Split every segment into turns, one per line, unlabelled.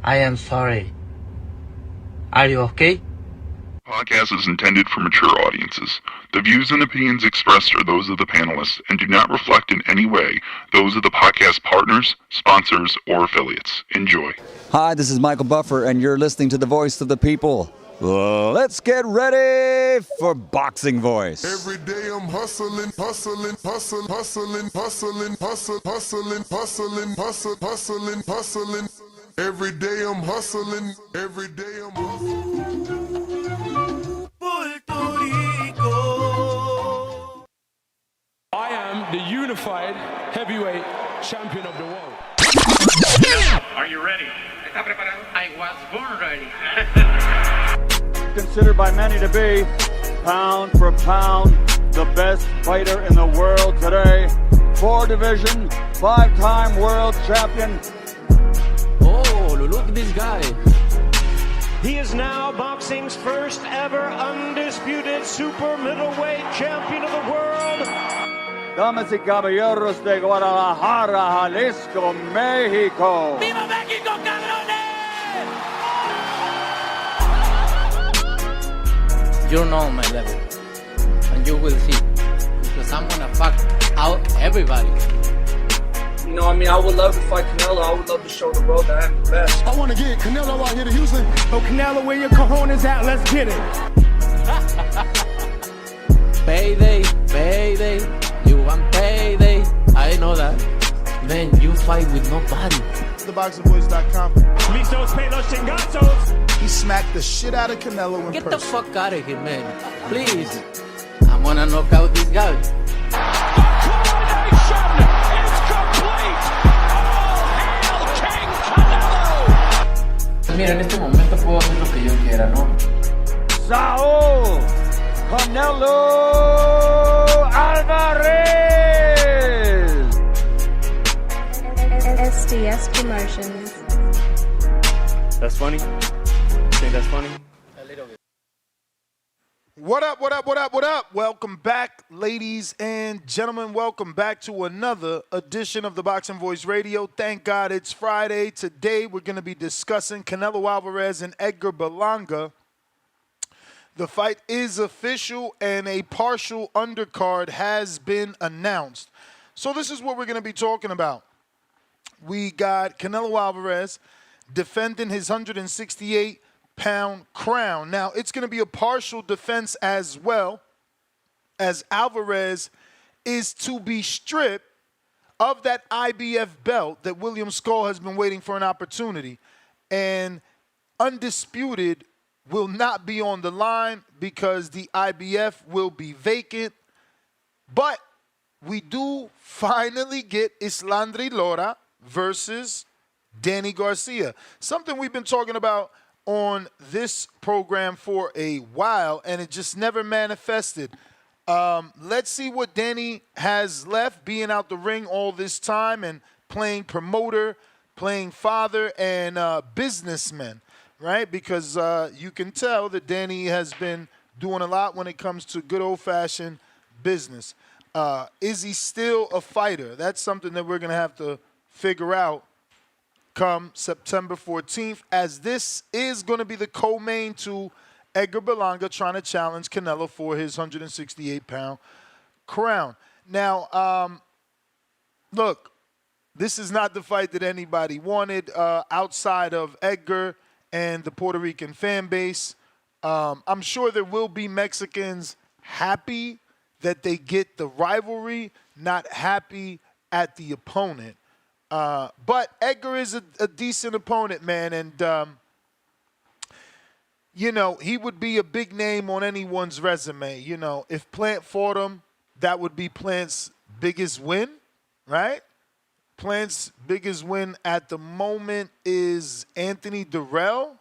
I am sorry. Are you okay?
Podcast is intended for mature audiences. The views and opinions expressed are those of the panelists and do not reflect in any way those of the podcast partners, sponsors, or affiliates. Enjoy.
Hi, this is Michael Buffer, and you're listening to the Voice of the People. Let's get ready for Boxing Voice.
Every day I'm hustling, hustling, hustling, hustling, hustling, hustling, hustling, hustling, hustling, hustling, hustling. Every day I'm hustling, every day I'm hustling.
Puerto Rico.
I am the unified heavyweight champion of the world.
Are you ready? ¿Está preparado? I was born ready.
Considered by many to be, pound for pound, the best fighter in the world today. 4-division, 5-time world champion.
Oh, look at this guy.
He is now boxing's first ever undisputed super middleweight champion of the world.
Damas y caballeros de Guadalajara, Jalisco, Mexico.
¡Viva México, cabrones!
You know my level. And you will see. Because I'm gonna fuck out everybody.
You know, I mean, I would love to fight Canelo. I would love to show the world that I'm the best.
I want to get Canelo out here to Houston.
Oh, Canelo, where your cojones at? Let's get it.
Payday, payday. You want payday. I know that. Man, you fight with nobody.
TheBoxingVoice.com.
Listos, pelos, chingazos.
He smacked the shit out of Canelo in
Get
person.
the fuck out of here, man. Please. I'm gonna knock out this guy. Mira, en este momento puedo hacer lo que yo quiera, ¿no?
Saul Canelo Alvarez.
SDS Promotions.
That's funny? You think that's funny?
A little bit.
What up, what up, what up, what up? Welcome back, ladies and gentlemen. Welcome back to another edition of the Boxing Voice Radio. Thank God it's Friday. Today we're going to be discussing Canelo Alvarez and Edgar Berlanga. The fight is official and a partial undercard has been announced. So this is what we're going to be talking about. We got Canelo Alvarez defending his 168-pound crown. Now, it's going to be a partial defense as well, as Alvarez is to be stripped of that IBF belt that William Skull has been waiting for an opportunity. And undisputed will not be on the line because the IBF will be vacant. But we do finally get Erislandy Lara versus Danny Garcia. Something we've been talking about on this program for a while, and it just never manifested. Let's see what Danny has left, being out the ring all this time and playing promoter, playing father, and businessman, right? Because you can tell that Danny has been doing a lot when it comes to good old-fashioned business. Is he still a fighter? That's something that we're going to have to figure out come September 14th, as this is going to be the co-main to Edgar Berlanga trying to challenge Canelo for his 168-pound crown. Now, look, this is not the fight that anybody wanted outside of Edgar and the Puerto Rican fan base. I'm sure there will be Mexicans happy that they get the rivalry, not happy at the opponent. But Edgar is a decent opponent, man, and, you know, he would be a big name on anyone's resume. You know, if Plant fought him, that would be Plant's biggest win, right? Plant's biggest win at the moment is Anthony Durrell,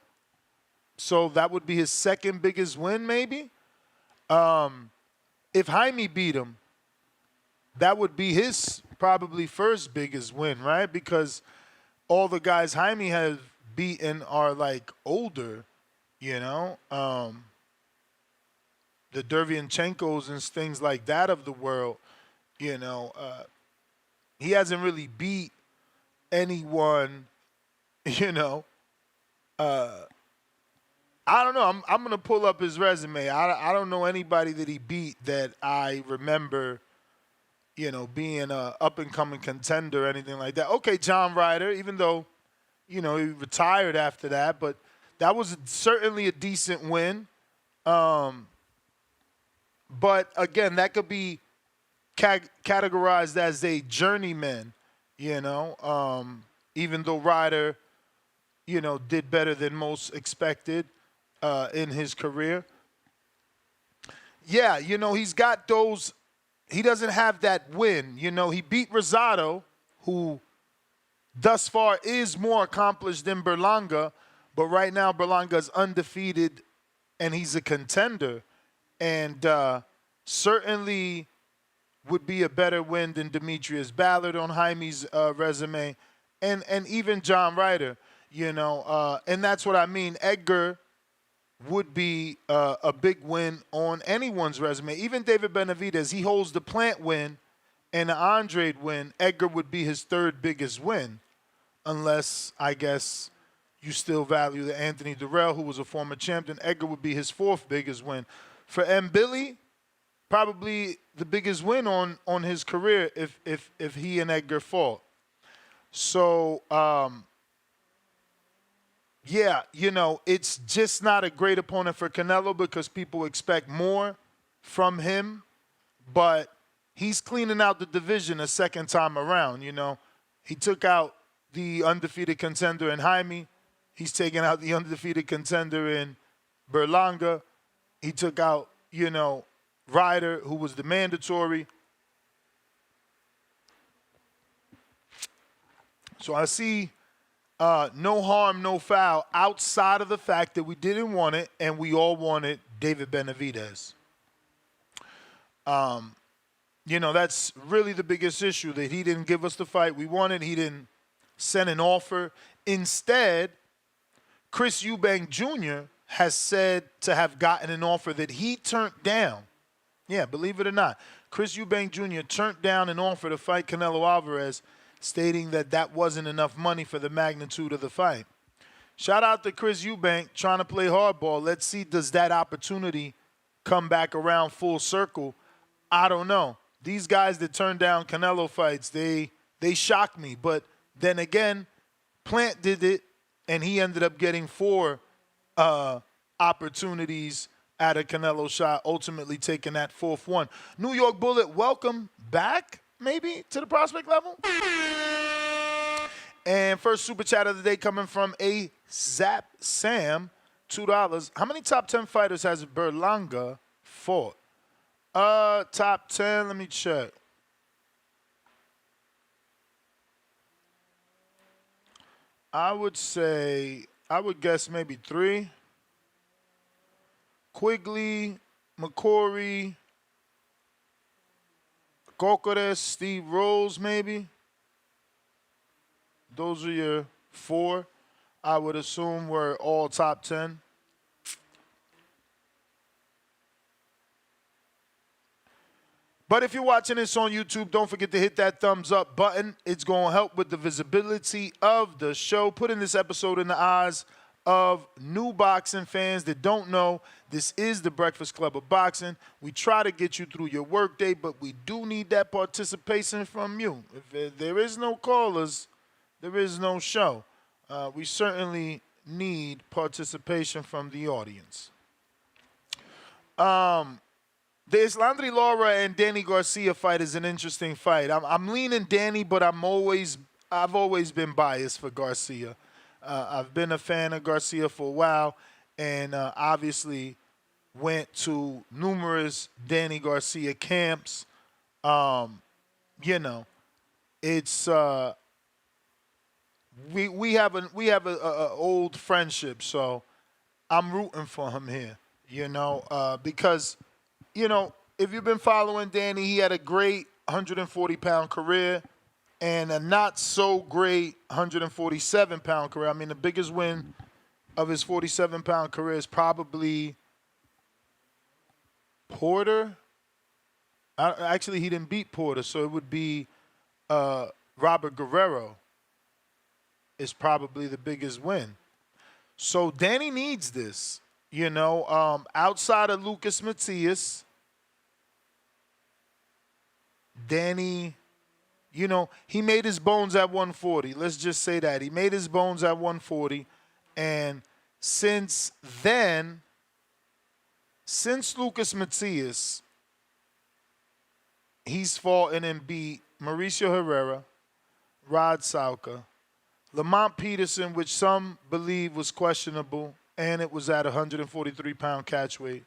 so that would be his second biggest win, maybe. If Jaime beat him, that would be his probably first biggest win, right? Because all the guys Jaime has beaten are like older, you know, the Derevyachenkos and things like that of the world, you know. He hasn't really beat anyone, you know, I don't know. I'm going to pull up his resume. I don't know anybody that he beat that I remember, being a up-and-coming contender or anything like that. Okay, John Ryder, even though, he retired after that, but that was certainly a decent win. But, again, that could be categorized as a journeyman, even though Ryder, did better than most expected in his career. Yeah, he's got those. He doesn't have that win. He beat Rosado, who thus far is more accomplished than Berlanga, but right now Berlanga's undefeated and he's a contender. And certainly would be a better win than Demetrius Ballard on Jaime's resume, and even John Ryder, and that's what I mean. Edgar would be a big win on anyone's resume. Even David Benavidez, he holds the Plant win and the Andrade win. Edgar would be his third biggest win, unless, I guess, you still value the Anthony Durrell, who was a former champion. Edgar would be his fourth biggest win. For M. Billy, probably the biggest win on his career if he and Edgar fought. So, yeah, it's just not a great opponent for Canelo because people expect more from him. But he's cleaning out the division a second time around, He took out the undefeated contender in Jaime. He's taken out the undefeated contender in Berlanga. He took out, Ryder, who was the mandatory. So I see no harm, no foul, outside of the fact that we didn't want it and we all wanted David Benavidez. That's really the biggest issue, that he didn't give us the fight we wanted. He didn't send an offer. Instead, Chris Eubank Jr. has said to have gotten an offer that he turned down. Yeah, believe it or not. Chris Eubank Jr. turned down an offer to fight Canelo Alvarez, stating that wasn't enough money for the magnitude of the fight. Shout out to Chris Eubank trying to play hardball. Let's see, does that opportunity come back around full circle? I don't know. These guys that turn down Canelo fights, they shock me. But then again, Plant did it, and he ended up getting 4 opportunities at a Canelo shot, ultimately taking that 4th one. New York Bullet, welcome back, maybe, to the prospect level. And first super chat of the day coming from a Zap Sam, $2. How many top 10 fighters has Berlanga fought? Top 10, let me check. I would guess maybe 3. Quigley, McCory, Cocares, Steve Rose, maybe. Those are your 4. I would assume were all top 10. But if you're watching this on YouTube, don't forget to hit that thumbs up button. It's going to help with the visibility of the show, putting this episode in the eyes of new boxing fans that don't know. This is the Breakfast Club of Boxing. We try to get you through your workday, but we do need that participation from you. If there is no callers, there is no show. We certainly need participation from the audience. The Erislandy Lara and Danny Garcia fight is an interesting fight. I'm leaning Danny, but I've always been biased for Garcia. I've been a fan of Garcia for a while, and obviously went to numerous Danny Garcia camps. It's we have a old friendship, so I'm rooting for him here. Because if you've been following Danny, he had a great 140-pound career and a not-so-great 147-pound career. I mean, the biggest win of his 47-pound career is probably Porter. Actually, he didn't beat Porter, so it would be Robert Guerrero is probably the biggest win. So Danny needs this, outside of Lucas Matias. Danny, he made his bones at 140. Let's just say that. He made his bones at 140. And since then, since Lucas Matias, he's fought and beat Mauricio Herrera, Rod Salka, Lamont Peterson, which some believe was questionable, and it was at 143-pound catchweight.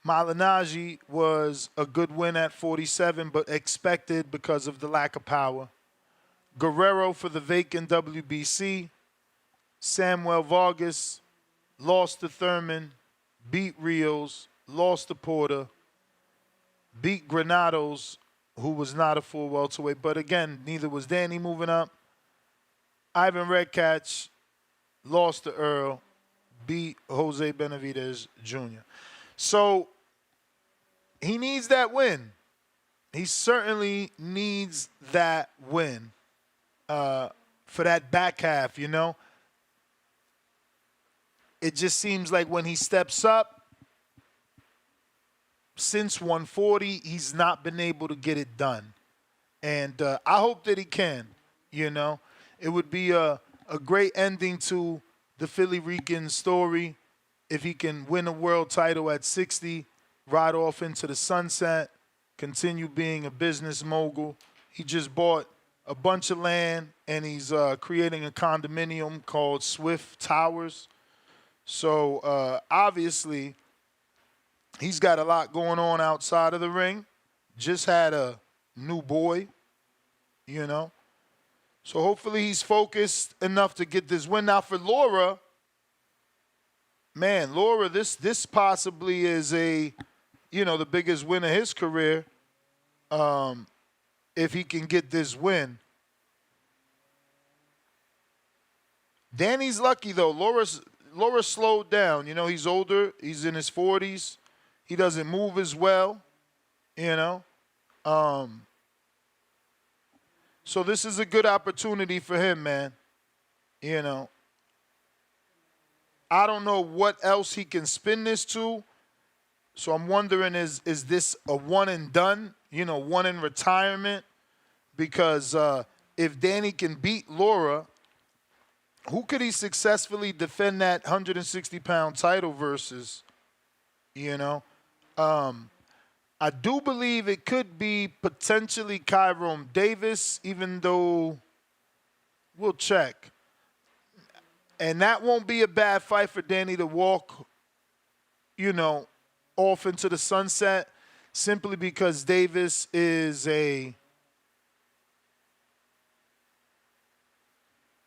Malignaggi was a good win at 47, but expected because of the lack of power. Guerrero for the vacant WBC. Samuel Vargas lost to Thurman, beat Rios, lost to Porter, beat Granados, who was not a full welterweight, but again, neither was Danny moving up. Ivan Redkach lost to Earl, beat Jose Benavidez Jr. So he needs that win. He certainly needs that win for that back half, It just seems like when he steps up, since 140, he's not been able to get it done. And I hope that he can, It would be a great ending to the Philly Rican story if he can win a world title at 60, ride off into the sunset, continue being a business mogul. He just bought a bunch of land, and he's creating a condominium called Swift Towers. So, obviously, he's got a lot going on outside of the ring. Just had a new boy, So hopefully he's focused enough to get this win. Now for Lara, man, Lara, this possibly is the biggest win of his career. If he can get this win. Danny's lucky though. Lara slowed down. He's older. He's in his 40s. He doesn't move as well. So this is a good opportunity for him, man. I don't know what else he can spin this to. So I'm wondering, is this a one and done? One in retirement? Because if Danny can beat Lara, who could he successfully defend that 160-pound title versus? I do believe it could be potentially Kyrone Davis, even though we'll check. And that won't be a bad fight for Danny to walk, off into the sunset, simply because Davis is a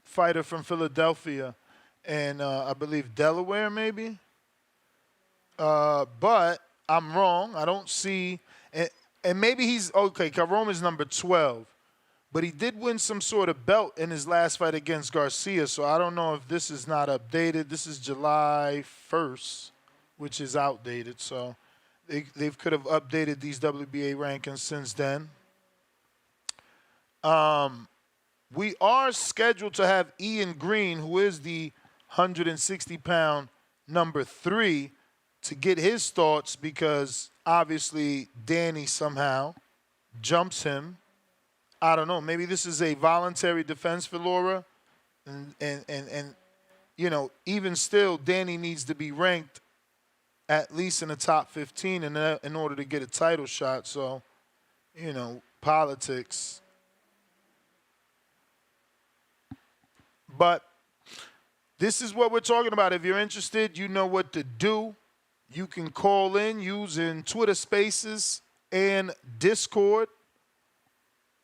fighter from Philadelphia and I believe Delaware maybe. But I'm wrong. I don't see, and maybe he's, okay, Kyrone is number 12. But he did win some sort of belt in his last fight against Garcia, so I don't know if this is not updated. This is July 1st, which is outdated. So they could have updated these WBA rankings since then. We are scheduled to have Ian Green, who is the 160-pound number 3, to get his thoughts because obviously Danny somehow jumps him. I don't know. Maybe this is a voluntary defense for Lara. And even still, Danny needs to be ranked at least in the top 15 in order to get a title shot. So, politics. But this is what we're talking about. If you're interested, you know what to do. You can call in using Twitter Spaces and Discord.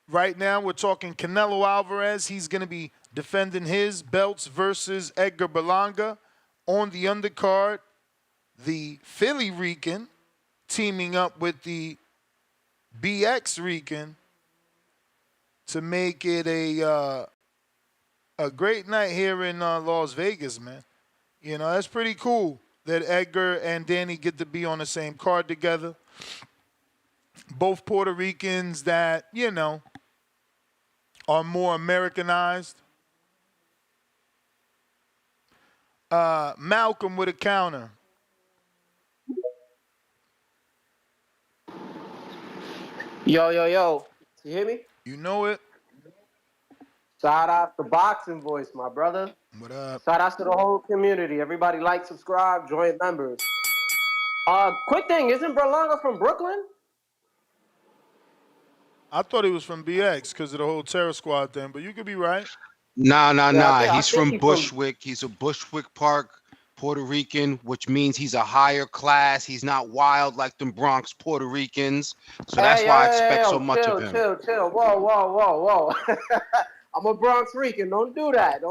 Right now, we're talking Canelo Alvarez. He's going to be defending his belts versus Edgar Berlanga. On the undercard, the Philly Rican teaming up with the BX Rican to make it a great night here in Las Vegas, man. That's pretty cool that Edgar and Danny get to be on the same card together. Both Puerto Ricans that, are more Americanized. Malcolm with a counter.
Yo, yo, yo. You hear me?
You know it.
Shout out to Boxing Voice, my brother.
What up?
Shout out to the whole community. Everybody like, subscribe, join members. Quick thing, isn't Berlanga from Brooklyn?
I thought he was from BX because of the whole Terror Squad thing, but you could be right.
Nah. He's from Bushwick. He's a Bushwick Park Puerto Rican, which means he's a higher class. He's not wild like them Bronx Puerto Ricans. So that's why I expect so much of him.
Chill. Whoa. I'm a Bronx Rican. Don't do that.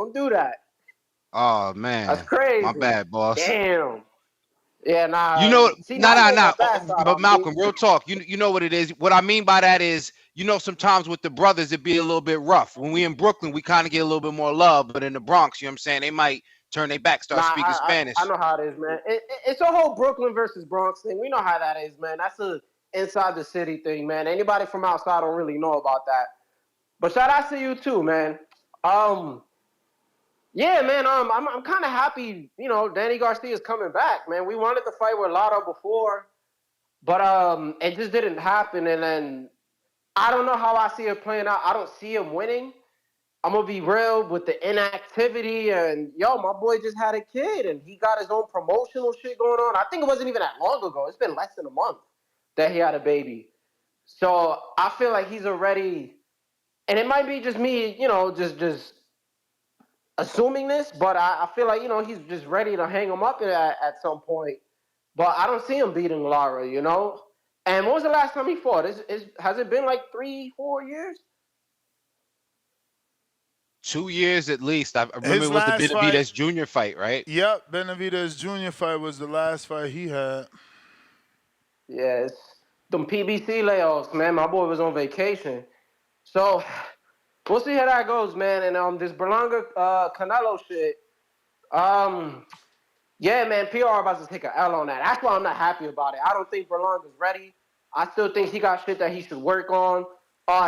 Oh, man.
That's crazy.
My bad, boss.
Damn. Yeah, nah.
You know,
see,
nah. But Malcolm, real talk. You know what it is. What I mean by that is, sometimes with the brothers, it'd be a little bit rough. When we in Brooklyn, we kind of get a little bit more love. But in the Bronx, you know what I'm saying? They might turn their back, start speaking Spanish.
I know how it is, man. It's a whole Brooklyn versus Bronx thing. We know how that is, man. That's a inside the city thing, man. Anybody from outside don't really know about that. But shout out to you too, man. Yeah, man. I'm kind of happy. Danny Garcia is coming back, man. We wanted to fight with Lara before, but it just didn't happen. And then I don't know how I see it playing out. I don't see him winning. I'm gonna be real with the inactivity, and my boy just had a kid, and he got his own promotional shit going on. I think it wasn't even that long ago. It's been less than a month that he had a baby. So I feel like he's already, and it might be just me, just assuming this, but I feel like, he's just ready to hang him up at some point. But I don't see him beating Lara, And when was the last time he fought? Has it been like 3-4 years?
2 years at least. I remember it was the Benavidez Jr. fight, right?
Yep, Benavidez Jr. fight was the last fight he had.
Yeah, it's them PBC layoffs, man. My boy was on vacation. So we'll see how that goes, man. And this Berlanga Canelo shit. Yeah, man, PR about to take an L on that. That's why I'm not happy about it. I don't think Berlanga's ready. I still think he got shit that he should work on.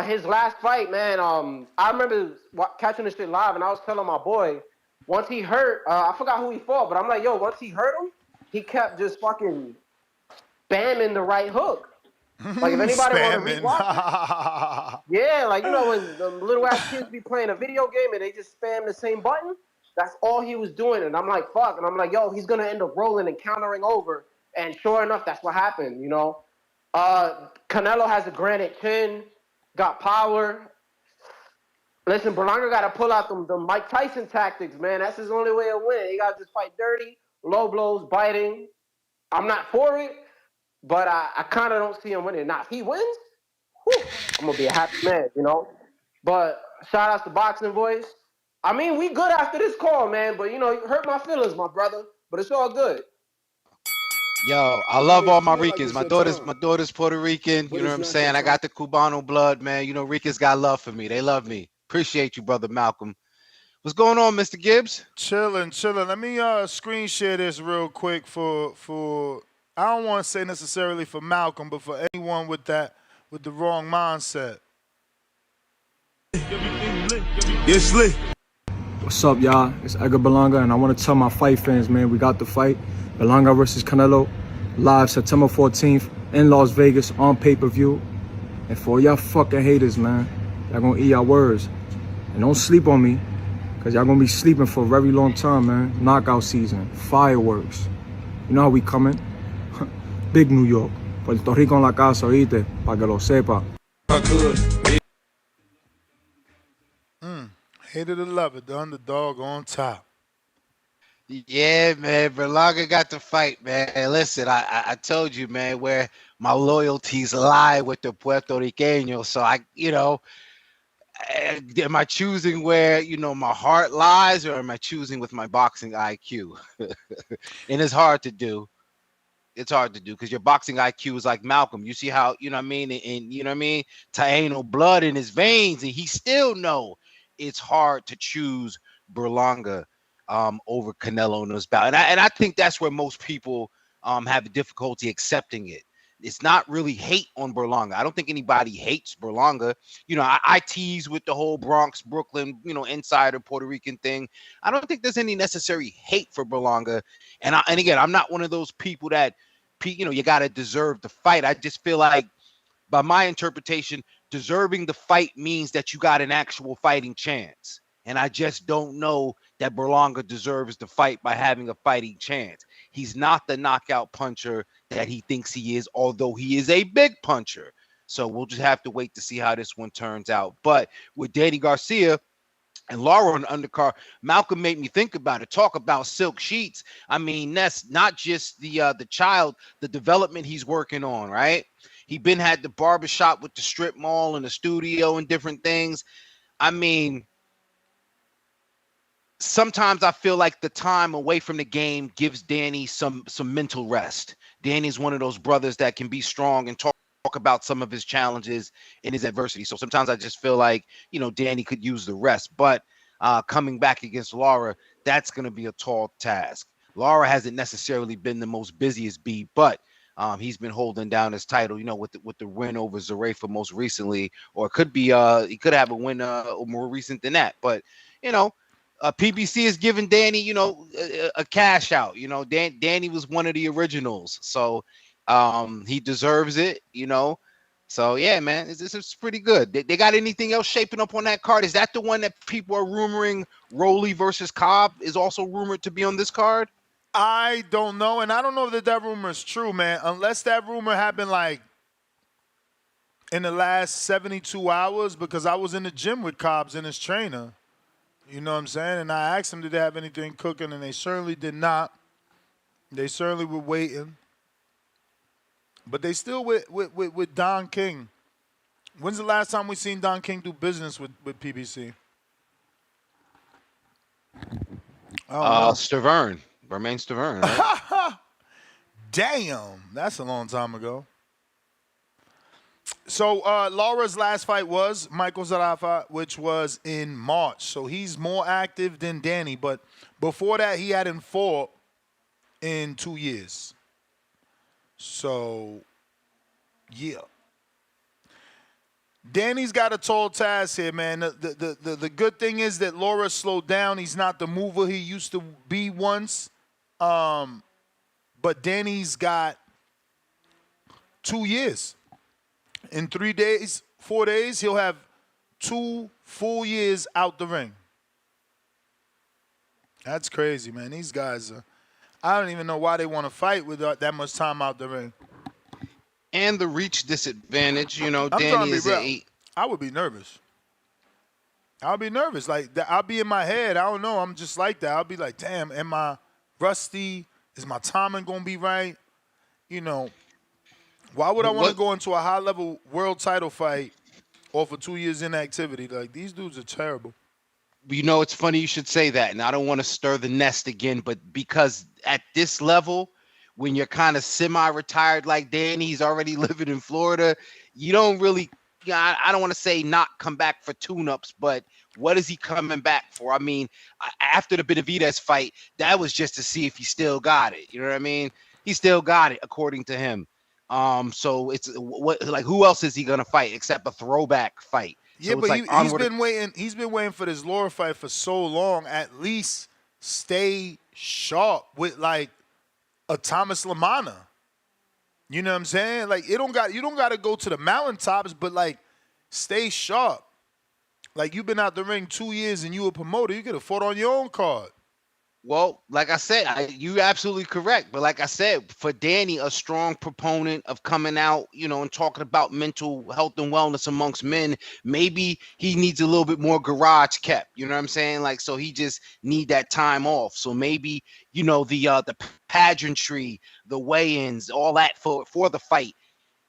His last fight, man, I remember catching this shit live, and I was telling my boy, once he hurt, I forgot who he fought, but I'm like, once he hurt him, he kept just fucking spamming the right hook. Like, if anybody want to rewatch it, yeah, like, when the little ass kids be playing a video game and they just spam the same button, that's all he was doing. And I'm like, fuck. And I'm like, he's going to end up rolling and countering over. And sure enough, that's what happened, Canelo has a granite chin. Got power. Listen, Berlanga got to pull out the Mike Tyson tactics, man. That's his only way of winning. He got to just fight dirty, low blows, biting. I'm not for it, but I kind of don't see him winning. Now, if he wins, I'm going to be a happy man, But shout out to Boxing Voice. I mean, we good after this call, man, but, you hurt my feelings, my brother. But it's all good.
Yo, I love all my Ricans. My daughter's Puerto Rican. You know what I'm saying? I got the Cubano blood, man. Ricans got love for me. They love me. Appreciate you, brother Malcolm. What's going on, Mr. Gibbs?
Chilling. Let me screen share this real quick for I don't want to say necessarily for Malcolm, but for anyone with the wrong mindset.
Yes, Lee. What's up, y'all? It's Edgar Berlanga, and I want to tell my fight fans, man, we got the fight. Berlanga versus Canelo, live September 14th in Las Vegas on pay-per-view. And for y'all fucking haters, man, y'all gonna eat y'all words. And don't sleep on me, because y'all gonna be sleeping for a very long time, man. Knockout season, fireworks. You know how we coming? Big New York. Puerto Rico en la casa, oíste, pa' que lo sepa.
Hate it or love it, the underdog on top.
Yeah, man, Berlanga got the fight, man. Listen, I told you, man, where my loyalties lie with the Puerto Ricanos. So am I choosing where, my heart lies, or am I choosing with my boxing IQ? And it's hard to do. It's hard to do because your boxing IQ is like Malcolm. You see how, and Taino blood in his veins, and he still know it's hard to choose Berlanga over Canelo in this bout. And I think that's where most people have difficulty accepting it. it's not really hate on Berlanga. I don't think anybody hates Berlanga. I tease with the whole Bronx, Brooklyn, insider Puerto Rican thing. I don't think there's any necessary hate for Berlanga. And again, I'm not one of those people that, you got to deserve the fight. I just feel like, by my interpretation, deserving the fight means that you got an actual fighting chance. And I just don't know that Berlanga deserves the fight by having a fighting chance. He's not the knockout puncher that he thinks he is, although he is a big puncher. So we'll just have to wait to see how this one turns out. But with Danny Garcia and Lara on the undercard, Malcolm made me think about it. Talk about silk sheets. I mean, that's not just the development he's working on, right? He had the barbershop with the strip mall and the studio and different things. I mean, sometimes I feel like the time away from the game gives Danny some mental rest. Danny's one of those brothers that can be strong and talk about some of his challenges and his adversity. So sometimes I just feel like, Danny could use the rest. But coming back against Lara, that's going to be a tall task. Lara hasn't necessarily been the most busiest beat, but he's been holding down his title, with the win over Zarefa most recently, or it could be he could have a win more recent than that. But PBC is giving Danny, a cash out. Danny was one of the originals, so he deserves it. So yeah, man, this is pretty good. They got anything else shaping up on that card? Is that the one that people are rumoring Rolly versus Cobb is also rumored to be on this card?
I don't know, and I don't know that rumor is true, man. Unless that rumor happened like in the last 72 hours, because I was in the gym with Cobbs and his trainer. You know what I'm saying? And I asked them, did they have anything cooking, and they certainly did not. They certainly were waiting. But they still with Don King. When's the last time we seen Don King do business with PBC?
Stavern. Bermain Stavern, right?
Damn, that's a long time ago. So Lara's last fight was Michael Zarafa, which was in March. So he's more active than Danny. But before that, he hadn't fought in 2 years. So, yeah. Danny's got a tall task here, man. The good thing is that Lara slowed down. He's not the mover he used to be once. But Danny's got 2 years. In 3 days, 4 days, he'll have 2 full years out the ring. That's crazy, man. These guys, I don't even know why they want to fight with that much time out the ring.
And the reach disadvantage, Danny is
I would be nervous. I'll be nervous. Like, I'll be in my head. I don't know. I'm just like that. I'll be like, damn, am I rusty? Is my timing going to be right? Why would I want to go into a high-level world title fight off of 2 years inactivity? Like, these dudes are terrible.
It's funny you should say that, and I don't want to stir the nest again, but because at this level, when you're kind of semi-retired like Danny, he's already living in Florida, you don't really, I don't want to say not come back for tune-ups, but what is he coming back for? I mean, after the Benavidez fight, that was just to see if he still got it. You know what I mean? He still got it, according to him. So it's who else is he gonna fight except a throwback fight?
Yeah,
so
but he's been waiting. He's been waiting for this Lara fight for so long. At least stay sharp with like a Thomas Lamana. You know what I'm saying? Like you don't got to go to the mountaintops, but like stay sharp. Like you've been out the ring 2 years and you a promoter. You could have fought on your own card.
Well, like I said, you're absolutely correct. But like I said, for Danny, a strong proponent of coming out, and talking about mental health and wellness amongst men, maybe he needs a little bit more garage kept. You know what I'm saying? Like, so he just need that time off. So maybe, the pageantry, the weigh-ins, all that for the fight.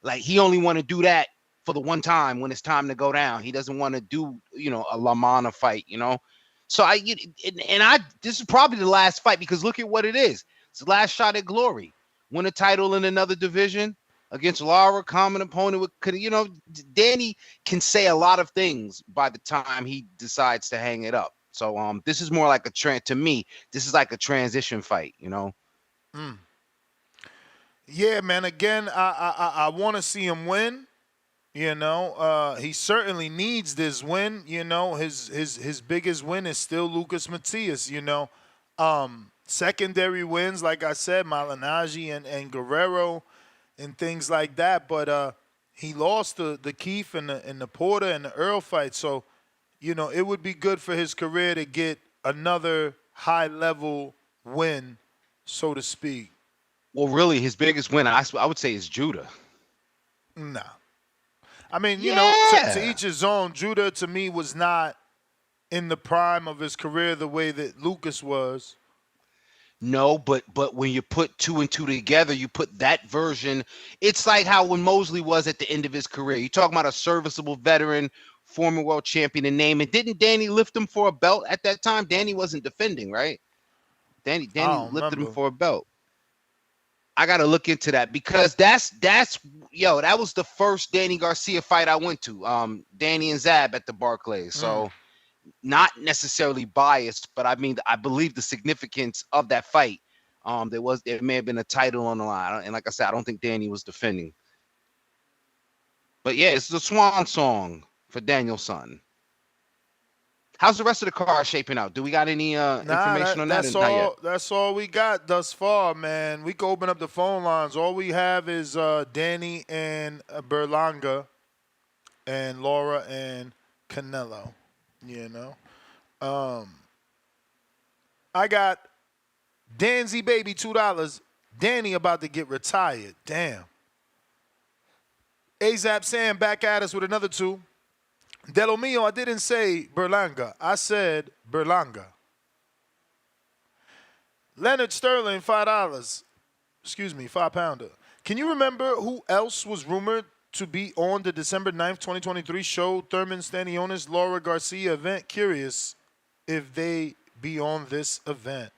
Like, he only want to do that for the one time when it's time to go down. He doesn't want to do, a Lamana fight, So this is probably the last fight because look at what it is. It's the last shot at glory. Win a title in another division against Lara, common opponent. Danny can say a lot of things by the time he decides to hang it up. So this is more like to me, this is like a transition fight,
Yeah, man. Again, I want to see him win. You know, he certainly needs this win. You know, his biggest win is still Lucas Matias. You know, secondary wins, like I said, Malignaggi and Guerrero and things like that. But he lost the Keith and the Porter and the Earl fight. So, you know, it would be good for his career to get another high level win, so to speak.
Well, really, his biggest win, I would say, is Judah.
Nah. I mean, you know, to each his own. Judah, to me, was not in the prime of his career the way that Lucas was.
No, but when you put 2 and 2 together, you put that version. It's like how when Mosley was at the end of his career. You talking about a serviceable veteran, former world champion in name. And didn't Danny lift him for a belt at that time? Danny wasn't defending, right? Danny lifted him for a belt. I got to look into that because that was the first Danny Garcia fight I went to. Danny and Zab at the Barclays. So not necessarily biased, but I mean, I believe the significance of that fight. There may have been a title on the line. And like I said, I don't think Danny was defending. But yeah, it's the swan song for Danielson. How's the rest of the card shaping out? Do we got any information on that?
That's all we got thus far, man. We can open up the phone lines. All we have is Danny and Berlanga and Lara and Canelo. You know, I got Danzy Baby $2. Danny about to get retired. Damn. AZAP Sam back at us with another 2. Delo Mio, I didn't say Berlanga. I said Berlanga. Leonard Sterling, $5. Excuse me, £5. Can you remember who else was rumored to be on the December 9th, 2023 show, Thurman Stanionis, Laura Garcia event? Curious if they be on this event.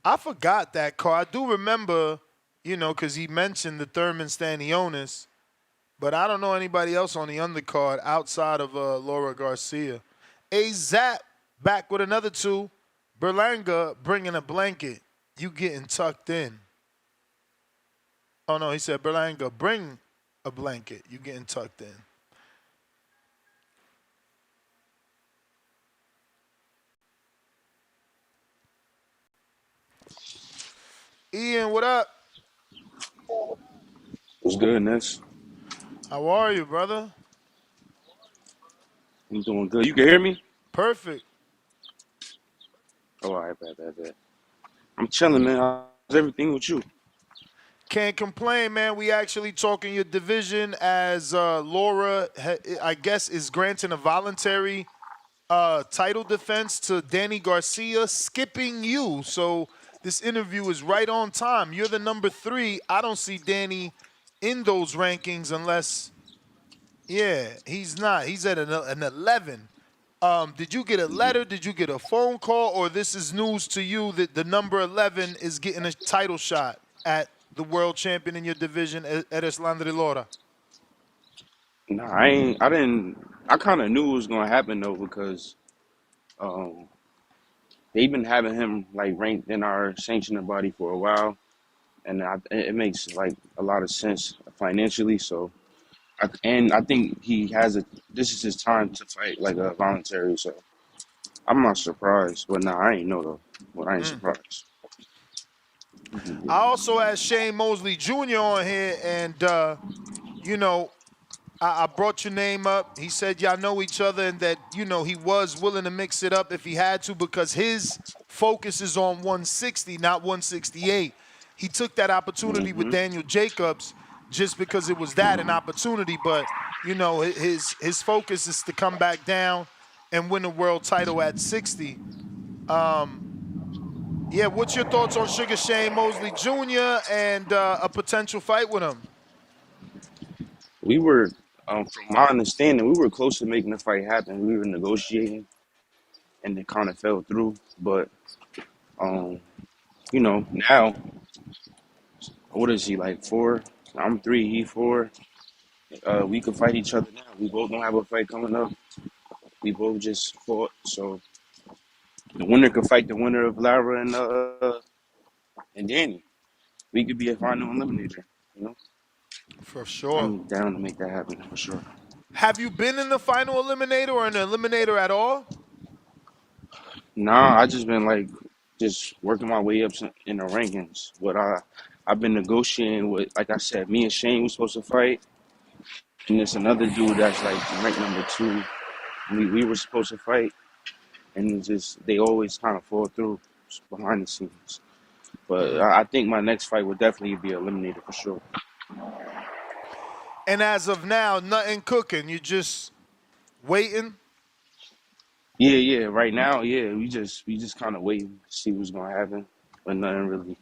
I forgot that card. I do remember, you know, because he mentioned the Thurman Stanionis. But I don't know anybody else on the undercard outside of Laura Garcia. A-Zap back with another 2. Berlanga bringing a blanket. You getting tucked in. Oh, no, he said Berlanga bring a blanket. You getting tucked in. Ian, what up?
What's good, Ness?
How are you, brother?
I'm doing good. You can hear me?
Perfect.
Oh, all right, bad. I'm chilling, man. How's everything with you?
Can't complain, man. We actually talking your division as Laura, I guess, is granting a voluntary title defense to Danny Garcia, skipping you. So this interview is right on time. You're the number 3. I don't see Danny in those rankings unless, yeah, he's not. He's at an 11. Did you get a letter? Did you get a phone call? Or this is news to you that the number 11 is getting a title shot at the world champion in your division, Erislandy Lara?
Nah, I kind of knew it was going to happen, though, because they've been having him, like, ranked in our sanctioning body for a while. And it makes, like, a lot of sense financially. So, I think this is his time to fight, like, a voluntary. So, I'm not surprised. But, nah, I ain't know, though. But I ain't surprised.
I also had Shane Mosley Jr. on here, and, you know, I brought your name up. He said y'all know each other and that, you know, he was willing to mix it up if he had to because his focus is on 160, not 168. He took that opportunity with Daniel Jacobs just because it was that an opportunity. But, you know, his focus is to come back down and win a world title at 60. Yeah, what's your thoughts on Sugar Shane Mosley Jr. and a potential fight with him?
We were, from my understanding, we were close to making the fight happen. We were negotiating, and it kind of fell through. But, you know, now, what is he, like 4? I'm 3, he 4. We could fight each other now. We both don't have a fight coming up. We both just fought, so the winner could fight the winner of Lara and Danny. we could be a final eliminator. You know,
For sure.
I'm down to make that happen for sure.
Have you been in the final eliminator or an eliminator at all?
Nah, I just been like just working my way up in the rankings. I've been negotiating with, like I said, me and Shane was supposed to fight, and there's another dude that's like ranked number 2. We were supposed to fight, and it's just they always kind of fall through behind the scenes. But I think my next fight would definitely be eliminated for sure.
And as of now, nothing cooking. You just waiting?
Yeah. Right now, yeah, we just kind of waiting to see what's gonna happen, but nothing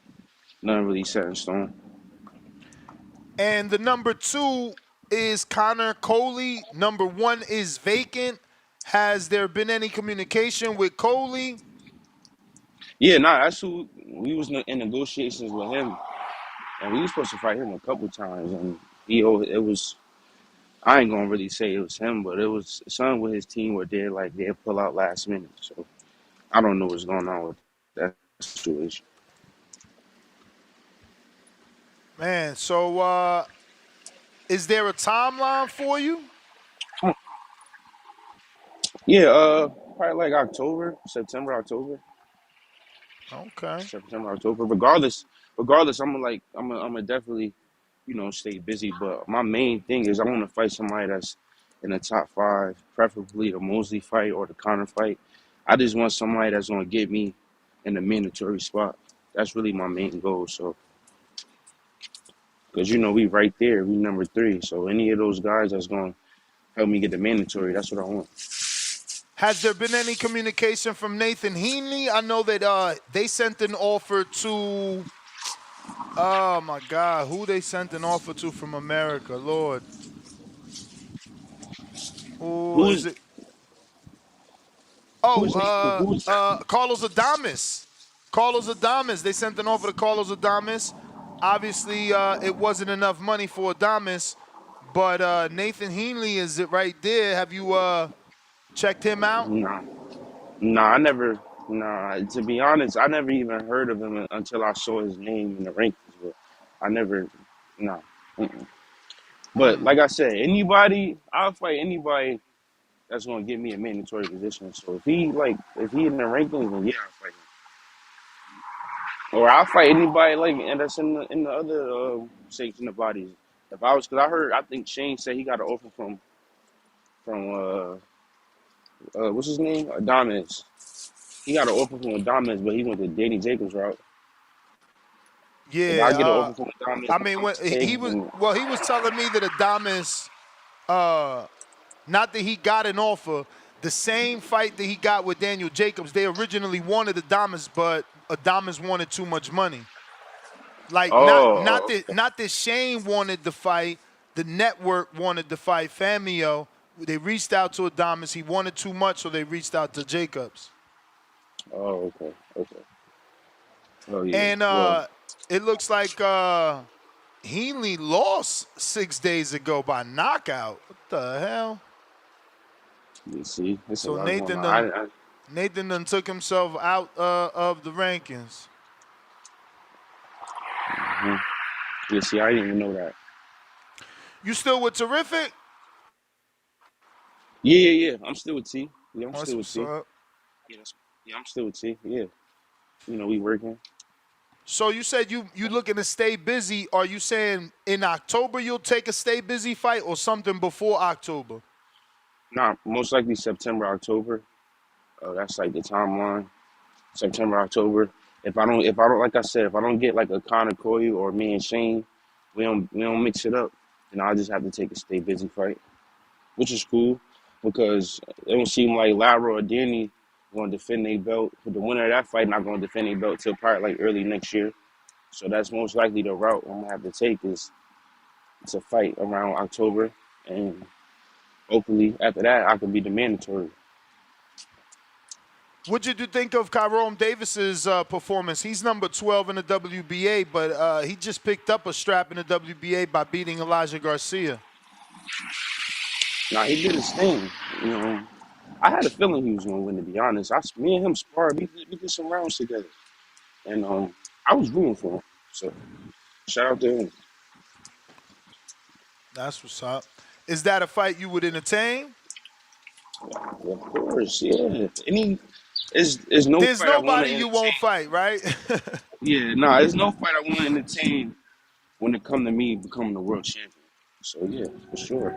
really set in stone.
And the number 2 is Connor Coley. Number 1 is vacant. Has there been any communication with Coley?
Yeah, nah, that's who we was in negotiations with him, and we was supposed to fight him a couple times, and it was. I ain't gonna really say it was him, but it was something with his team where they pull out last minute. So I don't know what's going on with that situation.
Man, so is there a timeline for you?
Yeah, probably like September, October.
Okay.
September, October. Regardless, I'm gonna definitely, stay busy. But my main thing is I want to fight somebody that's in the top 5, preferably the Mosley fight or the Conor fight. I just want somebody that's gonna get me in the mandatory spot. That's really my main goal. So, because we right there, we number 3. So any of those guys that's gonna help me get the mandatory, that's what I want.
Has there been any communication from Nathan Heaney? I know that they sent an offer to, oh my God, who they sent an offer to from America, Lord. Who is it? Oh, Carlos Adames. Carlos Adames. They sent an offer to Carlos Adames. Obviously, it wasn't enough money for Adames, but Nathan Heaney is it right there. Have you checked him out?
I never. Nah, to be honest, I never even heard of him until I saw his name in the rankings. But I never. Nah. But like I said, I'll fight anybody that's gonna give me a mandatory position. So if he in the rankings, then yeah, I'll fight him. Or I'll fight anybody and that's in the other sections of bodies. Because I think Shane said he got an offer from what's his name? Adames. He got an offer from Adames, but he went the Danny Jacobs route.
Yeah,
if I get an offer from Adames,
I mean, he was telling me that Adames, not that he got an offer, the same fight that he got with Daniel Jacobs, they originally wanted Adames, but Adames wanted too much money. Like not that Shane wanted the fight, the network wanted the fight. Famio, they reached out to Adames. He wanted too much, so they reached out to Jacobs.
Oh, okay. Oh, yeah.
And it looks like Heaney lost 6 days ago by knockout. What the hell?
You see,
so Nathan done took himself out of the rankings.
Mm-hmm. Yeah, see, I didn't even know that.
You still with Terrific?
Yeah. I'm still with T. Yeah, I'm
That's
still with T.
up.
Yeah, I'm still with T. Yeah. We working.
So you said you looking to stay busy. Are you saying in October you'll take a stay busy fight or something before October?
Nah, most likely September, October. That's like the timeline. September, October. If I don't, like I said, if I don't get like a Conor Coy or me and Shane, we don't mix it up, then I just have to take a stay busy fight, which is cool because it don't seem like Lara or Danny going to defend their belt. But the winner of that fight not going to defend their belt till probably like early next year. So that's most likely the route I'm gonna have to take is to fight around October, and hopefully after that I can be the mandatory.
What did you think of Kyrone Davis's performance? He's number 12 in the WBA, but he just picked up a strap in the WBA by beating Elijah Garcia.
Nah, he did his thing. I had a feeling he was going to win, to be honest. Me and him sparred. We did some rounds together. And I was rooting for him. So shout out to him.
That's what's up. Is that a fight you would entertain?
Of course, yeah. There's no
There's
fight I want to
nobody you
entertain.
won't fight, right?
Yeah, nah, there's no fight I want to entertain when it come to me becoming the world champion. So yeah, for sure.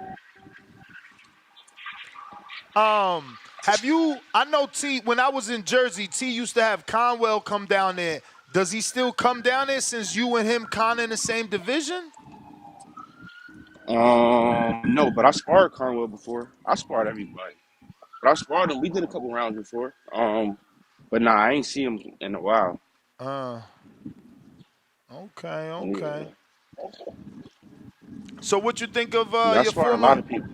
Have you? I know T. When I was in Jersey, T used to have Conwell come down there. Does he still come down there since you and him kind of in the same division?
No, but I sparred Conwell before. I sparred everybody, but I sparred him. We did a couple rounds before. But nah, I ain't see him in a while.
Okay. So what you think of
I
your
sparred a
former?
lot of people.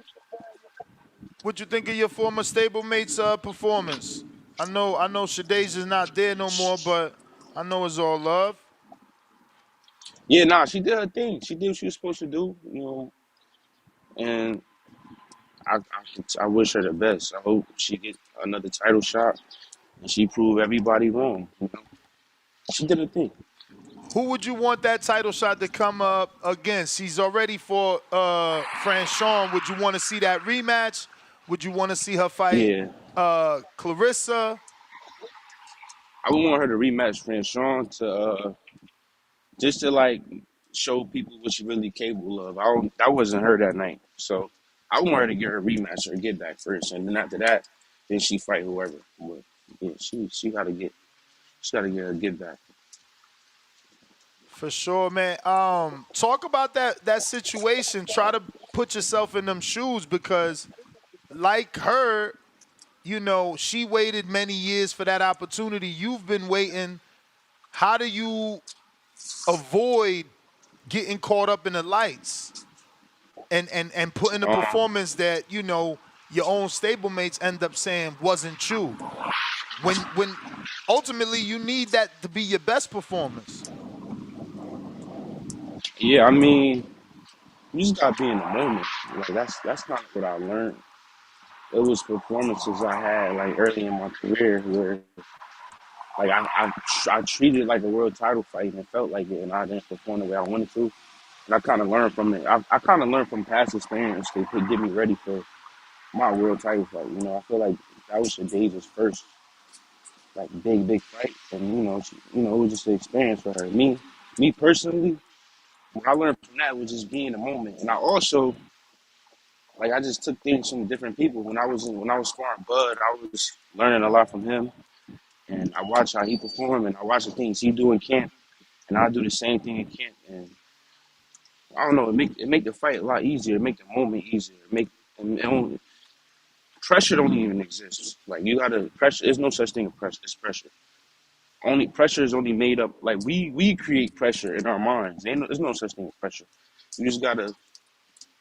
What you think of your former stablemate's performance? I know Shadasia's not there no more, but I know it's all love.
Yeah, nah, she did her thing. She did what she was supposed to do, you know. And I wish her the best. I hope she get another title shot and she prove everybody wrong. You know? She did her thing.
Who would you want that title shot to come up against? She's already for Franchon. Would you want to see that rematch? Would you want to see her fight Clarissa?
I would want her to rematch Franchon to just to like show people what she's really capable of. That wasn't her that night, so I want her to get her rematch or get back first, and then after that, then she fight whoever. But yeah, she gotta get her get back.
For sure, man. Talk about that situation. Try to put yourself in them shoes because, like her, you know, she waited many years for that opportunity. You've been waiting. How do you avoid getting caught up in the lights and putting a performance that, you know, your own stablemates end up saying wasn't true? When ultimately you need that to be your best performance.
Yeah, I mean, you just gotta be in the moment. Like that's kind of what I learned. It was performances I had like early in my career where like I treated it like a world title fight and it felt like it, and I didn't perform the way I wanted to. And I kind of learned from it. I kind of learned from past experience to get me ready for my world title fight. You know, I feel like that was Shadasia's first like big fight, and it was just an experience for her. Me personally, what I learned from that was just being in the moment, and I also like I just took things from different people. When I was sparring Bud, I was learning a lot from him, and I watched how he performed, and I watched the things he do in camp, and I do the same thing in camp, and I don't know, it make the fight a lot easier, it make the moment easier, pressure don't even exist. Like you gotta pressure. There's no such thing as pressure. It's pressure. Only pressure is only made up. Like we create pressure in our minds. There's no such thing as pressure. You just gotta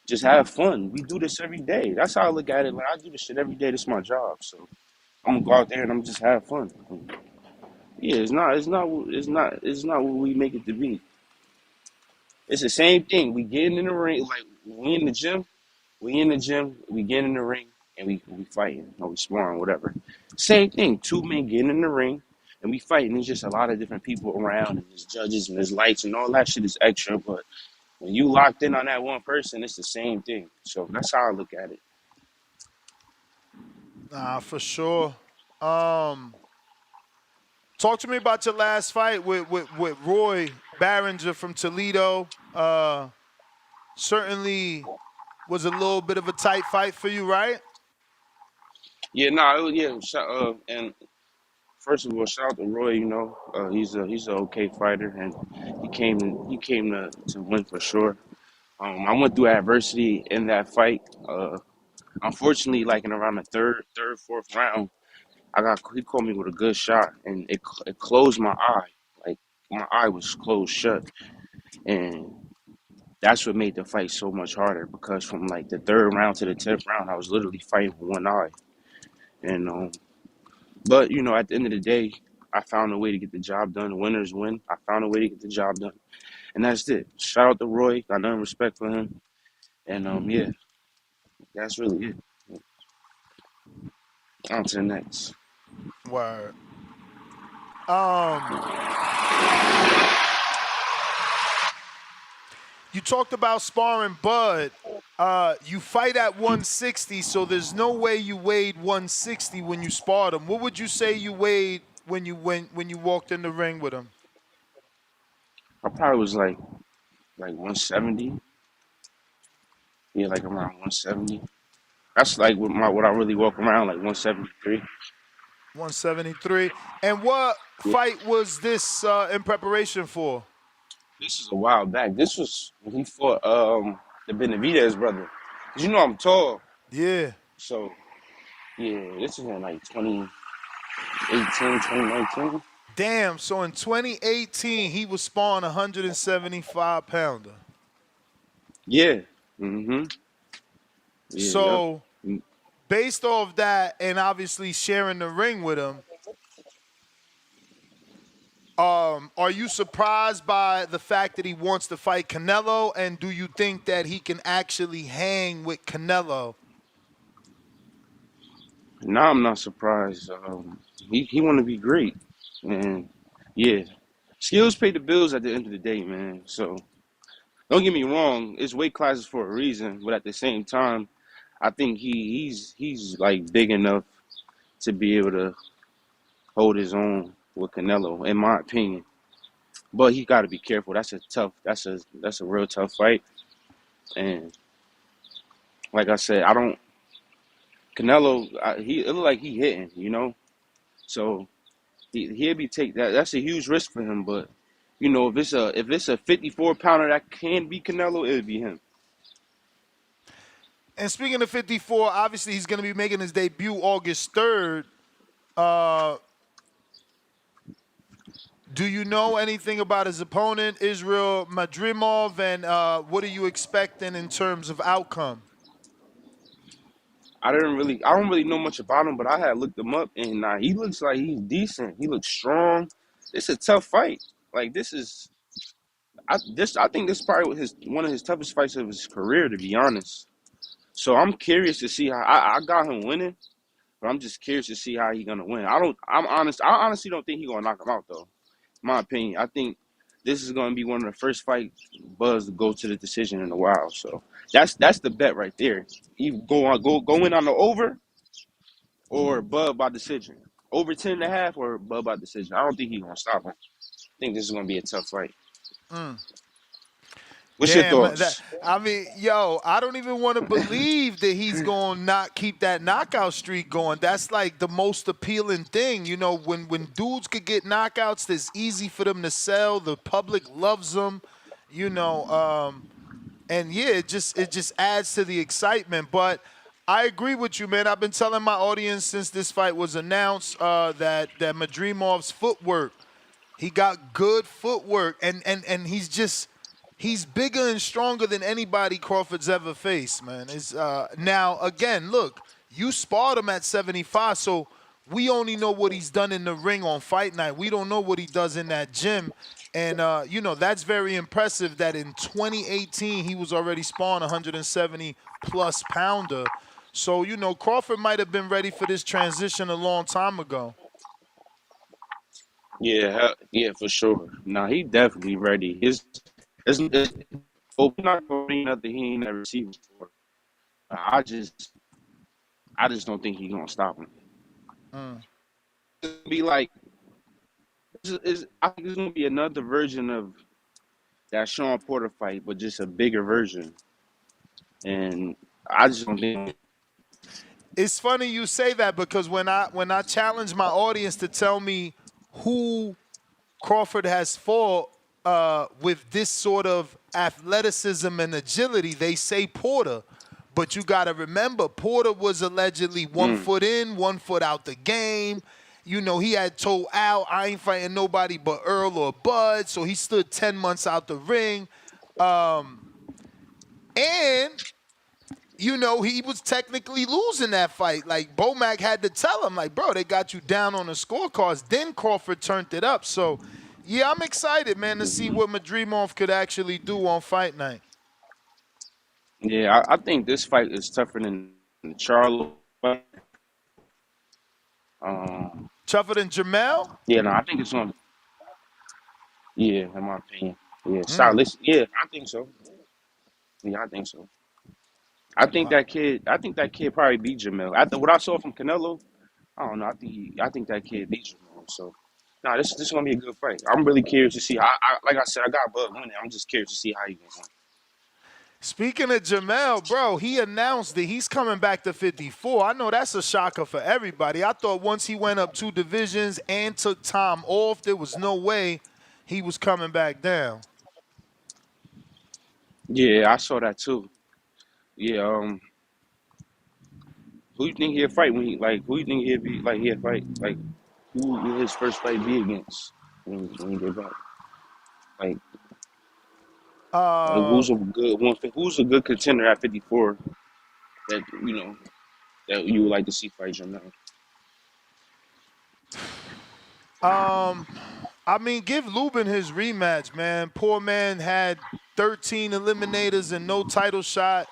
just have fun. We do this every day. That's how I look at it. Like I do this shit every day. This is my job. So I'm gonna go out there and I'm just have fun. Yeah, it's not what we make it to be. It's the same thing. We getting in the ring, like we in the gym. We get in the ring, and we fighting, or we sparring, whatever. Same thing. Two men getting in the ring, and we fighting. There's just a lot of different people around, and there's judges, and there's lights, and all that shit is extra. But when you locked in on that one person, it's the same thing. So that's how I look at it.
Nah, for sure. Talk to me about your last fight with Roy Barringer from Toledo. Certainly was a little bit of a tight fight for you, right?
Yeah, and first of all, shout out to Roy. You know, he's an okay fighter, and he came to win for sure. I went through adversity in that fight. Unfortunately, like in around the third, fourth round, he caught me with a good shot, and it closed my eye. Like my eye was closed shut, and that's what made the fight so much harder. Because from like the third round to the 10th round, I was literally fighting with one eye, and but at the end of the day, I found a way to get the job done. Winners win. I found a way to get the job done, and that's it. Shout out to Roy. Got nothing respect for him, and yeah, that's really it. On to the next.
Word. You talked about sparring Bud. You fight at 160, so there's no way you weighed 160 when you sparred him. What would you say you weighed when you walked in the ring with him?
I probably was like 170. Yeah, like around 170. That's like what I really walk around, like 173.
173. And what fight was this in preparation for?
This is a while back. This was when he fought the Benavidez brother. 'Cause you know I'm tall.
Yeah.
So yeah, this is in like 2018, 2019.
Damn, so in 2018, he was sparring a 175-pounder.
Yeah. Mm-hmm. Yeah,
So,
yep.
based off that and obviously sharing the ring with him, are you surprised by the fact that he wants to fight Canelo? And do you think that he can actually hang with Canelo?
No, I'm not surprised. He want to be great, and yeah, skills pay the bills at the end of the day, man. So don't get me wrong, it's weight classes for a reason, but at the same time, I think he's like big enough to be able to hold his own with Canelo, in my opinion. But he got to be careful. That's a real tough fight, and like I said, Canelo, it look like he hitting, you know, so he'll be take that. That's a huge risk for him, but you know, if it's a 54-pounder that can be Canelo, it'll be him.
And speaking of 54, obviously he's going to be making his debut August 3rd. Do you know anything about his opponent, Israel Madrimov, and what are you expecting in terms of outcome?
I don't really know much about him, but I had looked him up, and he looks like he's decent. He looks strong. It's a tough fight. Like I think this is probably one of his toughest fights of his career, to be honest. So I'm curious to see how I got him winning, but I'm just curious to see how he's gonna win. I honestly don't think he's gonna knock him out though. In my opinion, I think this is gonna be one of the first fights Buzz to go to the decision in a while. So that's the bet right there. You go in on the over or Bud by decision. Over 10.5 or Bud by decision. I don't think he's gonna stop him. I think this is gonna be a tough fight. What's your thoughts?
I mean, yo, I don't even want to believe that he's going to not keep that knockout streak going. That's like the most appealing thing. You know, when dudes could get knockouts, it's easy for them to sell. The public loves them, you know. And, yeah, it just adds to the excitement. But I agree with you, man. I've been telling my audience since this fight was announced that Madrimov's footwork, he got good footwork. And he's bigger and stronger than anybody Crawford's ever faced, man. Now, again, look, you sparred him at 75, so we only know what he's done in the ring on fight night. We don't know what he does in that gym. And, you know, that's very impressive that in 2018 he was already sparring 170-plus pounder. So, you know, Crawford might have been ready for this transition a long time ago.
Yeah, for sure. Nah, he definitely ready. It's not going nothing he ain't never seen before. I just don't think he's gonna stop him. It'll be like I think it's gonna be another version of that Sean Porter fight, but just a bigger version. And I just don't think.
It's funny you say that because when I challenge my audience to tell me who Crawford has fought with this sort of athleticism and agility, they say Porter. But you got to remember, Porter was allegedly 1 foot in, 1 foot out the game. You know, he had told Al, I ain't fighting nobody but Earl or Bud, so he stood 10 months out the ring. And, you know, he was technically losing that fight. Like, Bomac had to tell him, like, bro, they got you down on the scorecards. Then Crawford turned it up. So, yeah, I'm excited, man, to see what Madrimov could actually do on fight night.
Yeah, I think this fight is tougher than the Charlo fight.
Tougher than Jamel?
Yeah, no, I think it's on. Yeah, in my opinion. Yeah, stylistic. Yeah, I think so. Yeah, I think so. I think that kid. I think that kid probably beat Jamel. After what I saw from Canelo, I don't know. I think that kid beat Jamel. So, nah, this is gonna be a good fight. I'm really curious to see how. Like I said, I got Bud winning. I'm just curious to see how he goes.
Speaking of Jamel, bro, he announced that he's coming back to 54. I know that's a shocker for everybody. I thought once he went up 2 divisions and took time off, there was no way he was coming back down.
Yeah, I saw that too. Yeah. Who you think he'll fight when he like? Who you think he'll be like? He'll fight like? Who will his first fight be against when he get back? Like, who's a good one? Who's a good contender at 54 that that you would like to see fight Jamel?
I mean, give Lubin his rematch, man. Poor man had 13 eliminators and no title shot.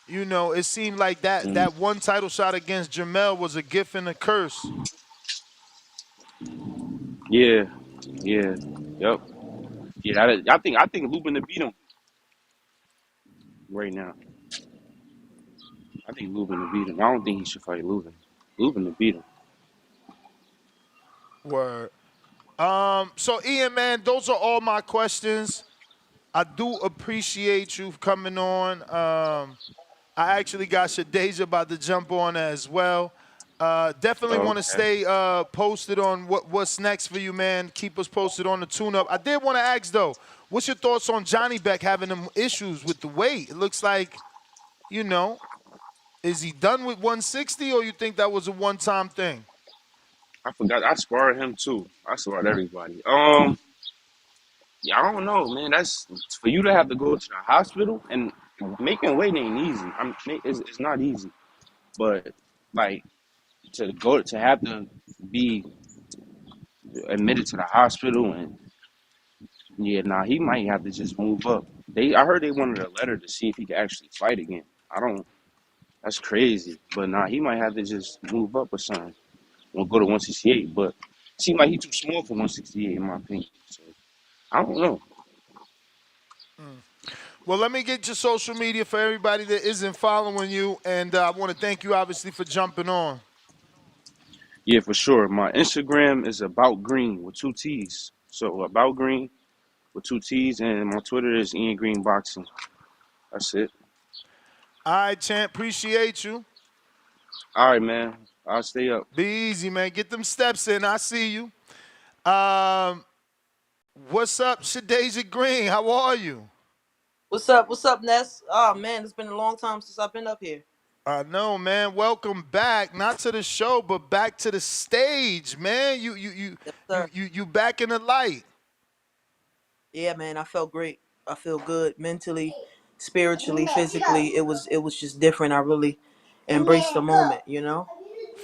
You know, it seemed like that one title shot against Jamel was a gift and a curse.
Yeah, yep. Yeah, I think Lubin to beat him right now. I think Lubin to beat him. I don't think he should fight Lubin. Lubin to beat him.
Word. So Ian, man, those are all my questions. I do appreciate you coming on. I actually got Shadasia about to jump on as well. Definitely want to stay posted on what's next for you, man. Keep us posted on the tune-up. I did want to ask, though, what's your thoughts on Johnny Beck having them issues with the weight? It looks like, you know, is he done with 160, or you think that was a one-time thing?
I forgot. I sparred him too. I sparred everybody. Yeah, I don't know, man. That's for you to have to go to the hospital and making weight ain't easy. It's not easy, but like to have to be admitted to the hospital and he might have to just move up. I heard they wanted a letter to see if he could actually fight again. That's crazy, but he might have to just move up or something. Or go to 168, but it seems like he's too small for 168 in my opinion. So I don't know.
Well, let me get your social media for everybody that isn't following you, and I want to thank you, obviously, for jumping on.
Yeah, for sure. My Instagram is About Green with 2 T's. So About Green with 2 T's, and my Twitter is Ian Green Boxing. That's it.
All right, champ. Appreciate you.
All right, man. I'll stay up.
Be easy, man. Get them steps in. I see you. What's up, Shadasia Green? How are you?
What's up, Ness? Oh, man, it's been a long time since I've been up here.
I know, man. Welcome back, not to the show, but back to the stage, man. You back in the light.
Yeah, man, I felt great. I feel good mentally, spiritually, physically. It was just different. I really embraced the moment, you know?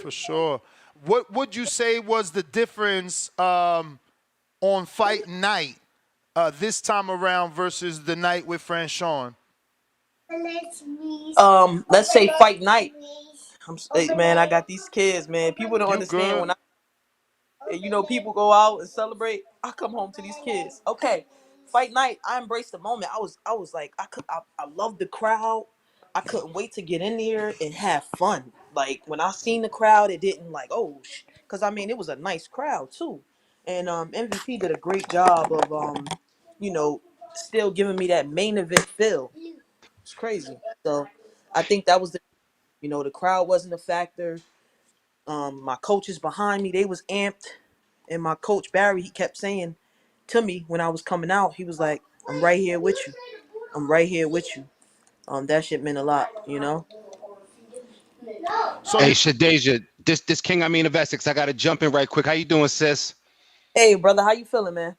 For sure. What would you say was the difference on fight night this time around versus the night with Franchon?
Let's say fight night. Man, I got these kids, man. People don't understand when people go out and celebrate. I come home to these kids. Okay, fight night. I embraced the moment. I was like, I love the crowd. I couldn't wait to get in there and have fun. Like when I seen the crowd, it didn't because I mean it was a nice crowd too, and MVP did a great job of still giving me that main event feel. It's crazy. So I think that was the crowd wasn't a factor. My coaches behind me, they was amped. And my coach, Barry, he kept saying to me when I was coming out, he was like, I'm right here with you. I'm right here with you. That shit meant a lot, you know?
Hey, Shadasia, this King of Essex, I got to jump in right quick. How you doing, sis?
Hey, brother, how you feeling, man?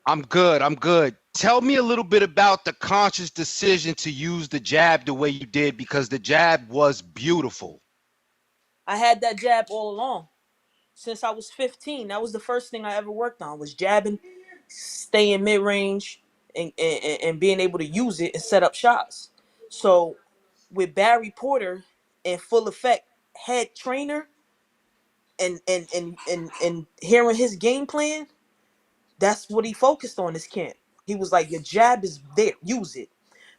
I'm good. Tell me a little bit about the conscious decision to use the jab the way you did, because the jab was beautiful.
I had that jab all along. Since I was 15, that was the first thing I ever worked on, was jabbing, staying mid-range, and being able to use it and set up shots. So with Barry Porter in full effect, head trainer, and hearing his game plan, that's what he focused on this camp. He was like, your jab is there, use it.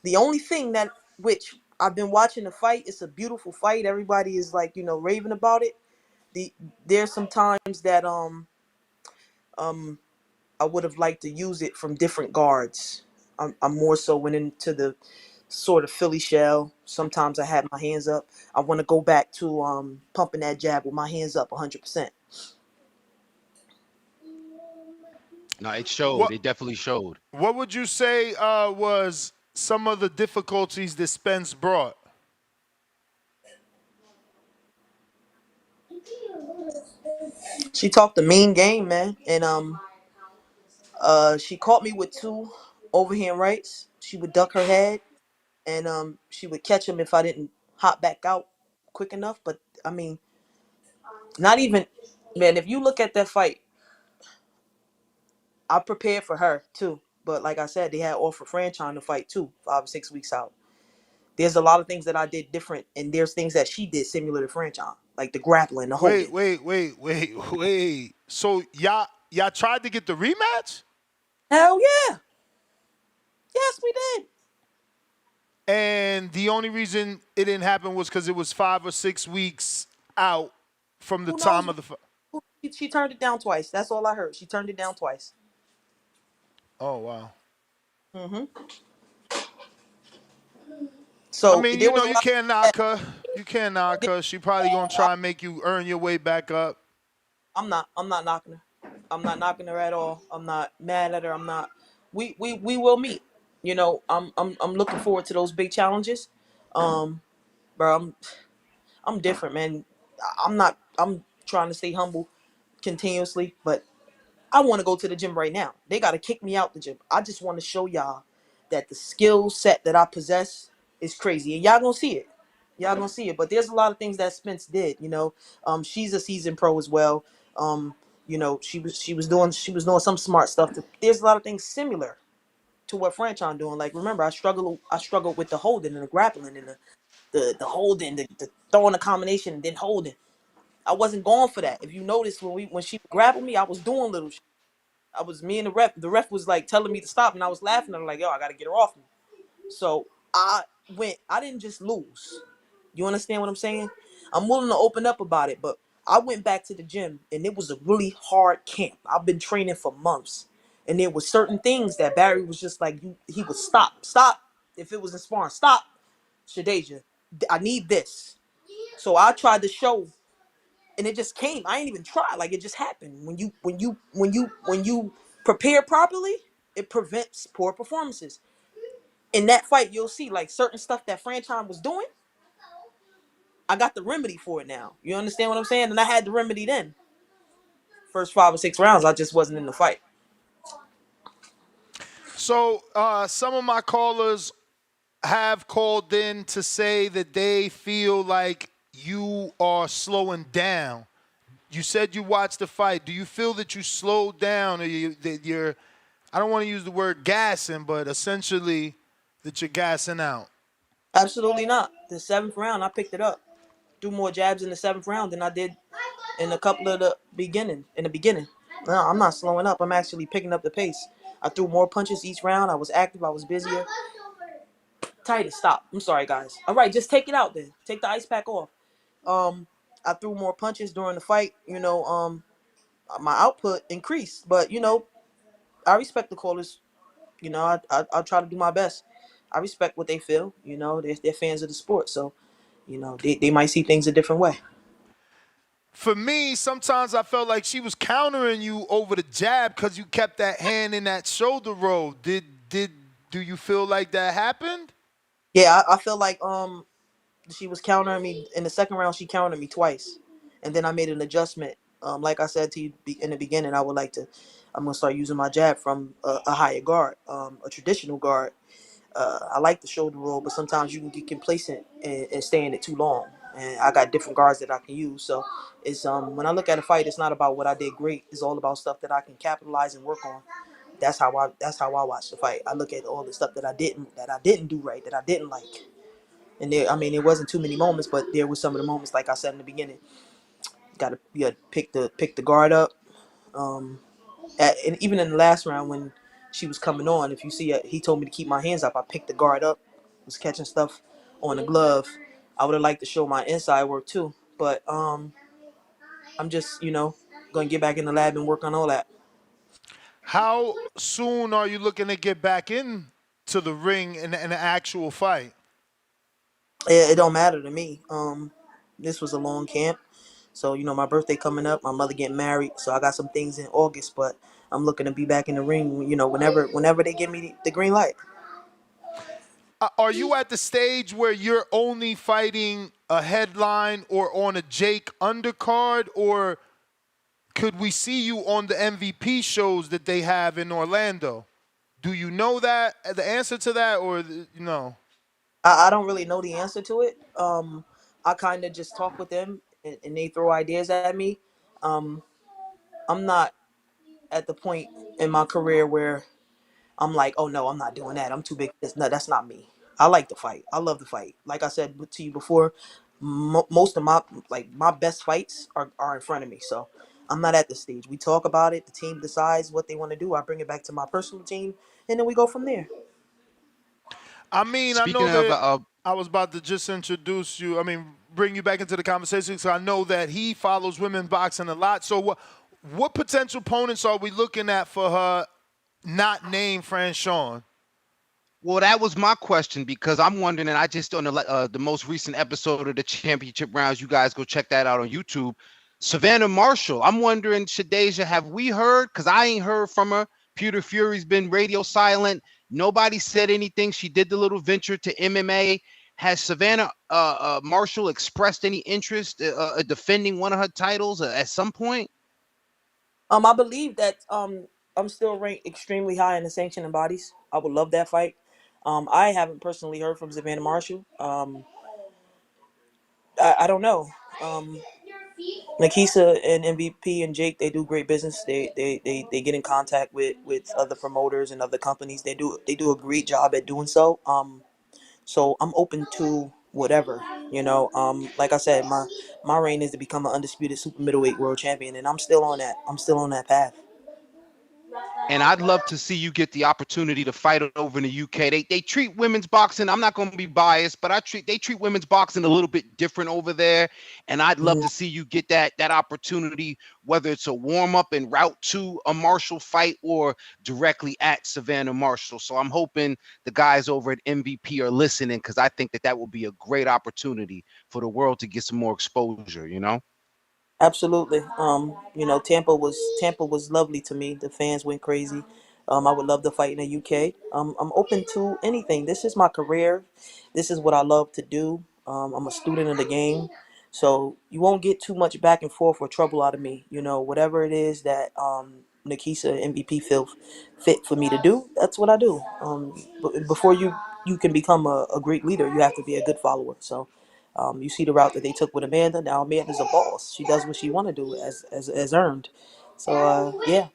The only thing that which I've been watching the fight, it's a beautiful fight. Everybody is like, raving about it. There's some times that I would have liked to use it from different guards. I'm more so went into the sort of Philly shell. Sometimes I had my hands up. I want to go back to pumping that jab with my hands up 100%.
No, it showed.
What
It definitely showed.
What would you say was some of the difficulties that Spence brought?
She talked a mean game, man, and she caught me with 2 overhand rights. She would duck her head, and she would catch him if I didn't hop back out quick enough. But I mean, not even, man. If you look at that fight, I prepared for her too. But like I said, they had offered Franchon to fight too, 5 or 6 weeks out. There's a lot of things that I did different, and there's things that she did similar to Franchon, like the grappling, the holding.
Wait. So y'all tried to get the rematch?
Hell yeah. Yes, we did.
And the only reason it didn't happen was because it was 5 or 6 weeks out from the time of the fight.
She turned it down twice. That's all I heard. She turned it down twice.
Oh, wow.
Mm-hmm. So
I mean, you can't knock her. You can't knock her. She probably gonna try and make you earn your way back up.
I'm not knocking her. I'm not knocking her at all. I'm not mad at her. I'm not. We will meet. I'm looking forward to those big challenges. Bro, I'm different, man. I'm trying to stay humble continuously, but I want to go to the gym right now. They got to kick me out the gym. I just want to show y'all that the skill set that I possess is crazy, and y'all gonna see it. Y'all gonna see it. But there's a lot of things that Spence did. She's a seasoned pro as well. She was doing some smart stuff. There's a lot of things similar to what Franchon doing. Like, remember, I struggled with the holding and the grappling and the holding, the throwing a combination and then holding. I wasn't going for that. If you notice, when she grappled me, I was doing little shit. I was me and the ref. The ref was like telling me to stop, and I was laughing. I'm like, yo, I gotta get her off me. So I didn't just lose. You understand what I'm saying? I'm willing to open up about it, but I went back to the gym, and it was a really hard camp. I've been training for months, and there were certain things that Barry was just like, he would stop. If it was in sparring, stop, Shadasia, I need this. So I tried to show, and it just came. I ain't even try. Like, it just happened. When you prepare properly, it prevents poor performances. In that fight, you'll see like certain stuff that Franchon was doing. I got the remedy for it now. You understand what I'm saying? And I had the remedy then. First 5 or 6 rounds, I just wasn't in the fight.
So some of my callers have called in to say that they feel like you are slowing down. You said you watched the fight. Do you feel that you slowed down, or that you're, I don't want to use the word gassing, but essentially that you're gassing out?
Absolutely not. The 7th round, I picked it up. Threw more jabs in the 7th round than I did in a couple of the beginning. No, I'm not slowing up. I'm actually picking up the pace. I threw more punches each round. I was active. I was busier. Titus, stop. I'm sorry, guys. All right, just take it out then. Take the ice pack off. I threw more punches during the fight. My output increased, but I respect the callers. I'll try to do my best. I respect what they feel. They're fans of the sport, so they might see things a different way.
For me, sometimes I felt like she was countering you over the jab because you kept that hand in that shoulder roll. Do you feel like that happened?
Yeah, I feel like she was countering me in the 2nd round. She countered me twice, and then I made an adjustment. Like I said to you in the beginning, I'm gonna start using my jab from a higher guard, a traditional guard. I like the shoulder roll, but sometimes you can get complacent and stay in it too long. And I got different guards that I can use. So it's when I look at a fight, it's not about what I did great. It's all about stuff that I can capitalize and work on. That's how I watch the fight. I look at all the stuff that I didn't do right, that I didn't like. And it wasn't too many moments, but there were some of the moments, like I said in the beginning. You gotta pick the guard up. And even in the last round when she was coming on, if you see it, he told me to keep my hands up. I picked the guard up was catching stuff on the glove. I would have liked to show my inside work too, but I'm just gonna get back in the lab and work on all that.
How soon are you looking to get back in to the ring in an actual fight?
It don't matter to me. This was a long camp, so my birthday coming up, my mother getting married, so I got some things in August, but I'm looking to be back in the ring. Whenever they give me the green light.
Are you at the stage where you're only fighting a headline or on a Jake undercard, or could we see you on the MVP shows that they have in Orlando? Do you know that, the answer to that, or no?
I don't really know the answer to it. I kind of just talk with them and they throw ideas at me. Um, I'm not at the point in my career where I'm like, oh no, I'm not doing that. I'm too big for this. No, that's not me. I like to fight. I love to fight. Like I said to you before, most of my best fights are in front of me. So I'm not at the stage. We talk about it. The team decides what they want to do. I bring it back to my personal team, and then we go from there.
I mean, I
Speaking
know that
of,
I was about to just introduce you. I mean, bring you back into the conversation because I know that he follows women's boxing a lot. So what potential opponents are we looking at for her not named Franchon?
well, that was my question because I'm wondering, and I just on the most recent episode of the championship rounds, you guys go check that out on YouTube. Savannah Marshall, I'm wondering, Shadasia, have we heard? Because I ain't heard from her. Pewter Fury's been radio silent. Nobody said anything. She did the little venture to MMA. Has Savannah Marshall expressed any interest defending one of her titles at some point?
I believe that I'm still ranked extremely high in the sanctioning bodies. I would love that fight. I haven't personally heard from Savannah Marshall. I don't know. Nakisa and MVP and Jake, they do great business. They get in contact with other promoters and other companies. They do a great job at doing so. So I'm open to whatever. Like I said, my reign is to become an undisputed super middleweight world champion, and I'm still on that. I'm still on that path.
And I'd love to see you get the opportunity to fight over in the UK. They treat women's boxing, I'm not going to be biased, but they treat women's boxing a little bit different over there. And I'd love to see you get that opportunity, whether it's a warm-up en route to a Marshall fight or directly at Savannah Marshall. So I'm hoping the guys over at MVP are listening because I think that will be a great opportunity for the world to get some more exposure,
Absolutely. Tampa was lovely to me. The fans went crazy. I would love to fight in the UK. I'm open to anything. This is my career. This is what I love to do. I'm a student of the game. So you won't get too much back and forth or trouble out of me. Whatever it is that Nakisa MVP feel fit for me to do, that's what I do. But before you can become a great leader, you have to be a good follower. So you see the route that they took with Amanda. Now Amanda's a boss. She does what she want to do as earned. So yeah.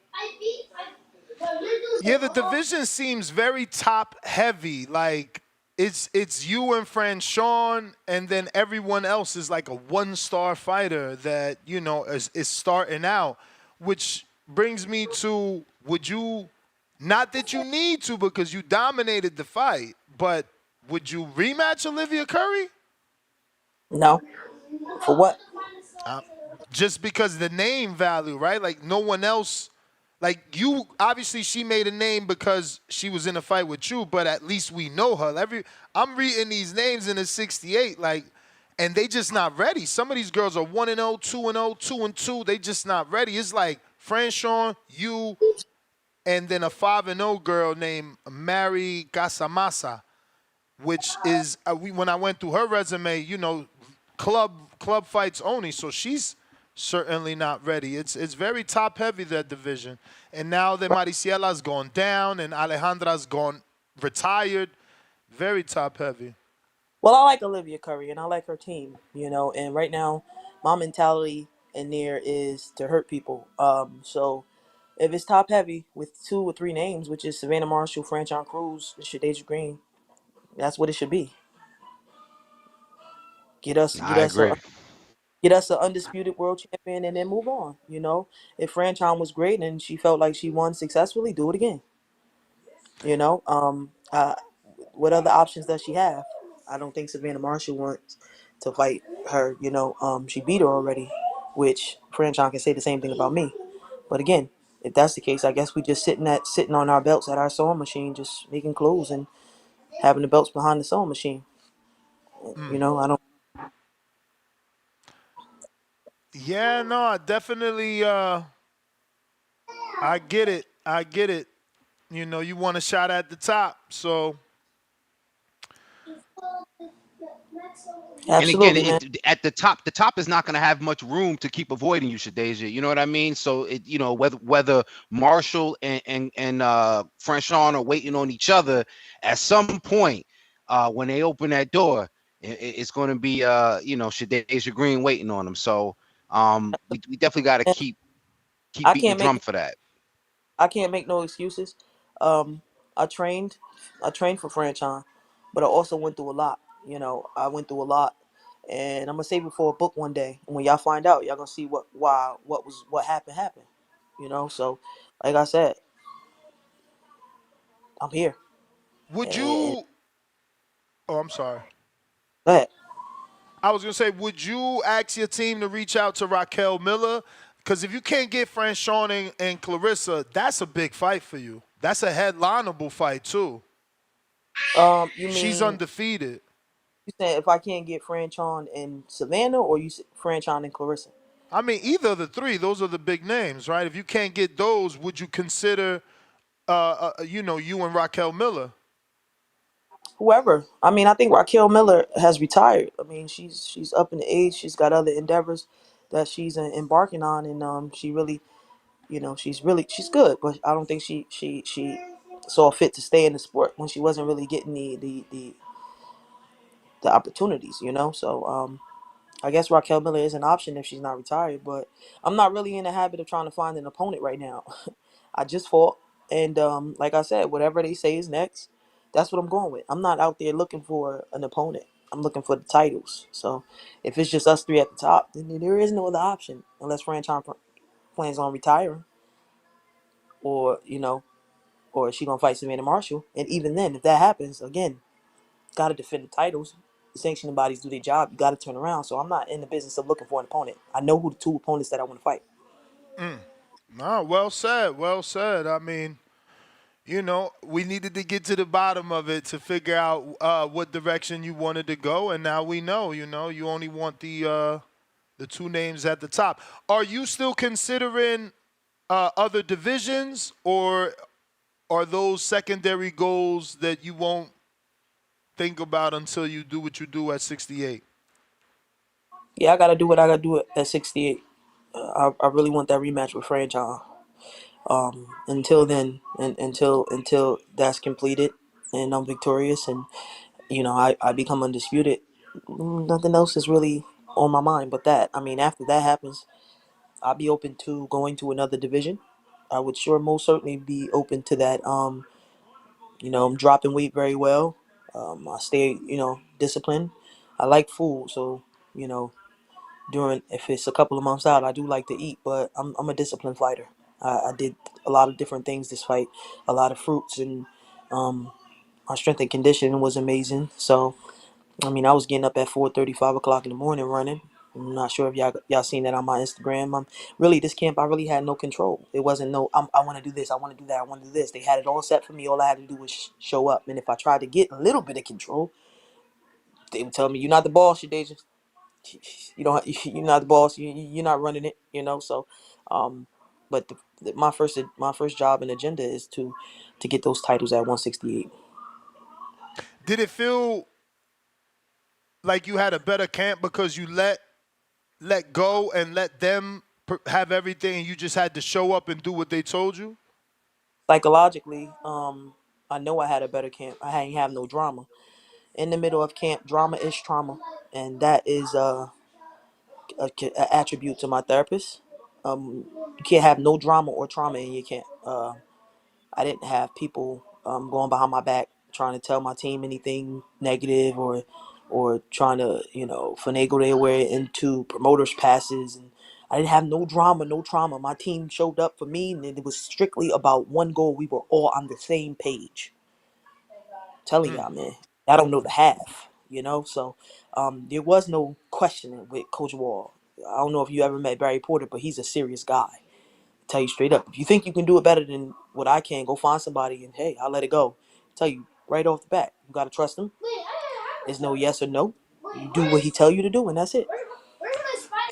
Yeah, the division seems very top heavy. Like it's you and Franchon, and then everyone else is like a 1-star fighter that is starting out. Which brings me to, would you? Not that you need to because you dominated the fight, but would you rematch Olivia Curry?
No. For what?
Just because the name value, right? Like no one else, like you, obviously she made a name because she was in a fight with you, but at least we know her. I'm reading these names in the 68, and they just not ready. Some of these girls are 1-0, 2-0, 2-2. They just not ready. It's like Franchon, you, and then a 5-0 girl named Mary Gasamasa, which is, when I went through her resume, club fights only. So she's certainly not ready. It's very top heavy, that division. And now that Mariciela's gone down and Alejandra's retired, very top heavy.
Well, I like Olivia Curry and I like her team, and right now my mentality in there is to hurt people. So if it's top heavy with 2 or 3 names, which is Savannah Marshall, Franchon Cruz, and Shadasia Green, that's what it should be. Get us an undisputed world champion and then move on. If Franchon was great and she felt like she won successfully, do it again. what other options does she have? I don't think Savannah Marshall wants to fight her. She beat her already, which Franchon can say the same thing about me. But again, if that's the case, I guess we just sitting on our belts at our sewing machine, just making clothes and having the belts behind the sewing machine. I don't.
Yeah, no, I definitely I get it. I get it. You want a shot at the top. So
And again,
Absolutely, man.
at the top is not going to have much room to keep avoiding you, Shadasia. You know what I mean? So whether Marshall and Franchon are waiting on each other, at some point, when they open that door, it's going to be Shadasia Green waiting on them. So we definitely got to keep
I
beating the
can't make
drum for that.
I can't make no excuses. Um, I trained for Franchon, but I also went through a lot. I went through a lot, and I'm gonna save it for a book one day. And when y'all find out, y'all gonna see what happened. So like I said, I'm here.
would
And
you? Oh, I'm sorry.
go ahead.
I was gonna say, would you ask your team to reach out to Raquel Miller? Because if you can't get Franchon and Clarissa, that's a big fight for you. That's a headlineable fight too.
You
She's
mean
undefeated.
you saying if I can't get Franchon and Savannah, or Franchon and Clarissa?
I mean, either of the three, those are the big names, right? If you can't get those, would you consider, you and Raquel Miller?
Whoever. I mean, I think Raquel Miller has retired. I mean, she's up in age. She's got other endeavors that she's embarking on, and she really, she's good. But I don't think she saw fit to stay in the sport when she wasn't really getting the opportunities. So I guess Raquel Miller is an option if she's not retired. But I'm not really in the habit of trying to find an opponent right now. I just fought, and like I said, whatever they say is next, that's what I'm going with. I'm not out there looking for an opponent. I'm looking for the titles. So if it's just us three at the top, then there is no other option unless Franchon plans on retiring, or or is she gonna fight Savannah Marshall. And even then, if that happens, again, gotta defend the titles. The sanctioning bodies do their job. You gotta turn around. So I'm not in the business of looking for an opponent. I know who the two opponents that I want to fight.
No, well said. Well said. I mean, we needed to get to the bottom of it to figure out what direction you wanted to go, and now we know. You only want the two names at the top. Are you still considering other divisions, or are those secondary goals that you won't think about until you do what you do at 68?
Yeah, I gotta do what I gotta do at 68. I really want that rematch with Franchon. Until then, and until that's completed and I'm victorious, and I become undisputed, nothing else is really on my mind but that. I mean, after that happens, I'll be open to going to another division. I would most certainly be open to that. I'm dropping weight very well. I stay, disciplined. I like food, so you know if it's a couple of months out, I do like to eat, but I'm a disciplined fighter. I did a lot of different things this fight, a lot of fruits, and my strength and conditioning was amazing. So, I mean, I was getting up at 4:30, 5 o'clock in the morning running. I'm not sure if y'all seen that on my Instagram. This camp, I really had no control. It wasn't I want to do this, I want to do that, I want to do this. They had it all set for me. All I had to do was show up. And if I tried to get a little bit of control, they would tell me, "You're not the boss, you Deja. You don't. You're not the boss. You're not running it. So, but my first job and agenda is to get those titles at 168.
Did it feel like you had a better camp because you let go and let them have everything, and you just had to show up and do what they told you?
Psychologically, I know I had a better camp. I ain't have no drama in the middle of camp. Drama is trauma, and that is a attribute to my therapist. You can't have no drama or trauma in your camp. I didn't have people going behind my back trying to tell my team anything negative, or trying to finagle their way into promoters' passes. And I didn't have no drama, no trauma. My team showed up for me, and it was strictly about one goal. We were all on the same page. Telling y'all, man, I don't know the half, you know. So there was no questioning with Coach Wall. I don't know if you ever met Barry Porter, but he's a serious guy. Tell you straight up, if you think you can do it better than what I can, go find somebody and hey, I'll let it go. Tell you right off the bat, you gotta trust him. There's no yes or no. You do what he tell you to do, and that's it.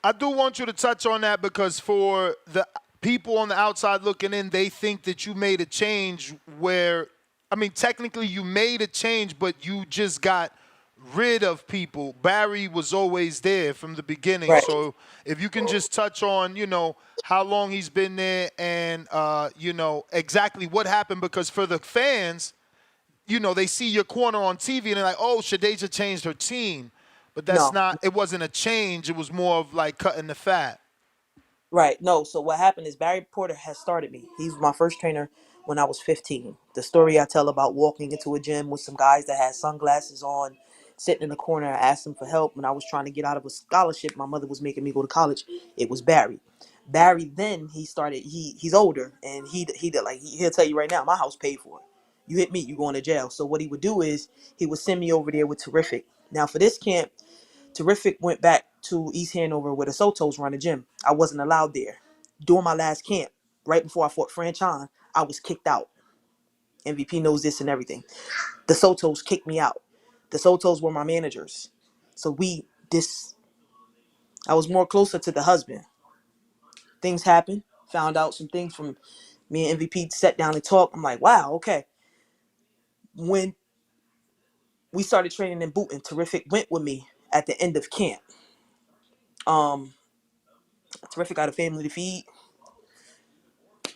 I do want you to touch on that because for the people on the outside looking in, they think that you made a change where, I mean, technically you made a change, but you just got rid of people. Barry was always there from the beginning.
Right.
So if you can just touch on, you know, how long he's been there and, you know, exactly what happened, because for the fans, you know, they see your corner on TV and they're like, oh, Shadasia changed her team. But that's not, it wasn't a change. It was more of like cutting the fat.
Right. No. So what happened is Barry Porter has started me. He's my first trainer when I was 15. The story I tell about walking into a gym with some guys that had sunglasses on, sitting in the corner, I asked them for help when I was trying to get out of a scholarship. My mother was making me go to college. It was Barry. Barry then he started. He's older and he'll tell you right now, my house paid for it. You hit me, you going to jail. So what he would do is he would send me over there with Terrific. Now for this camp, Terrific went back to East Hanover where the Sotos run a gym. I wasn't allowed there. During my last camp, right before I fought Franchon, I was kicked out. MVP knows this and everything. The Sotos kicked me out. The Sotos were my managers. So I was more closer to the husband. Things happened. Found out some things from me and MVP, sat down and talked. I'm like, wow, okay. When we started training in Booton, Terrific went with me at the end of camp. Terrific got a family to feed.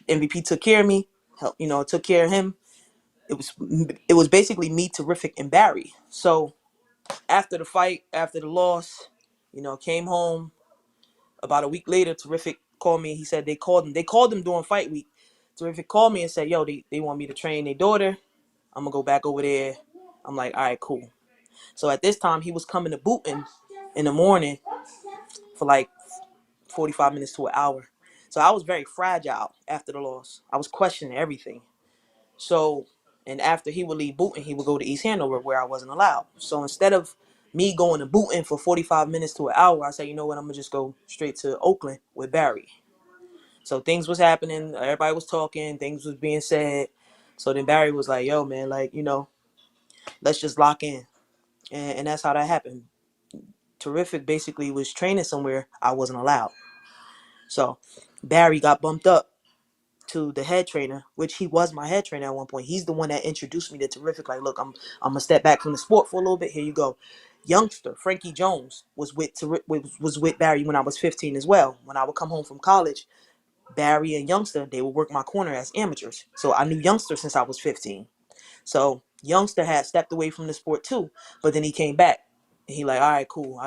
MVP took care of me, helped, took care of him. It was basically me, Terrific, and Barry. So after the fight, after the loss, came home. About a week later, Terrific called me. He said they called him. They called him during fight week. Terrific called me and said, yo, they want me to train their daughter. I'm going to go back over there. I'm like, all right, cool. So at this time, he was coming to Booton in the morning for like 45 minutes to an hour. So I was very fragile after the loss. I was questioning everything. So, and after he would leave Booton, he would go to East Hanover where I wasn't allowed. So instead of me going to Booton for 45 minutes to an hour, I said, you know what, I'm going to just go straight to Oakland with Barry. So things was happening. Everybody was talking. Things was being said. So then Barry was like, yo, man, let's just lock in. And that's how that happened. Terrific basically was training somewhere I wasn't allowed. So Barry got bumped up to the head trainer, which he was my head trainer at one point. He's the one that introduced me to Terrific. Like, look, I'm gonna step back from the sport for a little bit. Here you go. Youngster Frankie Jones was with Barry when I was 15 as well. When I would come home from college, Barry and Youngster, they would work my corner as amateurs. So I knew Youngster since I was 15. So Youngster had stepped away from the sport too, but then he came back. And he like, all right, cool.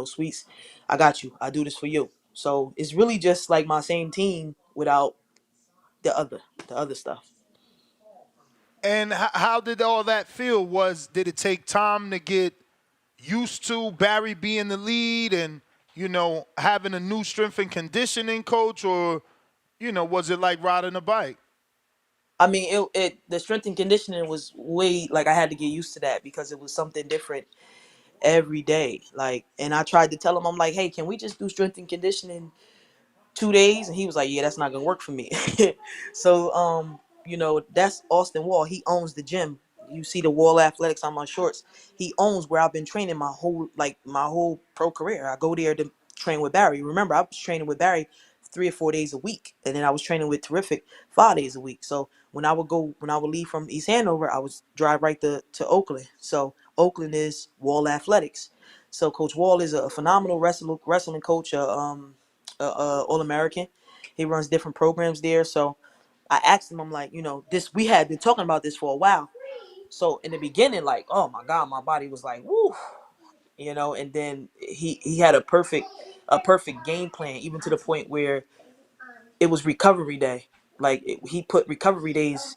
Sweets, I got you. I do this for you. So it's really just like my same team without the other stuff.
And how did all that feel? Did it take time to get used to Barry being the lead and, having a new strength and conditioning coach, or, was it like riding a bike?
I mean, the strength and conditioning was way, like, I had to get used to that because it was something different every day. Like, and I tried to tell him, I'm like, hey, can we just do strength and conditioning 2 days? And he was like, yeah, that's not gonna work for me. So that's Austin Wall. He owns the gym. You see the Wall Athletics on my shorts. He owns where I've been training my whole pro career. I go there to train with Barry. Remember, I was training with Barry 3 or 4 days a week, and then I was training with Terrific 5 days a week. So when I would leave from East Hanover, I would drive right to Oakland. So Oakland is Wall Athletics. So Coach Wall is a phenomenal wrestling coach, All-American. He runs different programs there. So I asked him, I'm like, we had been talking about this for a while. So in the beginning, like, oh my God, my body was like, woo, and then he had a perfect game plan, even to the point where it was recovery day. Like he put recovery days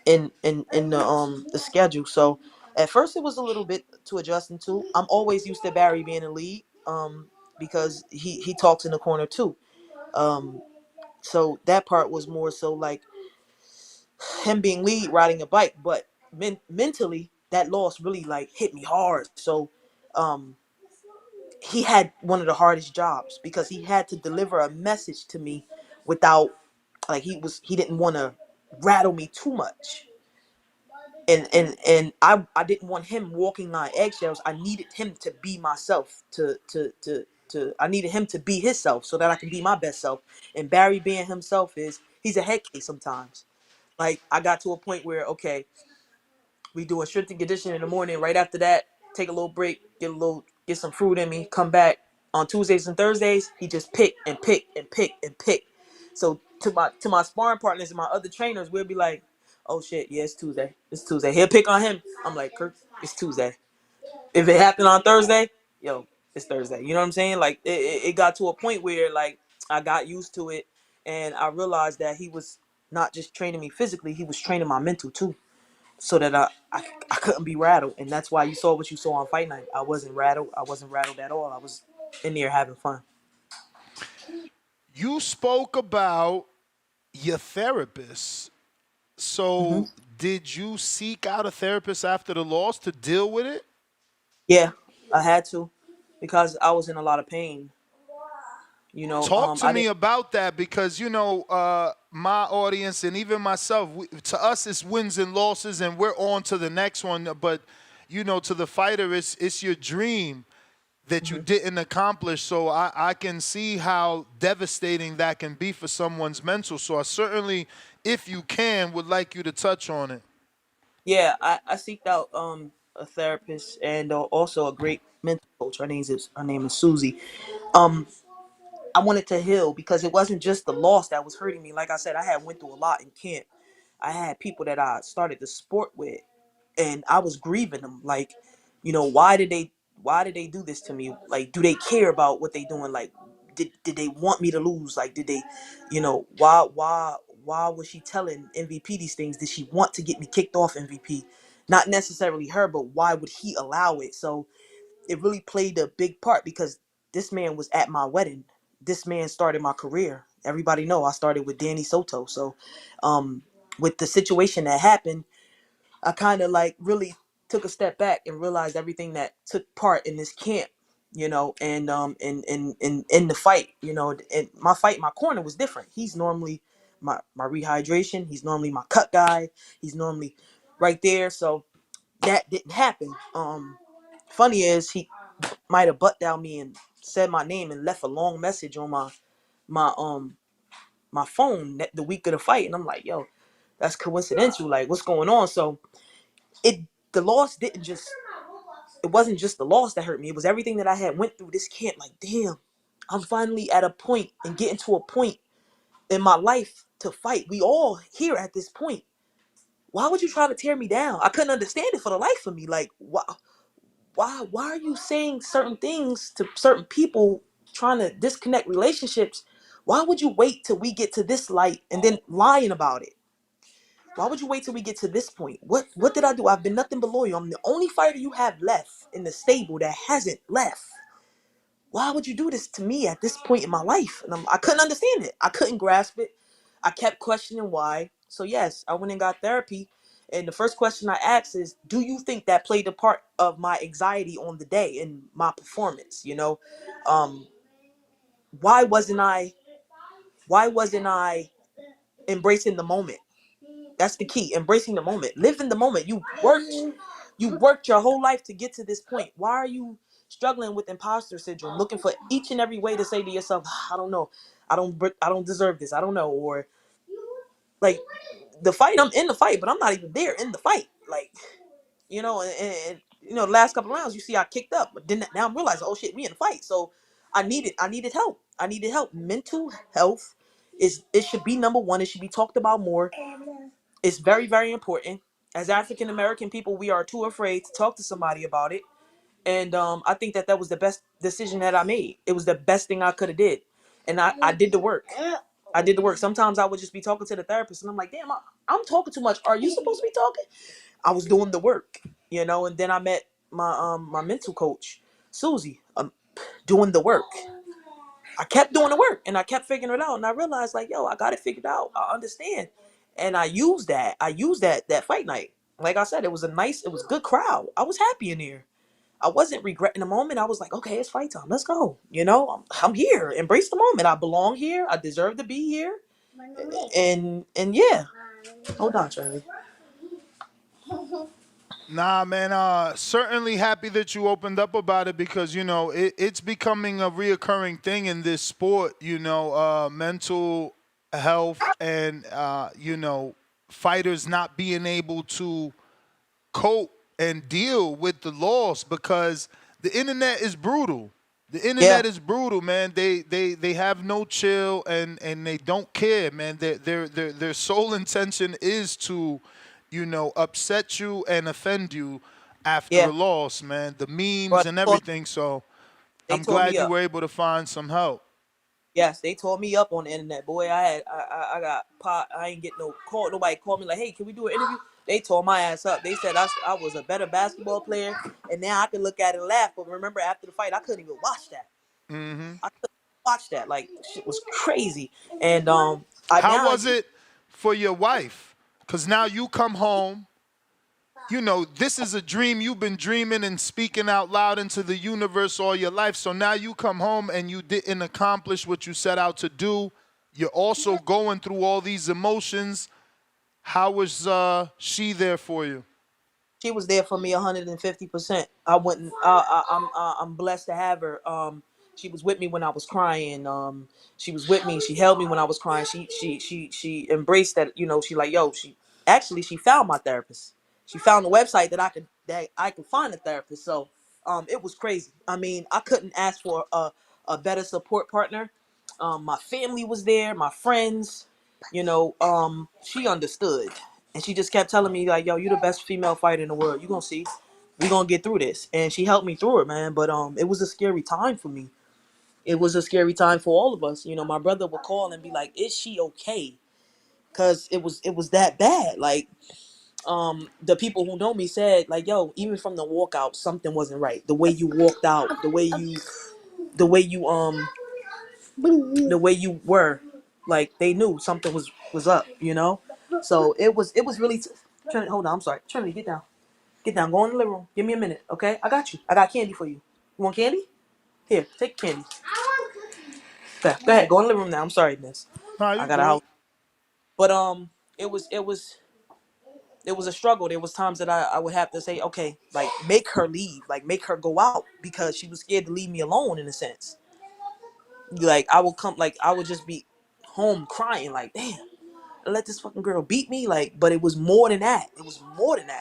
in the schedule. So at first it was a little bit to adjust into. I'm always used to Barry being in the lead, because he talks in the corner too. So that part was more so like him being lead riding a bike. But mentally, that loss really like hit me hard. So he had one of the hardest jobs because he had to deliver a message to me without like he didn't want to rattle me too much. And I didn't want him walking on eggshells. I needed him to be myself. I needed him to be himself so that I can be my best self. And Barry being himself he's a head case sometimes. Like I got to a point where okay, we do a strength and conditioning in the morning. Right after that, take a little break, get some fruit in me, come back. On Tuesdays and Thursdays, he just pick and pick and pick and pick. So to my sparring partners and my other trainers, we'll be like, oh shit, yeah, it's Tuesday. It's Tuesday. He'll pick on him. I'm like, Kirk, it's Tuesday. If it happened on Thursday, yo, it's Thursday. You know what I'm saying? Like it got to a point where like I got used to it and I realized that he was not just training me physically, he was training my mental too. So that I couldn't be rattled. And that's why you saw what you saw on fight night. I wasn't rattled. I wasn't rattled at all. I was in there having fun.
You spoke about your therapist. So did you seek out a therapist after the loss to deal with it?
Yeah, I had to because I was in a lot of pain. You know,
talk to me about that because, you know, my audience and even myself, to us it's wins and losses and we're on to the next one. But, you know, to the fighter, it's your dream that you didn't accomplish. So I can see how devastating that can be for someone's mental. So I certainly, if you can, would like you to touch on it.
Yeah, I seeked out a therapist and also a great mental coach. Her name is Susie. I wanted to heal because it wasn't just the loss that was hurting me. Like I said, I had went through a lot in camp. I had people that I started the sport with, and I was grieving them. Like, you know, why did they do this to me? Like, do they care about what they doing? Like, did they want me to lose? Like, did they, you know, why was she telling MVP these things? Did she want to get me kicked off MVP? Not necessarily her, but why would he allow it? So it really played a big part because this man was at my wedding. This man started my career. Everybody know I started with Danny Soto. So with the situation that happened, I kind of like really took a step back and realized everything that took part in this camp, you know, and in the fight, you know, and my corner was different. He's normally my rehydration. He's normally my cut guy. He's normally right there. So that didn't happen. Funny is he might have butt down me and said my name and left a long message on my phone the week of the fight, and I'm like, yo, that's coincidental. Like, what's going on? So the loss it wasn't just the loss that hurt me. It was everything that I had went through this camp. Like, damn, I'm finally at a point and getting to a point in my life to fight. We all here at this point. Why would you try to tear me down? I couldn't understand it for the life of me. Like, why are you saying certain things to certain people, trying to disconnect relationships? Why would you wait till we get to this light and then lying about it? Why would you wait till we get to this point? What did I do? I've been nothing but loyal. I'm the only fighter you have left in the stable that hasn't left. Why would you do this to me at this point in my life? And I couldn't understand it. I couldn't grasp it. I kept questioning why. So yes, I went and got therapy. And the first question I asked is, do you think that played a part of my anxiety on the day and my performance? You know, why wasn't I embracing the moment? That's the key. Embracing the moment. Live in the moment. You worked your whole life to get to this point. Why are you struggling with imposter syndrome, looking for each and every way to say to yourself, I don't know, I don't deserve this, I don't know, or like the fight, I'm in the fight, but I'm not even there in the fight. Like, you know, and you know, the last couple of rounds, you see, I kicked up, but then now I'm realizing, oh shit, we in the fight. So I needed help. I needed help. Mental health it should be number one. It should be talked about more. It's very, very important. As African American people, we are too afraid to talk to somebody about it. And I think that was the best decision that I made. It was the best thing I could have did. And I did the work. I did the work. Sometimes I would just be talking to the therapist and I'm like, damn, I'm talking too much. Are you supposed to be talking? I was doing the work, you know, and then I met my mental coach, Susie, doing the work. I kept doing the work and I kept figuring it out. And I realized like, yo, I got it figured out. I understand. And I used that. I used that fight night. like I said, it was a good crowd. I was happy in here. I wasn't regretting the moment. I was like, okay, it's fight time. Let's go. You know, I'm here. Embrace the moment. I belong here. I deserve to be here. And yeah. Hold on, Charlie.
Nah, man. Certainly happy that you opened up about it because it's becoming a reoccurring thing in this sport. Mental health and fighters not being able to cope and deal with the loss because the internet is brutal. The internet is brutal, man. They have no chill and they don't care, man. Their sole intention is to, upset you and offend you after a loss, man. The memes and everything. So I'm glad you were able to find some help.
Yes, they tore me up on the internet, boy. I got pot. I ain't get no call. Nobody called me like, hey, can we do an interview? They tore my ass up. They said I was a better basketball player, and now I can look at it and laugh. But remember, after the fight, I couldn't even watch that. I couldn't watch that. Like, shit was crazy. And
how was it for your wife? Because now you come home. This is a dream you've been dreaming and speaking out loud into the universe all your life. So now you come home and you didn't accomplish what you set out to do. You're also going through all these emotions. How was she there for you?
She was there for me 150%. I'm blessed to have her. She was with me when I was crying. She was with me. She held me when I was crying. She embraced that. She like, yo. She found my therapist. She found a website that I could find a therapist. So it was crazy. I mean, I couldn't ask for a better support partner. My family was there, my friends. She understood. And she just kept telling me, like, yo, you're the best female fighter in the world. You gonna see. We gonna get through this. And she helped me through it, man. But it was a scary time for me. It was a scary time for all of us. My brother would call and be like, is she okay? Because it was that bad. Like, the people who know me said, like, yo, even from the walkout, something wasn't right. The way you walked out, the way you were, like, they knew something was up, So it was really Trinity, hold on, I'm sorry. Trinity, get down. Get down. Go in the living room. Give me a minute, okay? I got you. I got candy for you. You want candy? Here, take candy. Okay, go ahead. Go in the living room now. I'm sorry, miss. I got a house. But it was a struggle. There was times that I would have to say, okay, like, make her leave, like, make her go out because she was scared to leave me alone in a sense. Like, I would just be home crying, like, damn, let this fucking girl beat me. Like, but it was more than that.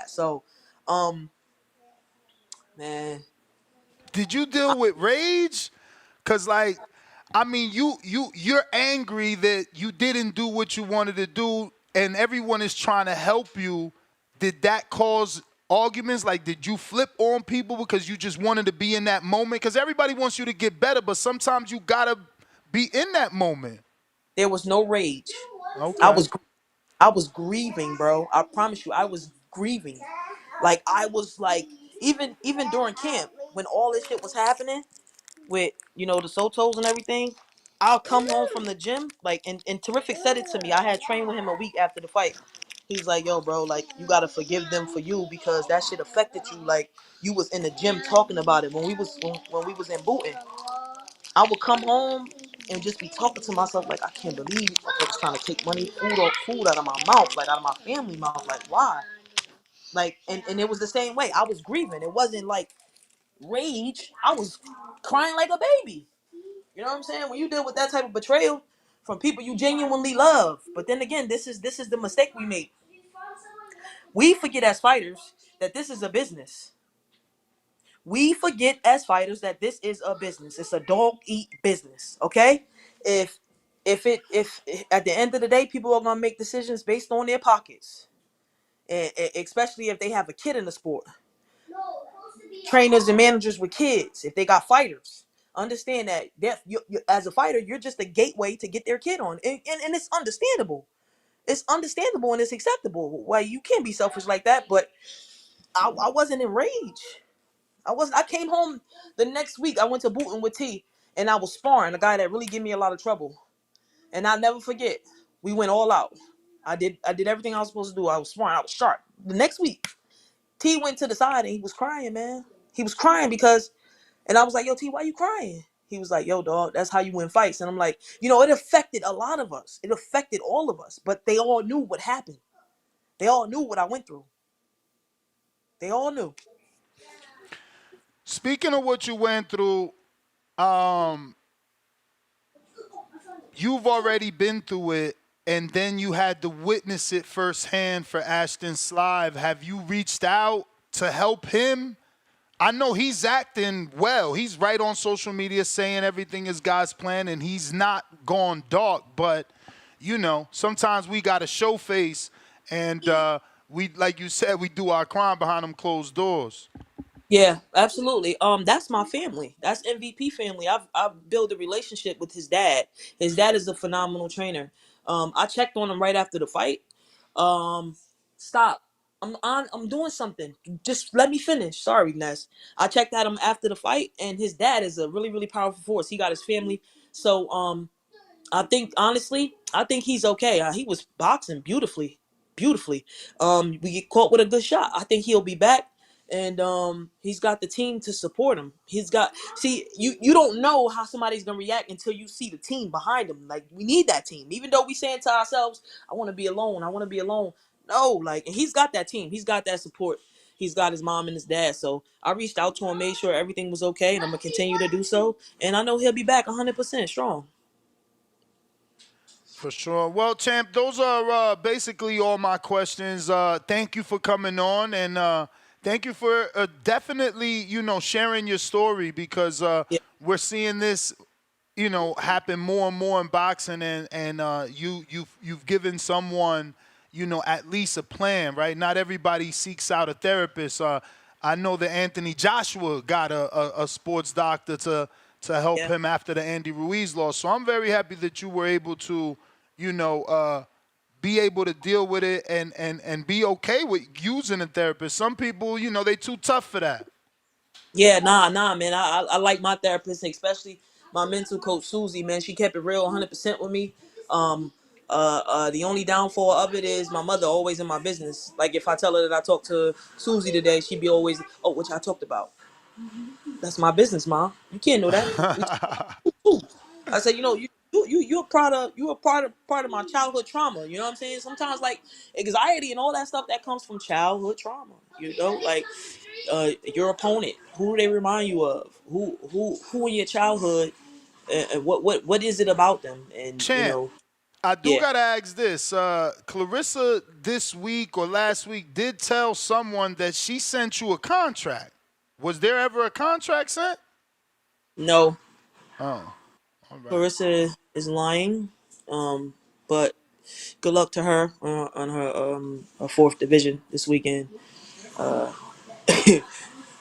So, man.
Did you deal with rage? Cause like, I mean, you're angry that you didn't do what you wanted to do, and everyone is trying to help you. Did that cause arguments? Like, did you flip on people because you just wanted to be in that moment? Because everybody wants you to get better, but sometimes you gotta be in that moment.
There was no rage.
Okay.
I was grieving, bro. I promise you, I was grieving. Like, I was like, even during camp, when all this shit was happening with, the Sotos and everything, I'll come home from the gym, like, and Terrific said it to me. I had trained with him a week after the fight. He's like, yo, bro, like, you gotta forgive them for you because that shit affected you. Like, you was in the gym talking about it when we was in booting. I would come home and just be talking to myself like, I can't believe I was trying to take food out of my mouth, like out of my family mouth. Like, why? Like, and it was the same way. I was grieving. It wasn't like rage. I was crying like a baby. You know what I'm saying? When you deal with that type of betrayal from people you genuinely love. But then again, this is the mistake we make. We forget as fighters that this is a business. We forget as fighters that this is a business. It's a dog eat business. Okay? If at the end of the day, people are gonna make decisions based on their pockets, and especially if they have a kid in the sport. Trainers and managers with kids, if they got fighters, understand that you, as a fighter, you're just a gateway to get their kid on, and it's understandable. It's understandable and it's acceptable. Why you can't be selfish like that, but I wasn't enraged. I came home the next week. I went to Booton with T, and I was sparring a guy that really gave me a lot of trouble. And I'll never forget. We went all out. I did everything I was supposed to do. I was smart. I was sharp. The next week, T went to the side and he was crying, man. He was crying because, and I was like, yo, T, why you crying? He was like, yo, dog, that's how you win fights. And I'm like, it affected a lot of us. It affected all of us. But they all knew what happened. They all knew what I went through. They all knew.
Speaking of what you went through, you've already been through it, and then you had to witness it firsthand for Ashton Slive. Have you reached out to help him? I know he's acting well. He's right on social media saying everything is God's plan, and he's not gone dark. But, sometimes we got to show face, and we, like you said, we do our crime behind them closed doors.
Yeah, absolutely. That's my family. That's MVP family. I've built a relationship with his dad. His dad is a phenomenal trainer. I checked on him right after the fight. Stop. I'm doing something. Just let me finish. Sorry, Ness. I checked at him after the fight, and his dad is a really, really powerful force. He got his family. So I think he's okay. He was boxing beautifully. We get caught with a good shot. I think he'll be back, and he's got the team to support him. You don't know how somebody's gonna react until you see the team behind him. Like, we need that team. Even though we saying to ourselves, I want to be alone. No, and he's got that team. He's got that support. He's got his mom and his dad. So I reached out to him, made sure everything was okay, and I'm gonna continue to do so. And I know he'll be back 100% strong.
For sure. Well, champ, those are basically all my questions. Thank you for coming on, and thank you for definitely, sharing your story, because we're seeing this, happen more and more in boxing, and you've given someone, at least a plan, right? Not everybody seeks out a therapist. I know that Anthony Joshua got a sports doctor to help him after the Andy Ruiz loss. So I'm very happy that you were able to, be able to deal with it and be okay with using a therapist. Some people, they too tough for that.
Yeah, nah, man. I like my therapist, especially my mental coach, Susie, man. She kept it real 100% with me. The only downfall of it is my mother always in my business. Like, if I tell her that I talked to Susie today, she'd be always, oh, what y'all talked about? That's my business, Mom. You can't know that. I said, you're a part of my childhood trauma. You know what I'm saying? Sometimes, like, anxiety and all that stuff that comes from childhood trauma. Your opponent. Who do they remind you of? Who in your childhood? And what is it about them? And
Champ, I do gotta ask this. Clarissa this week or last week did tell someone that she sent you a contract. Was there ever a contract sent?
No.
Oh. All right.
Clarissa is lying. But good luck to her on her fourth division this weekend.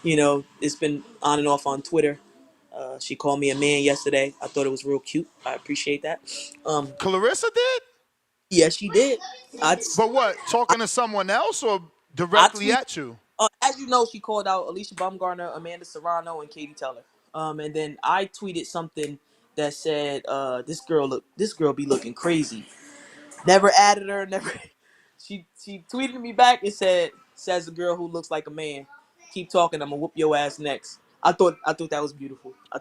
It's been on and off on Twitter. She called me a man yesterday. I thought it was real cute. I appreciate that.
Clarissa did?
Yes, she did.
But what? Talking to someone else or directly at you?
As you know, she called out Alicia Baumgartner, Amanda Serrano, and Katie Teller. And then I tweeted something that said, "This girl be looking crazy." Never added her. Never. She tweeted me back and says the girl who looks like a man. Keep talking. I'm gonna whoop your ass next. I thought that was beautiful. I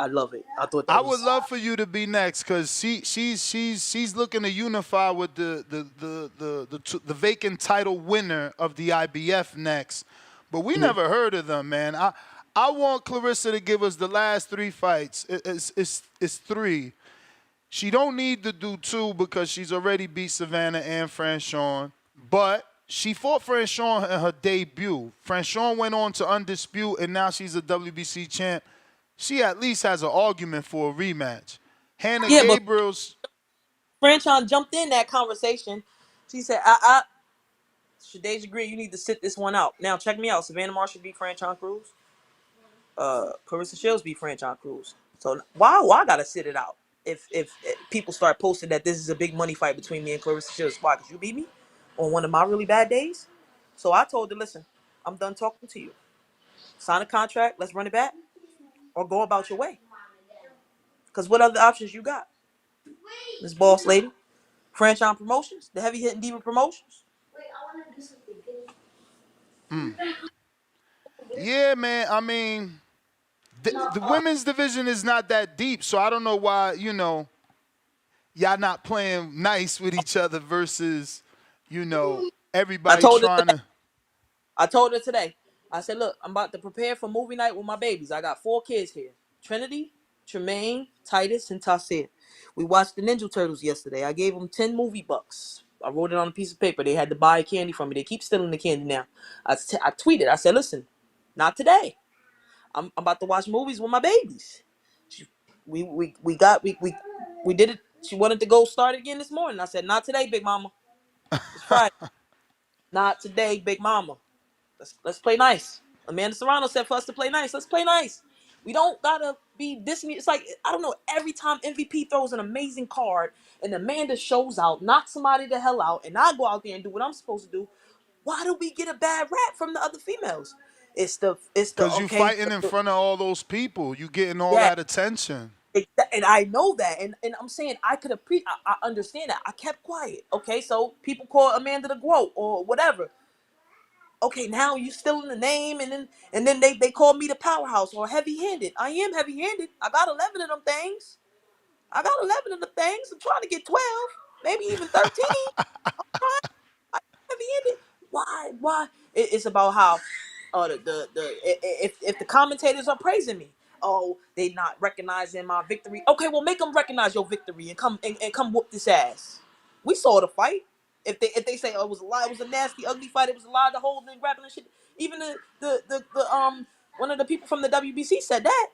love it.
I would love for you to be next, because she's looking to unify with the vacant title winner of the IBF next. But we never heard of them, man. I want Clarissa to give us the last 3 fights. It's 3. She don't need to do 2 because she's already beat Savannah and Franchon. But she fought Franchon in her debut. Franchon went on to Undisputed, and now she's a WBC champ. She at least has an argument for a rematch. Hannah Gabriel's...
Franchon jumped in that conversation. She said, Shadasia Green, you need to sit this one out. Now, check me out. Savannah Marshall beat Franchon Cruz. Carissa Shields beat Franchon Cruz. So why I gotta sit it out? If people start posting that this is a big money fight between me and Clarissa Shields, why? Because you beat me on one of my really bad days. So I told her, listen, I'm done talking to you. Sign a contract, let's run it back, or go about your way. Because what other options you got, Miss Boss Lady? Franchise Promotions, the Heavy Hitting Diva Promotions.
Yeah, man. I mean, the women's division is not that deep, so I don't know why, y'all not playing nice with each other versus, everybody trying to.
I told her today. I said, look, I'm about to prepare for movie night with my babies. I got 4 kids here. Trinity, Tremaine, Titus, and Tasir. We watched the Ninja Turtles yesterday. I gave them 10 movie bucks. I wrote it on a piece of paper. They had to buy candy from me. They keep stealing the candy now. I tweeted. I said, listen, not today. I'm about to watch movies with my babies. We did it. She wanted to go start again this morning. I said, not today, Big Mama. It's Friday. Not today, Big Mama. Let's play nice. Amanda Serrano said for us to play nice. Let's play nice. We don't gotta be this. It's like, I don't know. Every time MVP throws an amazing card and Amanda shows out, knocks somebody the hell out, and I go out there and do what I'm supposed to do, why do we get a bad rap from the other females? It's the
Because you
okay.
fighting in front of all those people. You getting all
Yeah.
that attention.
And I know that, and I'm saying I could I understand that. I kept quiet. Okay, so people call Amanda the GOAT or whatever. Okay, now you still in the name, and then they call me the powerhouse or heavy-handed. I am heavy-handed. I got 11 of them things. I'm trying to get 12, maybe even 13. I'm trying. I'm heavy-handed. Why? It's about how if the commentators are praising me, oh, they not recognizing my victory. Okay, well, make them recognize your victory and come whoop this ass. We saw the fight. If they say, oh, it was a lie, it was a nasty, ugly fight, it was a lie, the whole thing, grappling and shit. Even the one of the people from the WBC said that.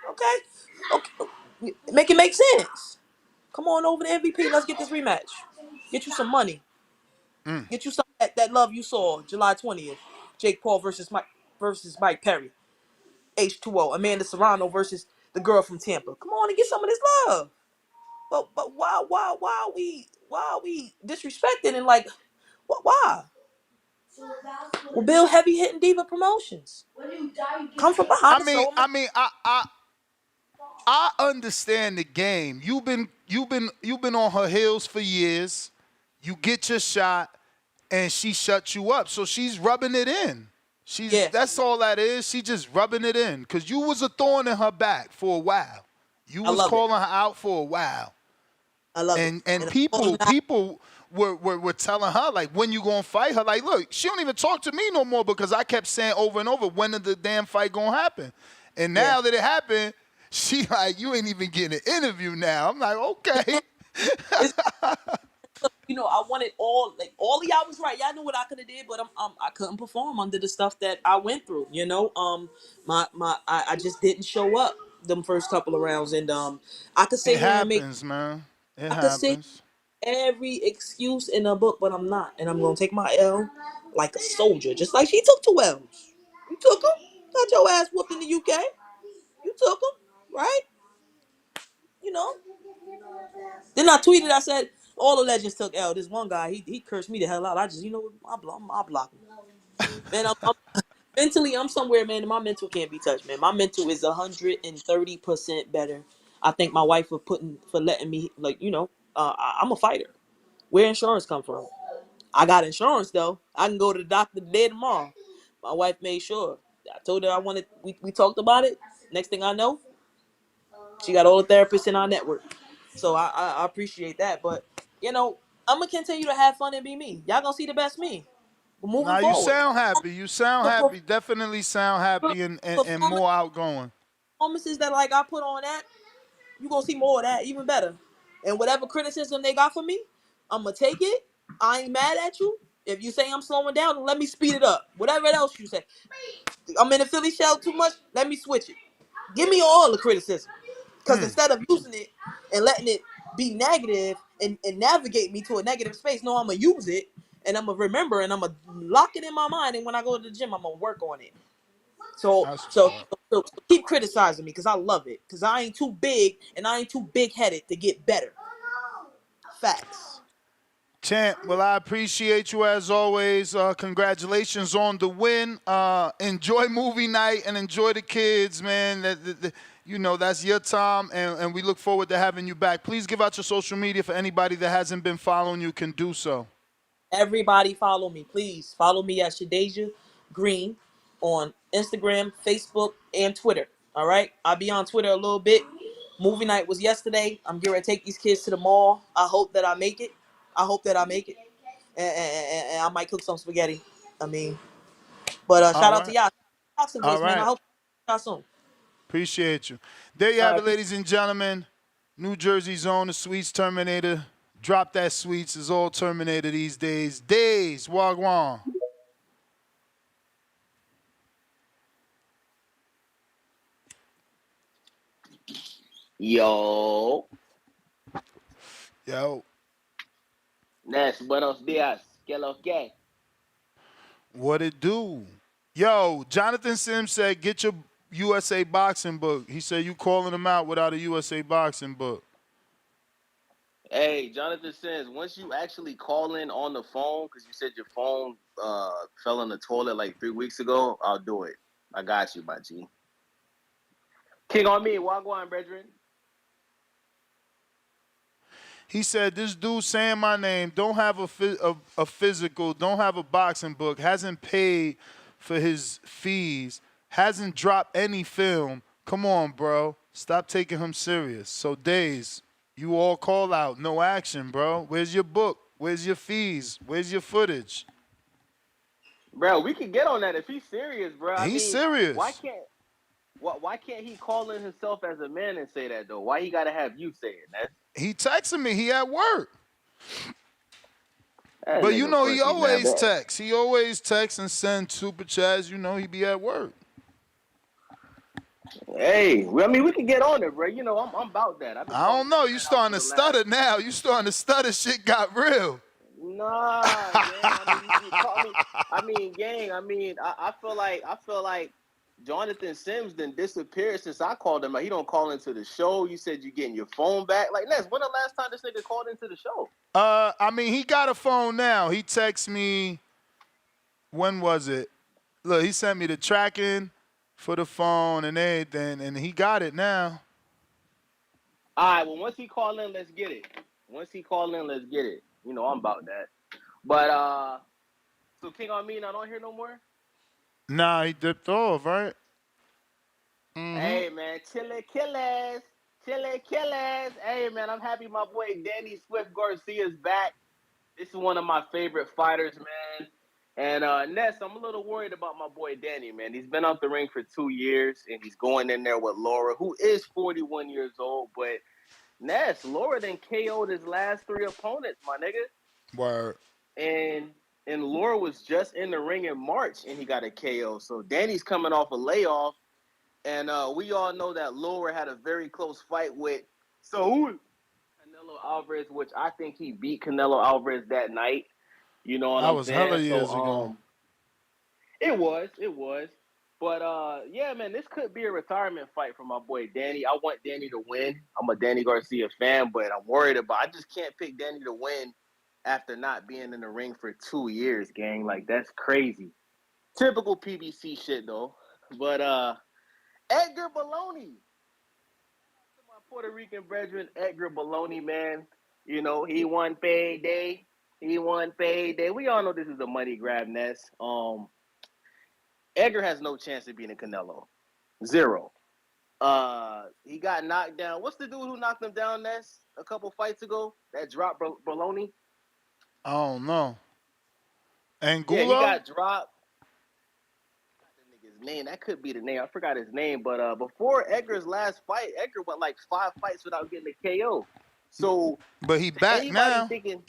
Okay, make it make sense. Come on over to MVP. Let's get this rematch. Get you some money. Get you some that love you saw July 20th. Jake Paul versus Mike Perry. H2O. Amanda Serrano versus the girl from Tampa. Come on and get some of this love. But why are we disrespecting and like why? Well, build heavy hitting diva promotions. Come from behind.
I understand the game. You've been on her heels for years. You get your shot, and she shuts you up. So she's rubbing it in. That's all that is. She just rubbing it in. Because you was a thorn in her back for a while. You was calling her out for a while.
I love it.
And people were telling her, like, when you gonna fight her? Like, look, she don't even talk to me no more because I kept saying over and over, when is the damn fight gonna happen? And now that it happened, she like, you ain't even getting an interview now. I'm like, okay.
I wanted all of y'all was right. Y'all knew what I could have did, but I couldn't perform under the stuff that I went through. I just didn't show up them first couple of rounds, and I could sit here and make.
Man. It
I could say every excuse in a book, but I'm not, and I'm gonna take my L like a soldier, just like she took 2 L's. You took them. Got your ass whooped in the UK. You took them, right? Then I tweeted. I said, all the legends took L. This one guy, he cursed me the hell out. I just, I block him. Man, mentally, I'm somewhere, man. And my mental can't be touched, man. My mental is 130% better. I thank my wife for letting me, I'm a fighter. Where insurance come from? I got insurance though. I can go to the doctor today, tomorrow. My wife made sure. I told her we talked about it. Next thing I know, she got all the therapists in our network. So I appreciate that. But, I'm going to continue to have fun and be me. Y'all going to see the best me. Moving forward.
You sound happy. You sound happy. Definitely sound happy and more outgoing.
Performances that, like, I put on that, you're going to see more of that, even better. And whatever criticism they got for me, I'm going to take it. I ain't mad at you. If you say I'm slowing down, let me speed it up. Whatever else you say. I'm in the Philly shell too much, let me switch it. Give me all the criticism. Because instead of using it and letting it be negative and navigate me to a negative space, no, I'm going to use it and I'm going to remember and I'm going to lock it in my mind. And when I go to the gym, I'm going to work on it. So keep criticizing me because I love it. Because I ain't too big and I ain't too big-headed to get better. Facts.
Champ, well, I appreciate you as always. Congratulations on the win. Enjoy movie night and enjoy the kids, man. That's your time, and we look forward to having you back. Please give out your social media for anybody that hasn't been following you can do so.
Everybody follow me, please. Follow me at Shadasia Green on Instagram, Facebook, and Twitter. All right? I'll be on Twitter a little bit. Movie night was yesterday. I'm getting ready to take these kids to the mall. I hope that I make it. And I might cook some spaghetti. Shout out to y'all. Boxing Voice, man. I hope y'all soon.
Appreciate you. There you have it, ladies and gentlemen. New Jersey's own, the Sweets Terminator. Drop that Sweets. Is all Terminator these days. Days, Wagwan.
Yo. Nes, buenos días. ¿Qué lo que?
What it do? Yo, Jonathan Sims said, get your USA boxing book. He said you calling him out without a USA boxing book.
Hey, Jonathan says, once you actually call in on the phone, because you said your phone fell in the toilet like 3 weeks ago, I'll do it. I got you, my G. King on me, Wagwan, brethren.
He said, this dude saying my name, don't have a physical, don't have a boxing book, hasn't paid for his fees, hasn't dropped any film. Come on, bro. Stop taking him serious. So, Days, you all call out. No action, bro. Where's your book? Where's your fees? Where's your footage?
Bro, we can get on that if he's serious, bro.
He's serious.
Why can't he call in himself as a man and say that, though? Why he got to have you say it, man?
He texted me. He at work. But you know he always texts. He always texts and sends super chats. You know he be at work.
Hey, I mean, we can get on it, bro. You know, I'm about that.
I don't know. You starting to stutter now. You starting to stutter. Shit got real.
Nah, man. You call me. I mean, gang. I feel like Jonathan Sims then disappeared since I called him. He don't call into the show. You said you're getting your phone back. Like, Ness, when the last time this nigga called into the show?
He got a phone now. He texted me. When was it? Look, he sent me the tracking for the phone and everything, and he got it now.
All right, well, once he call in, let's get it. You know, I'm about that. But, so King on me, not on here no more?
Nah, he dipped off, right? Mm-hmm.
Hey, man, chile killers. Hey, man, I'm happy my boy Danny Swift Garcia's back. This is one of my favorite fighters, man. And, Ness, I'm a little worried about my boy Danny, man. He's been out the ring for 2 years, and he's going in there with Lara, who is 41 years old. But, Ness, Lara then KO'd his last 3 opponents, my nigga.
Word.
And Lara was just in the ring in March, and he got a KO. So Danny's coming off a layoff, and we all know that Lara had a very close fight with Canelo Alvarez, which I think he beat Canelo Alvarez that night. You know what I'm saying?
That was hella years ago.
It was. But, yeah, man, this could be a retirement fight for my boy Danny. I want Danny to win. I'm a Danny Garcia fan, but I'm worried I just can't pick Danny to win after not being in the ring for 2 years, gang. Like, that's crazy. Typical PBC shit, though. But, Edgar Berlanga. My Puerto Rican brethren, Edgar Berlanga, man. You know, he won payday. We all know this is a money grab, Ness. Edgar has no chance of beating Canelo. 0. He got knocked down. What's the dude who knocked him down, Ness, a couple fights ago? That dropped Berlanga?
I don't know. Angulo?
Yeah, he got dropped. His name. That could be the name. I forgot his name. But before Edgar's last fight, Edgar went like 5 fights without getting a KO. So,
but he back now.
Thinking,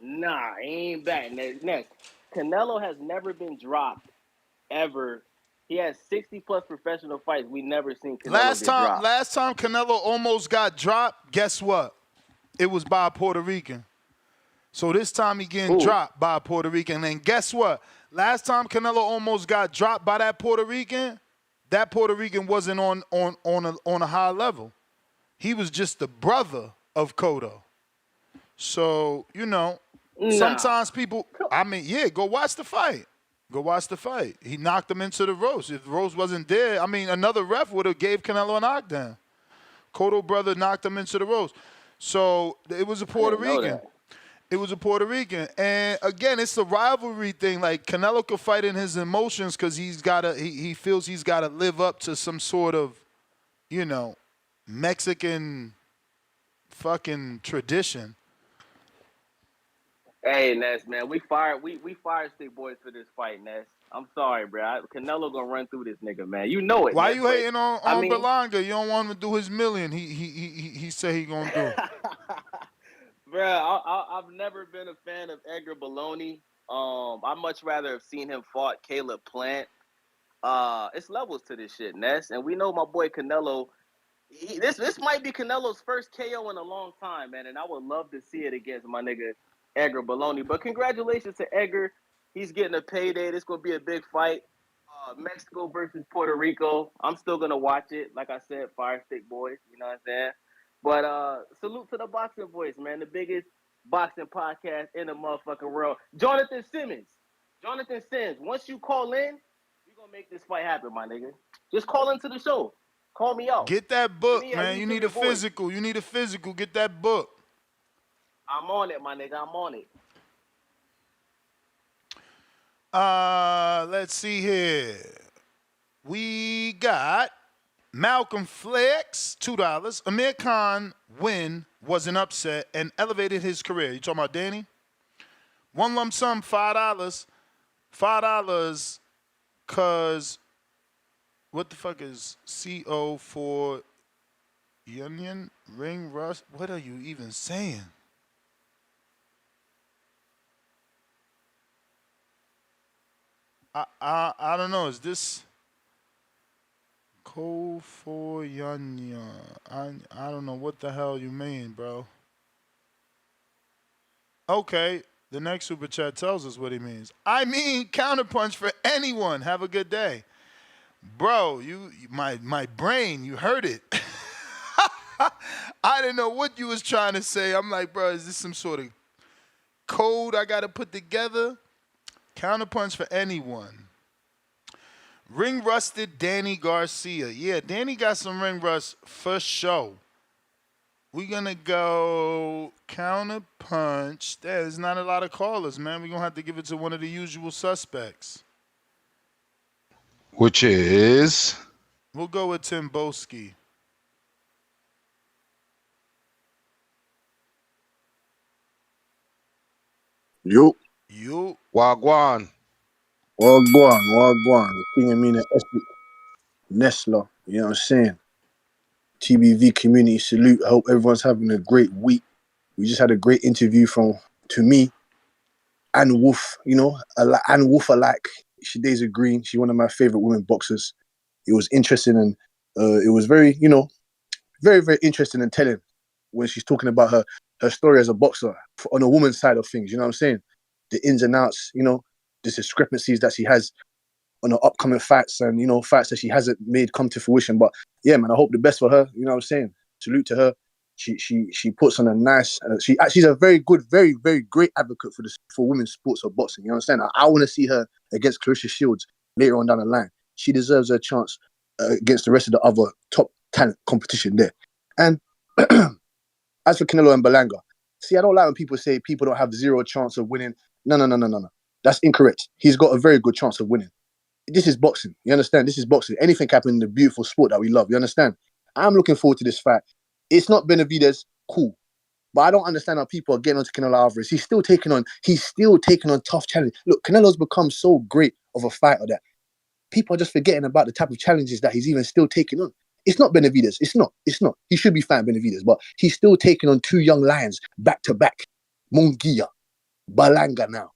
nah, he ain't back. Next, Canelo has never been dropped ever. He has 60+ professional fights. We never seen Canelo get dropped.
Last time Canelo almost got dropped, guess what? It was by a Puerto Rican. So this time he getting dropped by a Puerto Rican. And guess what? Last time Canelo almost got dropped by that Puerto Rican wasn't on a high level. He was just the brother of Cotto. So, you know, Sometimes people, go watch the fight. Go watch the fight. He knocked him into the ropes. If the ropes wasn't there, another ref would have gave Canelo a knockdown. Cotto brother knocked him into the ropes. So it was a Puerto Rican. It was a Puerto Rican. And again, it's the rivalry thing. Like Canelo could fight in his emotions because he feels he's gotta live up to some sort of, Mexican fucking tradition.
Hey, Ness, man, we fired Stick Boys for this fight, Ness. I'm sorry, bro. Canelo gonna run through this nigga, man. You know it.
Why
Ness,
you hating on Berlanga? You don't want him to do his million. He said he gonna do.
Bro, I've never been a fan of Edgar Berlanga. I'd much rather have seen him fought Caleb Plant. It's levels to this shit, Ness, and we know my boy Canelo. This might be Canelo's first KO in a long time, man, and I would love to see it against my nigga Edgar Berlanga. But congratulations to Edgar. He's getting a payday. This going to be a big fight. Mexico versus Puerto Rico. I'm still going to watch it. Like I said, Fire Stick Boys. You know what I'm saying? But salute to the Boxing Voice, man. The biggest boxing podcast in the motherfucking world. Jonathan Simmons. Once you call in, we're going to make this fight happen, my nigga. Just call into the show. Call me out.
Get that book, man. You need a physical. You need a physical. Get that book.
I'm on it, my nigga. I'm on it.
Let's see here. We got Malcolm Flex, $2. Amir Khan win was an upset and elevated his career. You talking about Danny? One lump sum, $5. $5 because what the fuck is CO for Union Ring Rush? What are you even saying? I don't know. Is this Ko for Yanya? I don't know what the hell you mean, bro. Okay, the next super chat tells us what he means. I mean counterpunch for anyone. Have a good day. Bro, my brain, you heard it. I didn't know what you was trying to say. I'm like, bro, is this some sort of code I got to put together? Counterpunch for anyone. Ring rusted Danny Garcia. Yeah, Danny got some ring rust for sure. We're going to go counterpunch. There's not a lot of callers, man. We're going to have to give it to one of the usual suspects.
Which is?
We'll go with Tim Boski.
Yo.
Wagwan.
The king of mean Nestler. You know what I'm saying? TBV community salute. I hope everyone's having a great week. We just had a great interview to me, Ann Wolf, Ann Wolf alike. Shadasia Green. She's one of my favorite women boxers. It was interesting and it was very, very, very interesting and telling when she's talking about her story as a boxer on a woman's side of things. You know what I'm saying? The ins and outs, the discrepancies that she has on her upcoming fights and, fights that she hasn't made come to fruition. But yeah, man, I hope the best for her. You know what I'm saying? Salute to her. She puts on a nice, she's a very good, very, very great advocate for women's sports or boxing. You understand? I want to see her against Clarissa Shields later on down the line. She deserves her chance against the rest of the other top talent competition there. And as for Canelo and Berlanga, see, I don't like when people say people don't have zero chance of winning. No. That's incorrect. He's got a very good chance of winning. This is boxing. You understand? This is boxing. Anything can happen in the beautiful sport that we love. You understand? I'm looking forward to this fight. It's not Benavidez, cool. But I don't understand how people are getting onto Canelo Alvarez. He's still taking on tough challenges. Look, Canelo's become so great of a fighter that people are just forgetting about the type of challenges that he's even still taking on. It's not Benavidez. It's not. He should be fighting Benavidez, but he's still taking on two young lions back to back. Munguia, Berlanga now.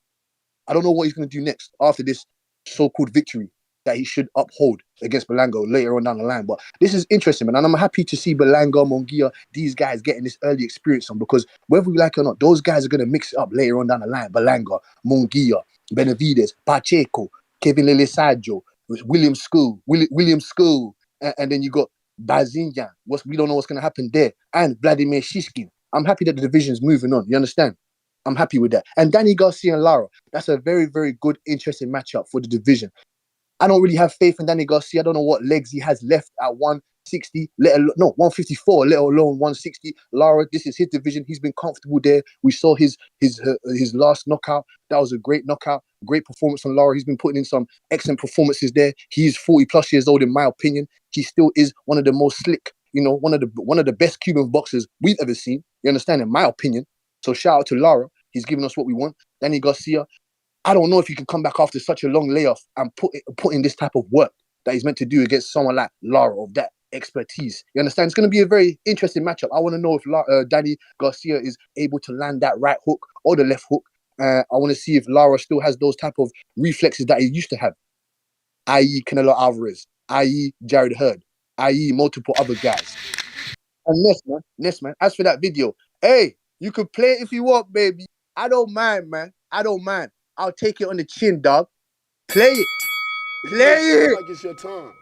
I don't know what he's going to do next after this so-called victory that he should uphold against Berlanga later on down the line. But this is interesting, man. And I'm happy to see Berlanga, Munguia, these guys getting this early experience on, because whether we like it or not, those guys are going to mix it up later on down the line. Berlanga, Munguia, Benavidez, Pacheco, Kevin Lelesajo, William School, and then you got Bazinyan. We don't know what's going to happen there. And Vladimir Shishkin. I'm happy that the division's moving on. You understand? I'm happy with that. And Danny Garcia and Lara, that's a very, very good, interesting matchup for the division. I don't really have faith in Danny Garcia. I don't know what legs he has left at 160, 154, let alone 160. Lara, this is his division. He's been comfortable there. We saw his last knockout. That was a great knockout, great performance from Lara. He's been putting in some excellent performances there. He's 40 plus years old, in my opinion. He still is one of the most slick, one of the best Cuban boxers we've ever seen. You understand, in my opinion. So shout out to Lara. He's giving us what we want. Danny Garcia, I don't know if he can come back after such a long layoff and put in this type of work that he's meant to do against someone like Lara of that expertise. You understand? It's going to be a very interesting matchup. I want to know if Danny Garcia is able to land that right hook or the left hook. I want to see if Lara still has those type of reflexes that he used to have, i.e. Canelo Alvarez, i.e. Jared Hurd, i.e. multiple other guys. And Ness, man. As for that video, hey, you can play it if you want, baby. I don't mind, man. I don't mind. I'll take it on the chin, dog. Play it. Play it.
Like it's your time.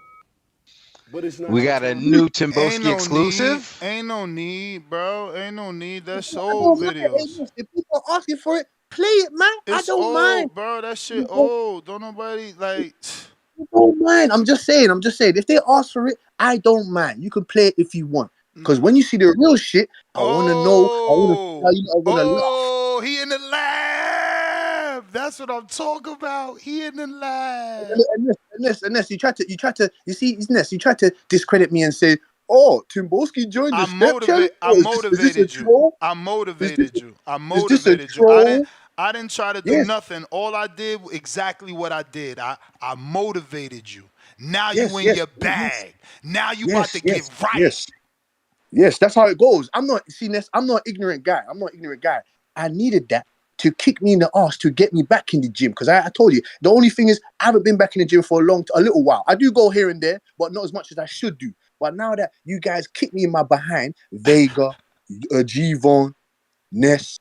But it's not.
We got a new Timboski exclusive.
Ain't no need, bro. Ain't no need. That's old videos.
If people are asking for it, play it, man. I don't mind,
bro. That shit old. Don't nobody like.
I don't mind. I'm just saying. If they ask for it, I don't mind. You can play it if you want. Because when you see the real shit, I want to know. I want to laugh.
He in the lab. That's what I'm talking about. He in the lab.
And Ness, you tried to discredit me and say, "Oh, Timboski joined the step channel."
I motivated you. I motivated you. I didn't try to do nothing. All I did exactly what I did. I motivated you. Now you in your bag. Now you about to get right.
Yes, that's how it goes. I'm not an ignorant guy. I needed that to kick me in the ass to get me back in the gym. Because I told you, the only thing is I haven't been back in the gym for a little while. I do go here and there, but not as much as I should do. But now that you guys kick me in my behind, Vega, G-Von, Ness,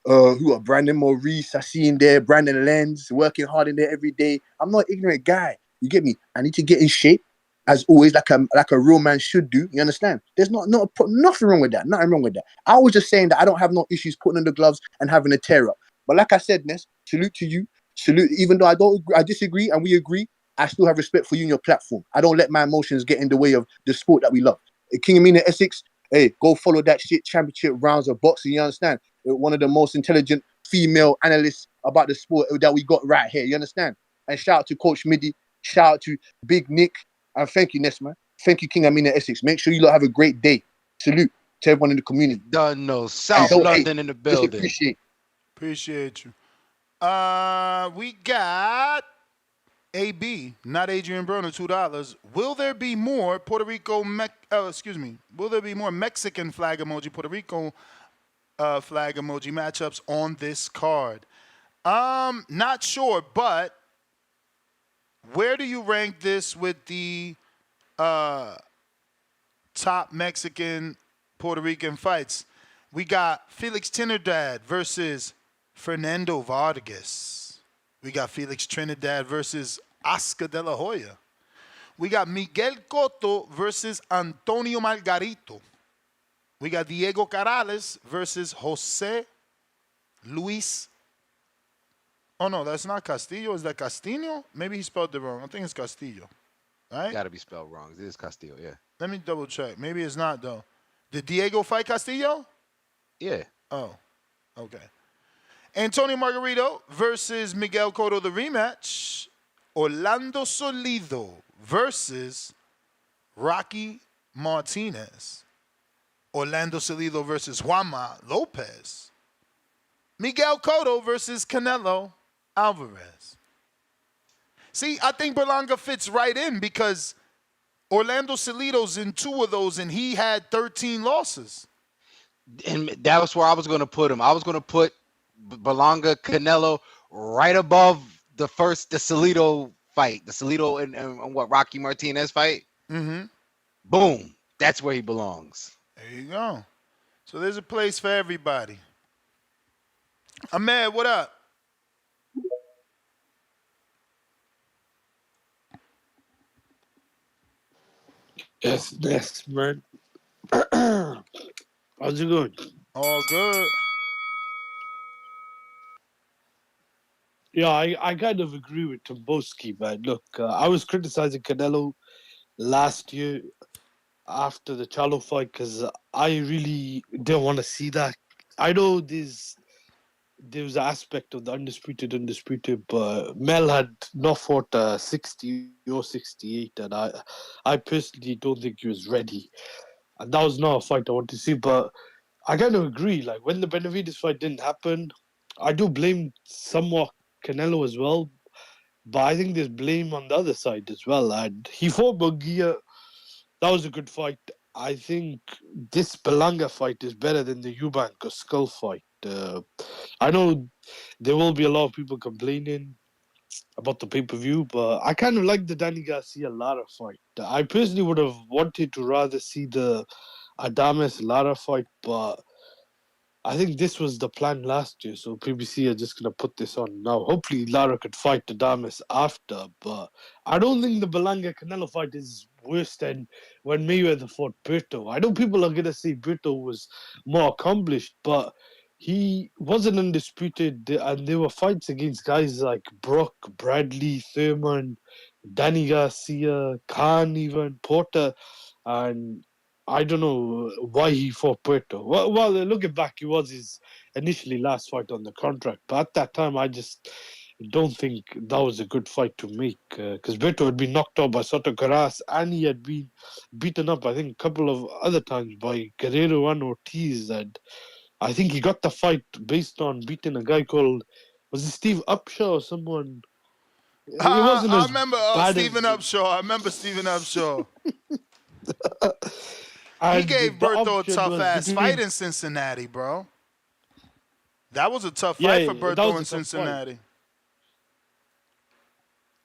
who are Brandon Maurice, I see in there, Brandon Lenz, working hard in there every day. I'm not an ignorant guy. You get me? I need to get in shape, as always, like a real man should do. You understand? There's nothing wrong with that. Nothing wrong with that. I was just saying that I don't have no issues putting on the gloves and having a tear up. But like I said, Ness, salute to you. Salute, even though I disagree and we agree, I still have respect for you and your platform. I don't let my emotions get in the way of the sport that we love. King Amina Essex, hey, go follow that shit. Championship rounds of boxing. You understand? One of the most intelligent female analysts about the sport that we got right here. You understand? And shout out to Coach Midi. Shout out to Big Nick. And thank you, Ness, man. Thank you, King Amina Essex. Make sure you lot have a great day. Salute to everyone in the community.
Done no. South London in the building.
Appreciate you. We got AB, not Adrian Broner, $2. Will there be more Will there be more Mexican flag emoji, Puerto Rico flag emoji matchups on this card? Not sure, but where do you rank this with the top Mexican Puerto Rican fights? We got Felix Trinidad versus Fernando Vargas. We got Felix Trinidad versus Oscar de la Hoya. We got Miguel Cotto versus Antonio Margarito. We got Diego Corrales versus Jose Luis. Oh, no, that's not Castillo. Is that Castillo? Maybe he spelled it wrong. I think it's Castillo. Right?
Got to be spelled wrong. It is Castillo, yeah.
Let me double check. Maybe it's not, though. Did Diego fight Castillo?
Yeah.
Oh, okay. Antonio Margarito versus Miguel Cotto, the rematch. Orlando Solido versus Rocky Martinez. Orlando Solido versus Juanma Lopez. Miguel Cotto versus Canelo Alvarez. See, I think Berlanga fits right in because Orlando Solido's in 2 of those and he had 13 losses.
And that was where I was going to put him. I was going to put Berlanga, Canelo right above the Solido fight. The Solido and what, Rocky Martinez fight?
Mm-hmm.
Boom. That's where he belongs.
There you go. So there's a place for everybody. Ahmed, what up?
Yes, man. How's it going?
All good.
Yeah, I kind of agree with Tomboski, man. Look, I was criticizing Canelo last year after the Charlo fight because I really didn't want to see that. I know there's an aspect of the undisputed, but Mel had not fought 60 or 68, and I personally don't think he was ready. And that was not a fight I want to see, but I kind of agree. Like, when the Benavidez fight didn't happen, I do blame somewhat Canelo as well, but I think there's blame on the other side as well. And he fought Munguia. That was a good fight. I think this Berlanga fight is better than the Eubank or Skull fight. I know there will be a lot of people complaining about the pay-per-view, but I kind of like the Danny Garcia Lara fight. I personally would have wanted to rather see the Adames Lara fight, but I think this was the plan last year, so PBC are just going to put this on now. Hopefully, Lara could fight Adames after, but I don't think the Berlanga Canelo fight is worse than when Mayweather fought Puerto. I know people are going to say Puerto was more accomplished, but he wasn't undisputed, and there were fights against guys like Brock, Bradley, Thurman, Danny Garcia, Khan, even Porter, and I don't know why he fought Puerto. Well, looking back, it was his initially last fight on the contract. But at that time, I just don't think that was a good fight to make. Because Puerto had been knocked out by Soto Caras, and he had been beaten up, I think, a couple of other times by Guerrero and Ortiz. And I think he got the fight based on beating a guy called, was it Steve Upshaw or someone? It wasn't
I
as
remember
bad
Stephen
as...
Upshaw. I remember Stephen Upshaw. He
And
gave
the
Berto a
option
tough
was
ass
between-
fight in Cincinnati, bro. That was a tough
Yeah,
fight for
that was
Berto
a
in
tough fight.
Cincinnati.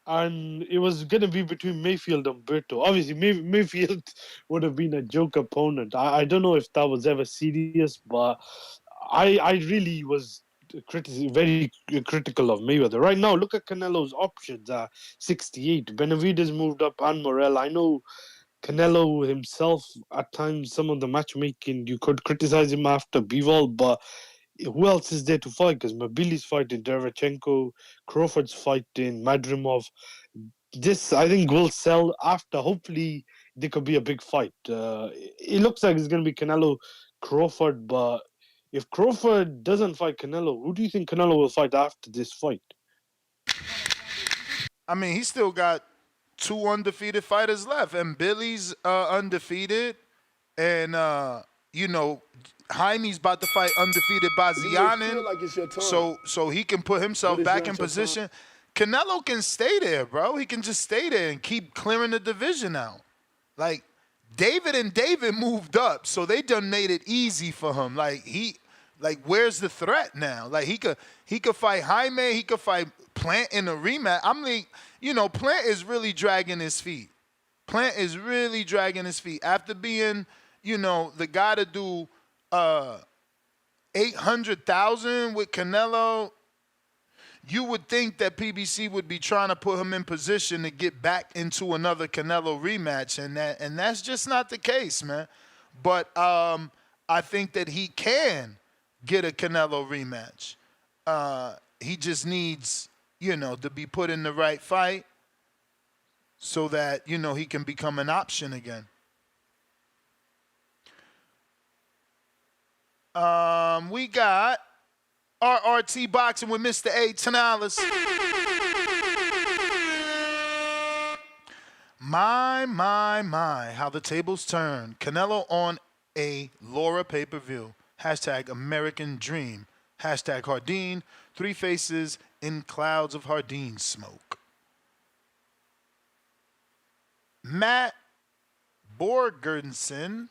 And it was going to be between Mayfield and Berto. Obviously, Mayfield would have been a joke opponent. I don't know if that was ever serious, but I really was very critical of Mayweather. Right now, look at Canelo's options. 68. Benavidez moved up, and Morel. I know Canelo himself, at times, some of the matchmaking, you could criticize him after Bivol, but who else is there to fight? Because Mabili's fighting Derevchenko, Crawford's fighting Madrimov. This, I think, will sell after. Hopefully, there could be a big fight. It looks like it's going to be Canelo Crawford, but if Crawford doesn't fight Canelo, who do you think Canelo will fight after this fight?
I mean, he still got 2 undefeated fighters left, and Billy's undefeated, and Jaime's about to fight undefeated Bazianin, so he can put himself back in position. Canelo can stay there, bro. He can just stay there and keep clearing the division out. Like, David and David moved up, so they done made it easy for him. Where's the threat now? Like, he could fight Jaime, he could fight Plant in a rematch. I mean, Plant is really dragging his feet. Plant is really dragging his feet. After being, the guy to do 800,000 with Canelo, you would think that PBC would be trying to put him in position to get back into another Canelo rematch, and that's just not the case, man. But I think that he can get a Canelo rematch. He just needs, to be put in the right fight so that, he can become an option again. We got RRT Boxing with Mr. A. $10. My, how the tables turn. Canelo on a Lara pay-per-view. Hashtag American Dream. Hashtag Hardin. 3 faces in clouds of Hardin smoke. Matt Borgernsen.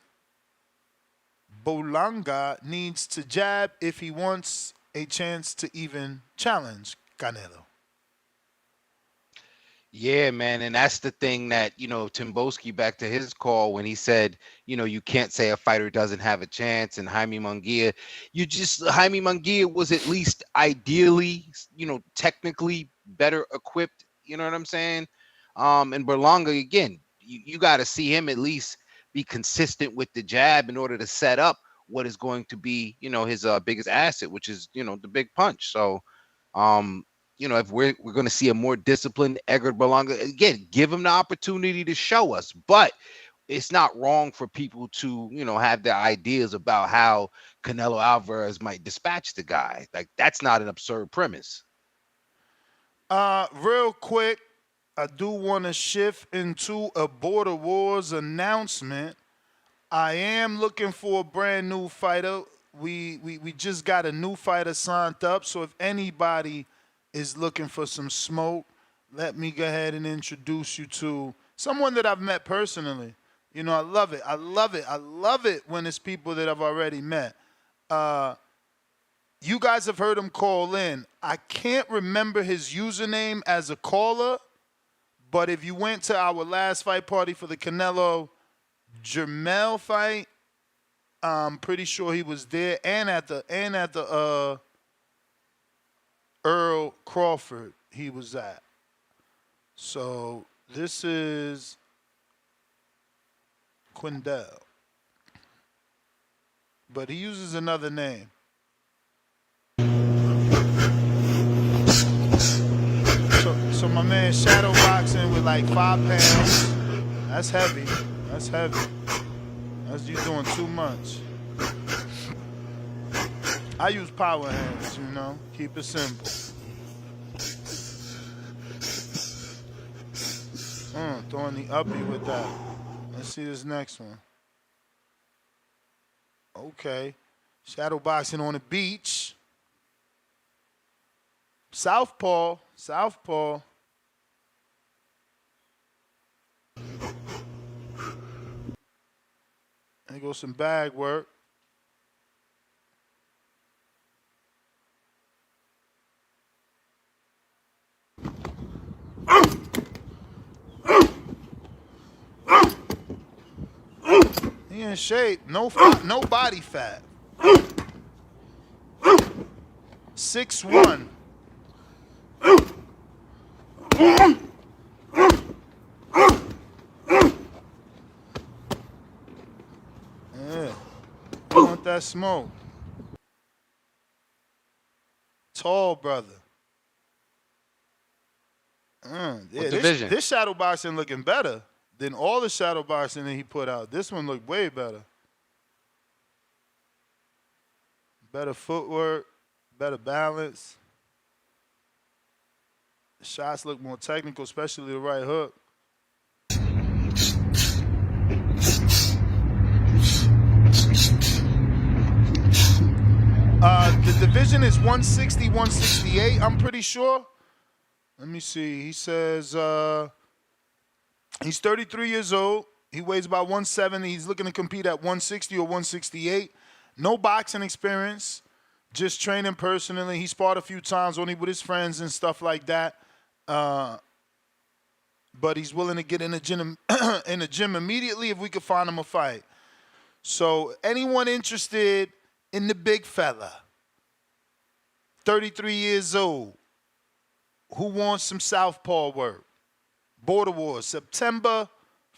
Berlanga needs to jab if he wants a chance to even challenge Canelo.
Yeah, man, and that's the thing that, Timboski, back to his call when he said, you can't say a fighter doesn't have a chance, and Jaime Munguia, Jaime Munguia was at least ideally, technically better equipped, you know what I'm saying? And Berlanga, again, you got to see him at least be consistent with the jab in order to set up what is going to be, his biggest asset, which is, the big punch. So, if we're going to see a more disciplined Edgar Berlanga, again, give him the opportunity to show us. But it's not wrong for people to, have their ideas about how Canelo Alvarez might dispatch the guy. Like, that's not an absurd premise.
Real quick, I do want to shift into a Border Wars announcement. I am looking for a brand new fighter. We just got a new fighter signed up. So if anybody is looking for some smoke, let me go ahead and introduce you to someone that I've met personally. I love it. I love it. I love it when it's people that I've already met. You guys have heard him call in. I can't remember his username as a caller, but if you went to our last fight party for the Canelo Jermell fight, I'm pretty sure he was there, and at the Earl Crawford he was at. So this is Quindell, but he uses another name. So my man shadow boxing with like 5 pounds. That's heavy. That's heavy. That's you doing too much. I use power hands, keep it simple. Throwing the uppy with that. Let's see this next one. Okay. Shadow boxing on the beach. Southpaw. There goes some bag work. He in shape. No body fat. 6'1". Yeah. You want that smoke. Tall brother. Yeah, this shadow boxing looking better than all the shadow boxing that he put out. This one looked way better. Better footwork, better balance. The shots look more technical, especially the right hook. The division is 160, 168, I'm pretty sure. Let me see. He says he's 33 years old. He weighs about 170. He's looking to compete at 160 or 168. No boxing experience, just training personally. He sparred a few times only with his friends and stuff like that. But he's willing to get in the gym immediately if we could find him a fight. So anyone interested in the big fella, 33 years old, who wants some southpaw work? Border Wars, September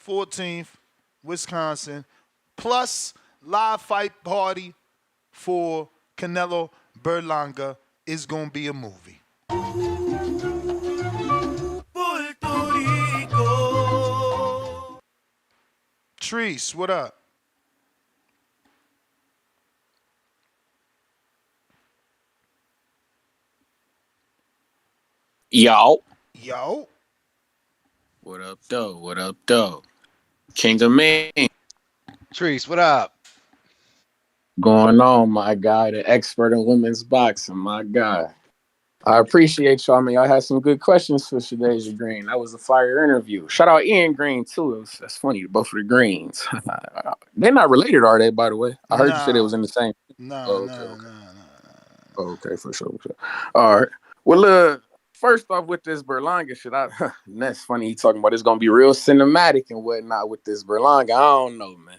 14th, Wisconsin, plus live fight party for Canelo Berlanga is going to be a movie. Puerto Rico. Treese, what up?
Yo.
What
up, though? King of Maine.
Treese, what up?
Going on, my guy, the expert in women's boxing, my guy. I appreciate y'all, man. Y'all had some good questions for Shadasia Green. That was a fire interview. Shout out Ian Green, too. That's funny, both of the Greens. They're not related, are they, by the way? I heard you said it was in the same.
No.
Okay, for sure. All right. Well, first off, with this Berlanga shit, that's funny. He talking about it's gonna be real cinematic and whatnot with this Berlanga. I don't know, man.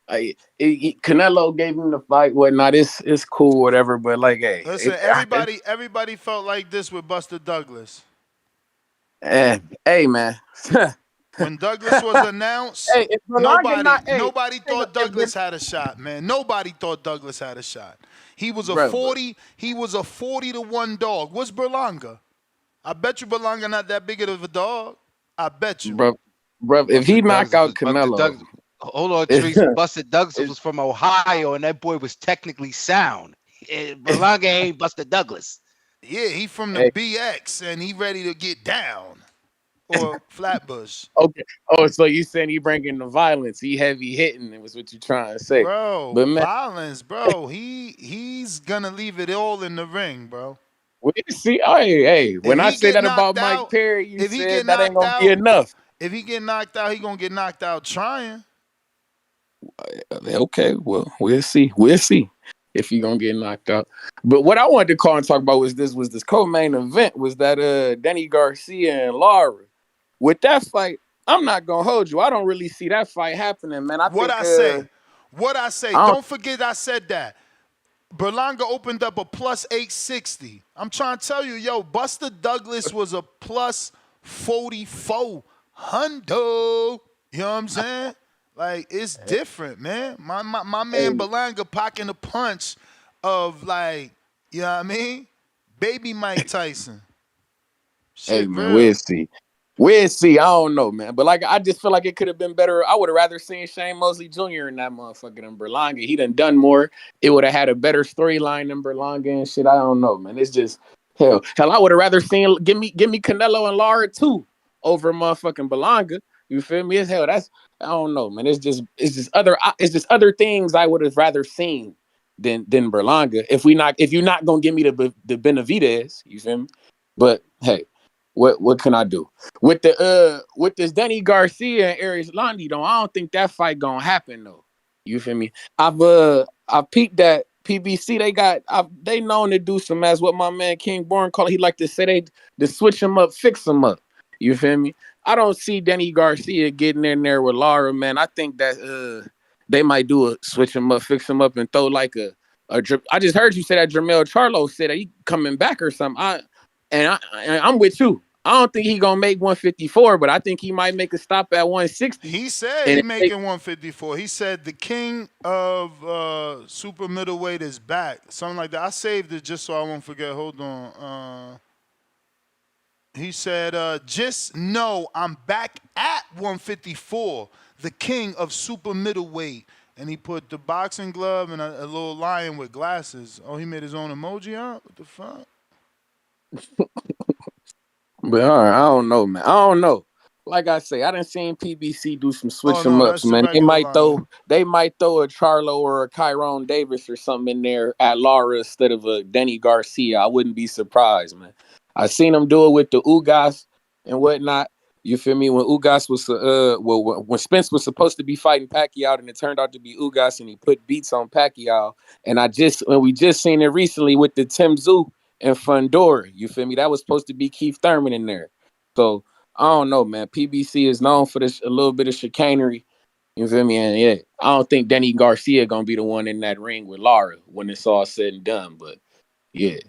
Canelo gave him the fight, whatnot. It's cool, whatever. But like, hey,
listen, everybody felt like this with Buster Douglas.
Hey, man.
When Douglas was announced, nobody thought Douglas had a shot, man. Nobody thought Douglas had a shot. He was a 40. He was a 40-1 dog. What's Berlanga? I bet you Berlanga not that big of a dog. I bet you.
Bro, if he knock out Canelo,
hold on, Trees. Busted Douglas was from Ohio, and that boy was technically sound. Berlanga ain't Busted Douglas.
Yeah, he from the BX, and he ready to get down. Or Flatbush.
Okay. Oh, so you saying he bringing the violence? He heavy hitting. It was what you trying to say,
Bro,
but man,
violence, bro. He's gonna leave it all in the ring, bro.
we see. Hey, when I say that about Mike Perry, you said that ain't gonna be enough.
If he get knocked out, he gonna get knocked out trying.
Okay, well, we'll see. We'll see if he gonna get knocked out. But what I wanted to call and talk about was this co-main event was that Danny Garcia and Lara. With that fight, I'm not gonna hold you. I don't really see that fight happening, man.
What I say. Don't forget I said that. Berlanga opened up a plus 860. I'm trying to tell you, yo, Buster Douglas was a plus 4,400. You know what I'm saying? Like, it's different, man. My man Berlanga packing a punch of, like, you know what I mean? Baby Mike Tyson.
Hey, man, we'll see. We'll see. I don't know, man. But, like, I just feel like it could have been better. I would have rather seen Shane Mosley Jr. in that motherfucker than Berlanga. He done more. It would have had a better storyline than Berlanga and shit. I don't know, man. It's just, hell, I would have rather seen, give me Canelo and Lara, too, over motherfucking Berlanga. You feel me? As hell, I don't know, man. It's just other things I would have rather seen than Berlanga. If you're not gonna give me the Benavidez, you feel me? But hey, what can I do with this Danny Garcia and Erislandy though? I don't think that fight gonna happen though. You feel me? I've peeped that PBC. They known to do some, as what my man King Born call it. He like to say they switch them up, fix them up. You feel me? I don't see Danny Garcia getting in there with Lara, man. I think that they might do a switch him up, fix him up, and throw like a I just heard you say that Jermell Charlo said that he coming back or something. I'm with you. I don't think he gonna make 154, but I think he might make a stop at 160.
He said he's making 154. He said the king of super middleweight is back. Something like that. I saved it just so I won't forget. Hold on. He said, just know I'm back at 154, the king of super middleweight. And he put the boxing glove and a little lion with glasses. Oh, he made his own emoji out? What the fuck?
But all right, I don't know, man. I don't know. Like I say, I done seen PBC do some switch them ups, man. They might throw a Charlo or a Kyron Davis or something in there at Lara instead of a Danny Garcia. I wouldn't be surprised, man. I seen him do it with the Ugas and whatnot. You feel me? When Ugas was when Spence was supposed to be fighting Pacquiao, and it turned out to be Ugas, and he put beats on Pacquiao. And we just seen it recently with the Tim Tszyu and Fundora. You feel me? That was supposed to be Keith Thurman in there. So I don't know, man. PBC is known for this a little bit of chicanery. You feel me? And yeah, I don't think Danny Garcia gonna be the one in that ring with Lara when it's all said and done. But yeah.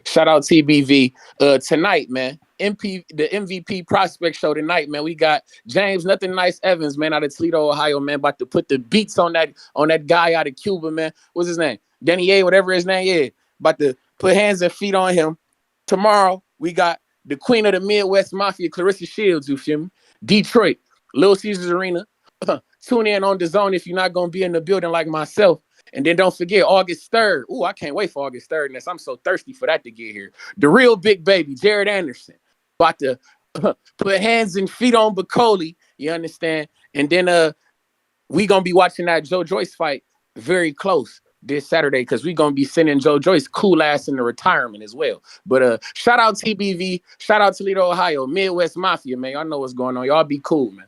Shout out TBV. Tonight, man. The MVP prospect show tonight, man. We got James Nothing Nice Evans, man, out of Toledo, Ohio, man, about to put the beats on that guy out of Cuba, man. What's his name? Danny A, whatever his name is. About to put hands and feet on him. Tomorrow, we got the queen of the Midwest Mafia, Clarissa Shields, you feel me? Detroit, Little Caesars Arena. Tune in on DAZN if you're not going to be in the building like myself. And then don't forget, August 3rd. Ooh, I can't wait for August 3rd. I'm so thirsty for that to get here. The real big baby, Jared Anderson. About to put hands and feet on Bacoli. You understand? And then we going to be watching that Joe Joyce fight very close this Saturday because we going to be sending Joe Joyce cool ass into retirement as well. But shout out TBV. Shout out Toledo, Ohio. Midwest Mafia, man. Y'all know what's going on. Y'all be cool, man.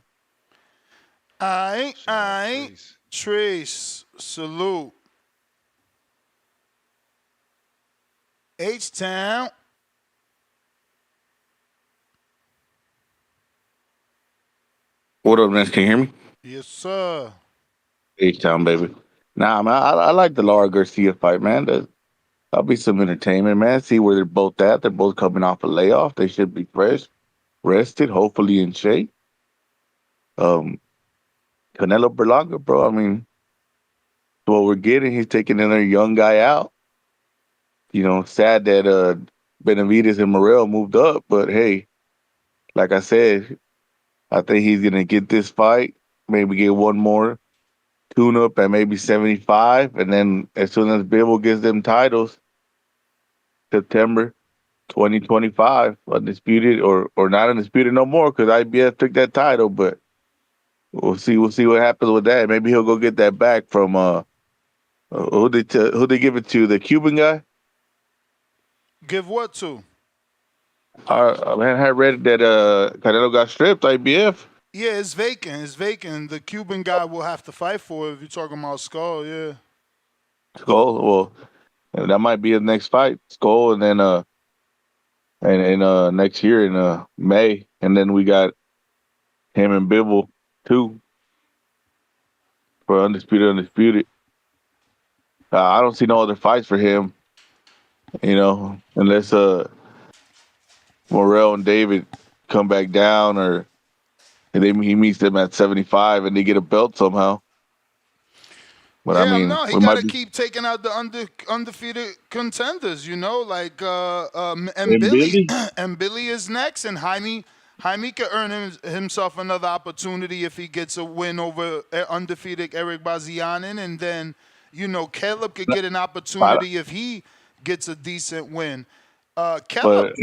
All right. Trace, salute. H-Town.
What up, man? Can you hear me?
Yes, sir.
H-Town, baby. Nah, man, I like the Lara Garcia fight, man. That'll be some entertainment, man. See where they're both at. They're both coming off a layoff. They should be fresh, rested, hopefully in shape. Canelo Berlanga, bro. I mean, what we're getting, he's taking another young guy out. You know, sad that Benavidez and Morrell moved up. But hey, like I said, I think he's gonna get this fight, maybe get one more tune up at maybe 75, and then as soon as Bivol gets them titles, September 2025, undisputed or not undisputed no more, because IBF took that title. But we'll see what happens with that. Maybe he'll go get that back from who they give it to, the Cuban guy.
Give what to?
Man, I read that Canelo got stripped IBF.
Yeah, it's vacant. It's vacant. The Cuban guy will have to fight for it if you're talking about Skull, yeah.
Skull, well, that might be his next fight, Skull, and then and next year in May, and then we got him and Bivol too for undisputed. I don't see no other fights for him, unless Morrell and David come back down, or he meets them at 75 and they get a belt somehow. But I mean,
no, he got to keep taking out the undefeated contenders, like and Billy. And Billy is next, and Jaime could earn himself another opportunity if he gets a win over undefeated Eric Bazianin, and then Caleb could get an opportunity if he gets a decent win. Caleb,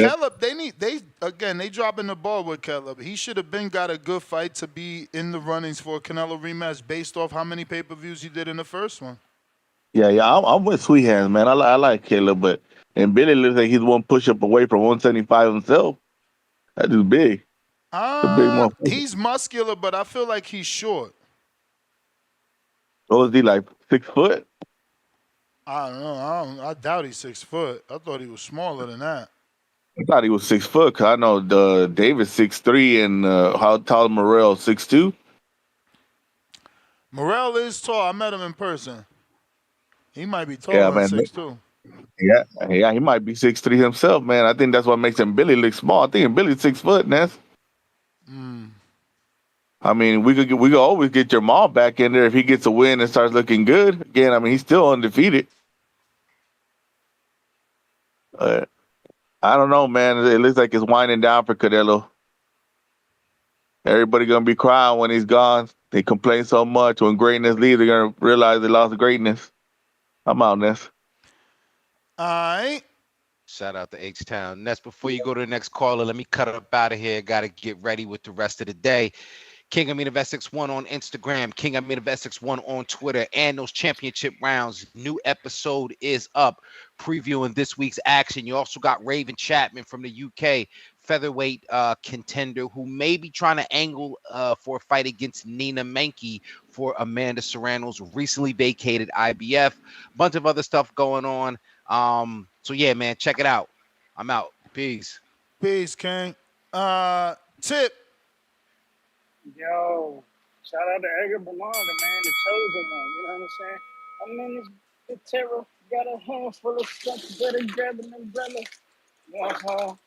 they dropping the ball with Caleb. He should have got a good fight to be in the runnings for a Canelo rematch based off how many pay-per-views he did in the first one.
Yeah, I'm with Sweet Hands, man. I like Caleb, and Billy looks like he's one push-up away from 175 himself. That is big.
He's muscular, but I feel like he's short.
Oh, is he like 6 foot?
I don't know. I doubt he's 6 foot. I thought he was smaller than that.
I thought he was 6 foot, because I know David's 6'3", and how tall Morrell, 6'2"?
Morrell is tall. I met him in person. He might be taller than 6'2".
Yeah, he might be 6'3" himself, man. I think that's what makes him Billy look small. I think Billy's 6 foot, Ness. I mean, we could always get Jamal back in there if he gets a win and starts looking good. Again, I mean, he's still undefeated. I don't know, man. It looks like it's winding down for Canelo. Everybody gonna be crying when he's gone. They complain so much. When greatness leaves, they're gonna realize they lost greatness. I'm out, Ness.
All right.
Shout out to H-Town. Ness, before you go to the next caller, let me cut up out of here. Got to get ready with the rest of the day. King Amin of Essex 1 on Instagram, King Amin of Essex 1 on Twitter, and those championship rounds. New episode is up, previewing this week's action. You also got Raven Chapman from the UK, featherweight contender, who may be trying to angle for a fight against Nina Menke for Amanda Serrano's recently vacated IBF. Bunch of other stuff going on. So yeah, man, check it out. I'm out. Peace.
Peace, King. Tip.
Yo, shout out to Edgar Berlanga, man, the chosen one. You know what I'm saying? I'm in this terror. Got a handful of stuff. Better grab an umbrella. You know what I'm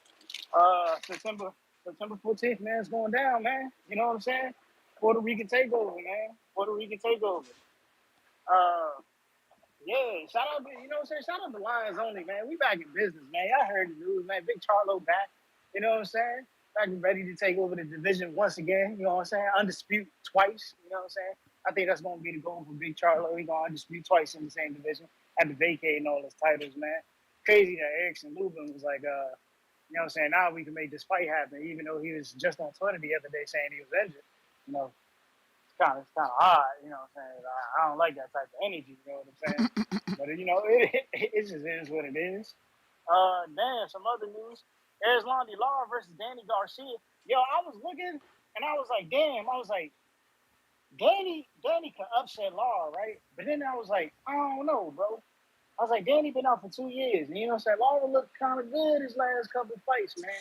saying? September 14th, man, it's going down, man. You know what I'm saying? Puerto Rican takeover, man. Puerto Rican takeover. Yeah, shout out to, you know what I'm saying? Shout out to Lions Only, man. We back in business, man. Y'all heard the news, man. Big Charlo back. You know what I'm saying? Back and ready to take over the division once again. You know what I'm saying? Undisputed twice. You know what I'm saying? I think that's going to be the goal for Big Charlo. He's going to undisputed twice in the same division. Had to vacate and all his titles, man. Crazy that Erickson Lubin was like, you know what I'm saying? Now we can make this fight happen, even though he was just on Twitter the other day saying he was injured. You know, it's kind of odd. You know what I'm saying? I don't like that type of energy. You know what I'm saying? But you know, it just is what it is. Damn, some other news. Erislandy Lara versus Danny Garcia. Yo, I was looking and I was like, damn. I was like, Danny can upset Lara, right? But then I was like, I don't know, bro. I was like, Danny been out for 2 years. And you know what I'm saying? Lara looked kind of good his last couple fights, man.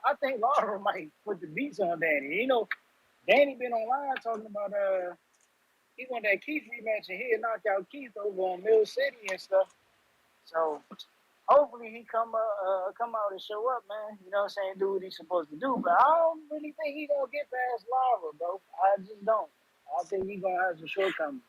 I think Lara might put the beats on Danny. You know, Danny been online talking about he won that Keith rematch and he had knocked out Keith over on Mill City and stuff. So hopefully he come out and show up, man. You know what I'm saying? Do what he's supposed to do. But I don't really think he gonna get past Lara, bro. I just don't. I think he gonna have some shortcomings.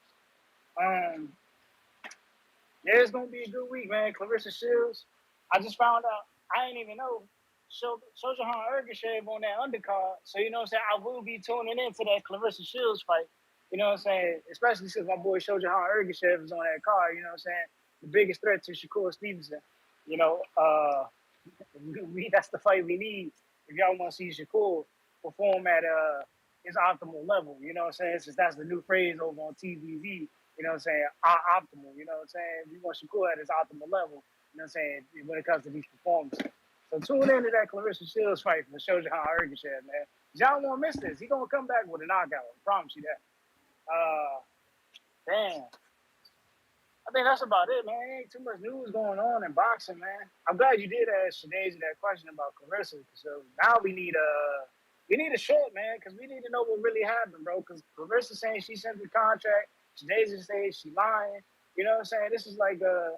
Yeah, it's gonna be a good week, man. Clarissa Shields. I just found out. I didn't even know. Shojahan Ergashev on that undercard. So, you know what I'm saying? I will be tuning into that Clarissa Shields fight. You know what I'm saying? Especially since my boy Shojahan Ergashev is on that card. You know what I'm saying? The biggest threat to Shakur Stevenson. You know, that's the fight we need if y'all want to see Shakur perform at his optimal level. You know what I'm saying? Since that's the new phrase over on TVZ. You know what I'm saying? Optimal. You know what I'm saying? We want Shakur at his optimal level. You know what I'm saying? When it comes to these performances. So tune into that Clarissa Shields fight for Shojahan Ergashev, man. Y'all won't miss this. He gonna come back with a knockout. I promise you that. Damn. I think that's about it, man. Ain't too much news going on in boxing, man. I'm glad you did ask Shadasia that question about Clarissa. So now we need a short, man, because we need to know what really happened, bro. Because Clarissa saying she sent the contract. Shadasia saying she lying. You know what I'm saying? This is like a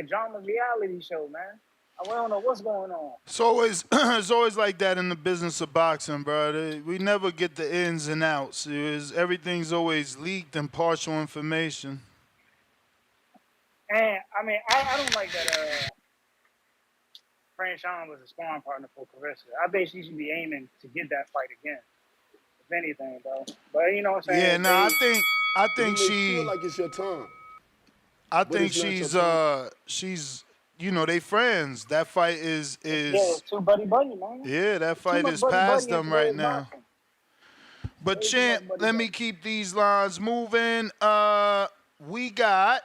drama reality show, man. We don't know what's going on.
It's always like that in the business of boxing, bro. We never get the ins and outs. Everything's always leaked and partial information.
And I mean, I don't like that. Fran Sean was a sparring partner for Clarissa. I think she should be aiming to get that fight again, if anything, bro. But you know what I'm saying?
Yeah, no, I think
you may
she.
feel like it's your time.
I think she's you know, they friends. That fight is
yeah, too buddy, man.
Yeah, that fight is past them right now. But champ, let me keep these lines moving. We got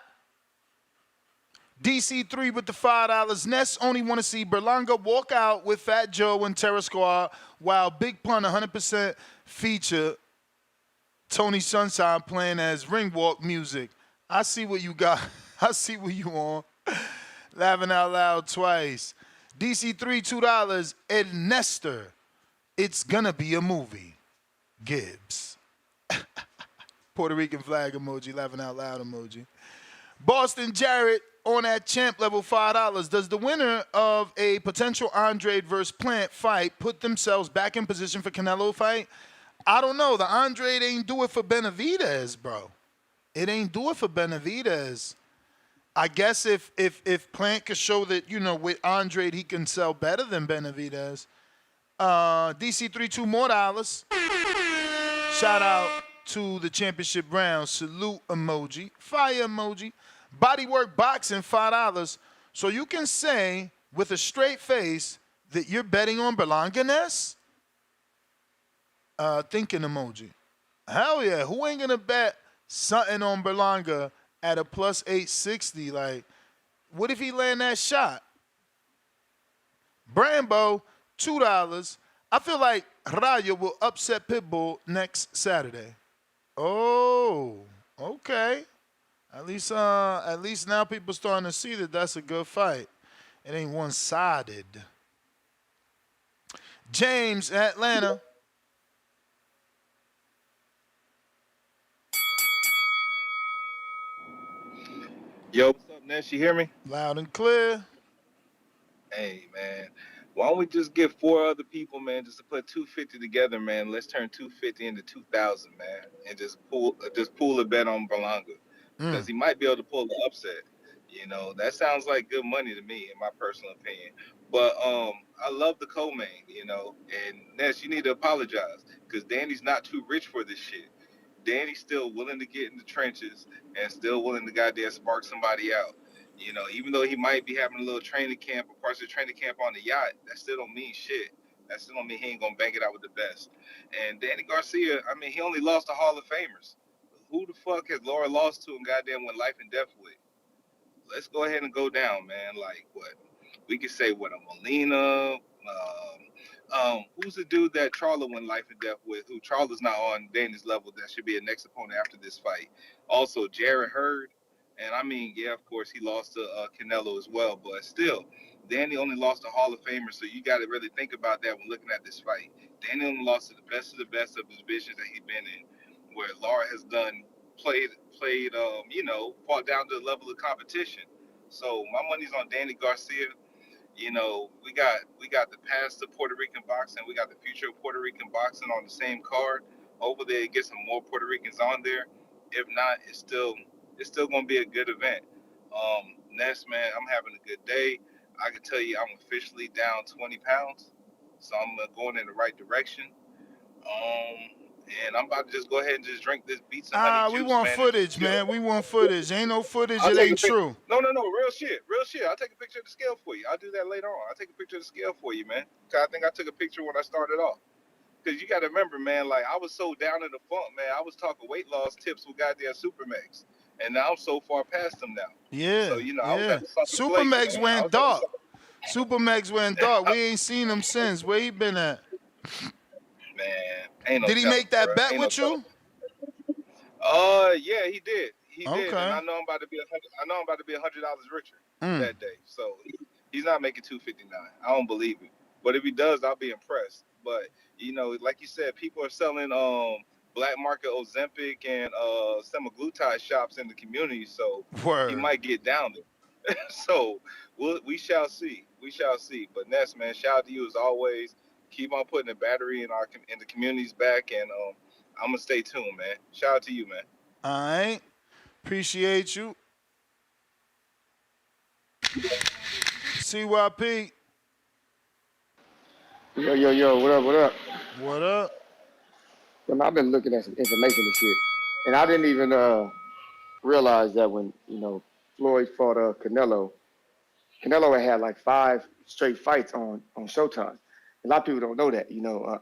DC3 with the $5. Ness only want to see Berlanga walk out with Fat Joe and Terror Squad, while Big Pun 100% feature Tony Sunshine playing as ring walk music. I see what you got. I see what you on. Laughing out loud twice. DC3, $2. Ed Nestor. It's gonna be a movie. Gibbs. Puerto Rican flag emoji. Laughing out loud emoji. Boston Jarrett on that champ level, $5. Does the winner of a potential Andre versus Plant fight put themselves back in position for Canelo fight? I don't know. The Andre ain't do it for Benavidez, bro. It ain't do it for Benavidez. I guess if Plant could show that, you know, with Andre he can sell better than Benavidez. DC3, $2 more. Shout out to the championship round. Salute emoji. Fire emoji. Bodywork Boxing, $5. So you can say with a straight face that you're betting on Berlanga, Ness? Thinking emoji. Hell yeah. Who ain't gonna bet something on Berlanga at a plus 860? Like, what if he land that shot? Brambo, $2. I feel like Rayo will upset Pitbull next Saturday. Oh, okay. At least now people starting to see that that's a good fight. It ain't one-sided. James, Atlanta.
Yo, what's up, Ness? You hear me?
Loud and clear.
Hey, man. Why don't we just get 4 other people, man, just to put 250 together, man? Let's turn 250 into 2,000, man, and just pool a bet on Berlanga, because he might be able to pull the upset. You know, that sounds like good money to me, in my personal opinion. But I love the co-main, you know, and Ness, you need to apologize, because Danny's not too rich for this shit. Danny's still willing to get in the trenches and still willing to goddamn spark somebody out. You know, even though he might be having a little training camp or parts of the training camp on the yacht, that still don't mean shit. That still don't mean he ain't gonna bang it out with the best. And Danny Garcia, I mean, he only lost to Hall of Famers. Who the fuck has Laura lost to and goddamn went life and death with? Let's go ahead and go down, man. Like what? We could say what, a Molina. Who's the dude that Charlo went life and death with? Who Charlo's not on Danny's level? That should be a next opponent after this fight. Also, Jared Hurd. And I mean, yeah, of course, he lost to Canelo as well. But still, Danny only lost to Hall of Famer. So you got to really think about that when looking at this fight. Danny only lost to the best of his divisions that he's been in, where Lara has played, you know, fought down to the level of competition. So my money's on Danny Garcia. You know, we got the past of Puerto Rican boxing. We got the future of Puerto Rican boxing on the same card. Hopefully they get some more Puerto Ricans on there. If not, it's still gonna be a good event. Ness, man, I'm having a good day. I can tell you I'm officially down 20 pounds, so I'm going in the right direction. And I'm about to just go ahead and just drink this beets and honey
We
juice,
want
man. And
footage, man. We want footage. Ain't no footage.
I'll
It
take a
ain't
picture.
true.
No, real shit. I'll take a picture of the scale for you. I'll do that later on. I'll take a picture of the scale for you, man. 'Cause I think I took a picture when I started off. Because you got to remember, man, like I was so down in the funk, man. I was talking weight loss tips with goddamn Supermax. And now I'm so far past them now.
Yeah,
So, I was at the sucker place,
Supermax
man.
went dark. Supermax went dark. We ain't seen him since. Where he been at?
Man, ain't no
Did he
telling,
make that
bro.
bet
Ain't
with
no
you?
Yeah, he did. He did, and
Okay.
I know I'm about to be $100 richer
Mm.
that day. So he's not making $259. I don't believe it. But if he does, I'll be impressed. But like you said, people are selling black market Ozempic and semaglutide shops in the community, so he
Word.
might get down there. So we shall see. We shall see. But Ness, man, shout out to you as always. Keep on putting the battery in the community's back, and I'm gonna stay tuned, man. Shout out to you, man.
All right. Appreciate you. CYP.
Yo, what up?
What up?
I've been looking at some information and shit, and I didn't even realize that when Floyd fought Canelo had like 5 straight fights on Showtime. A lot of people don't know that.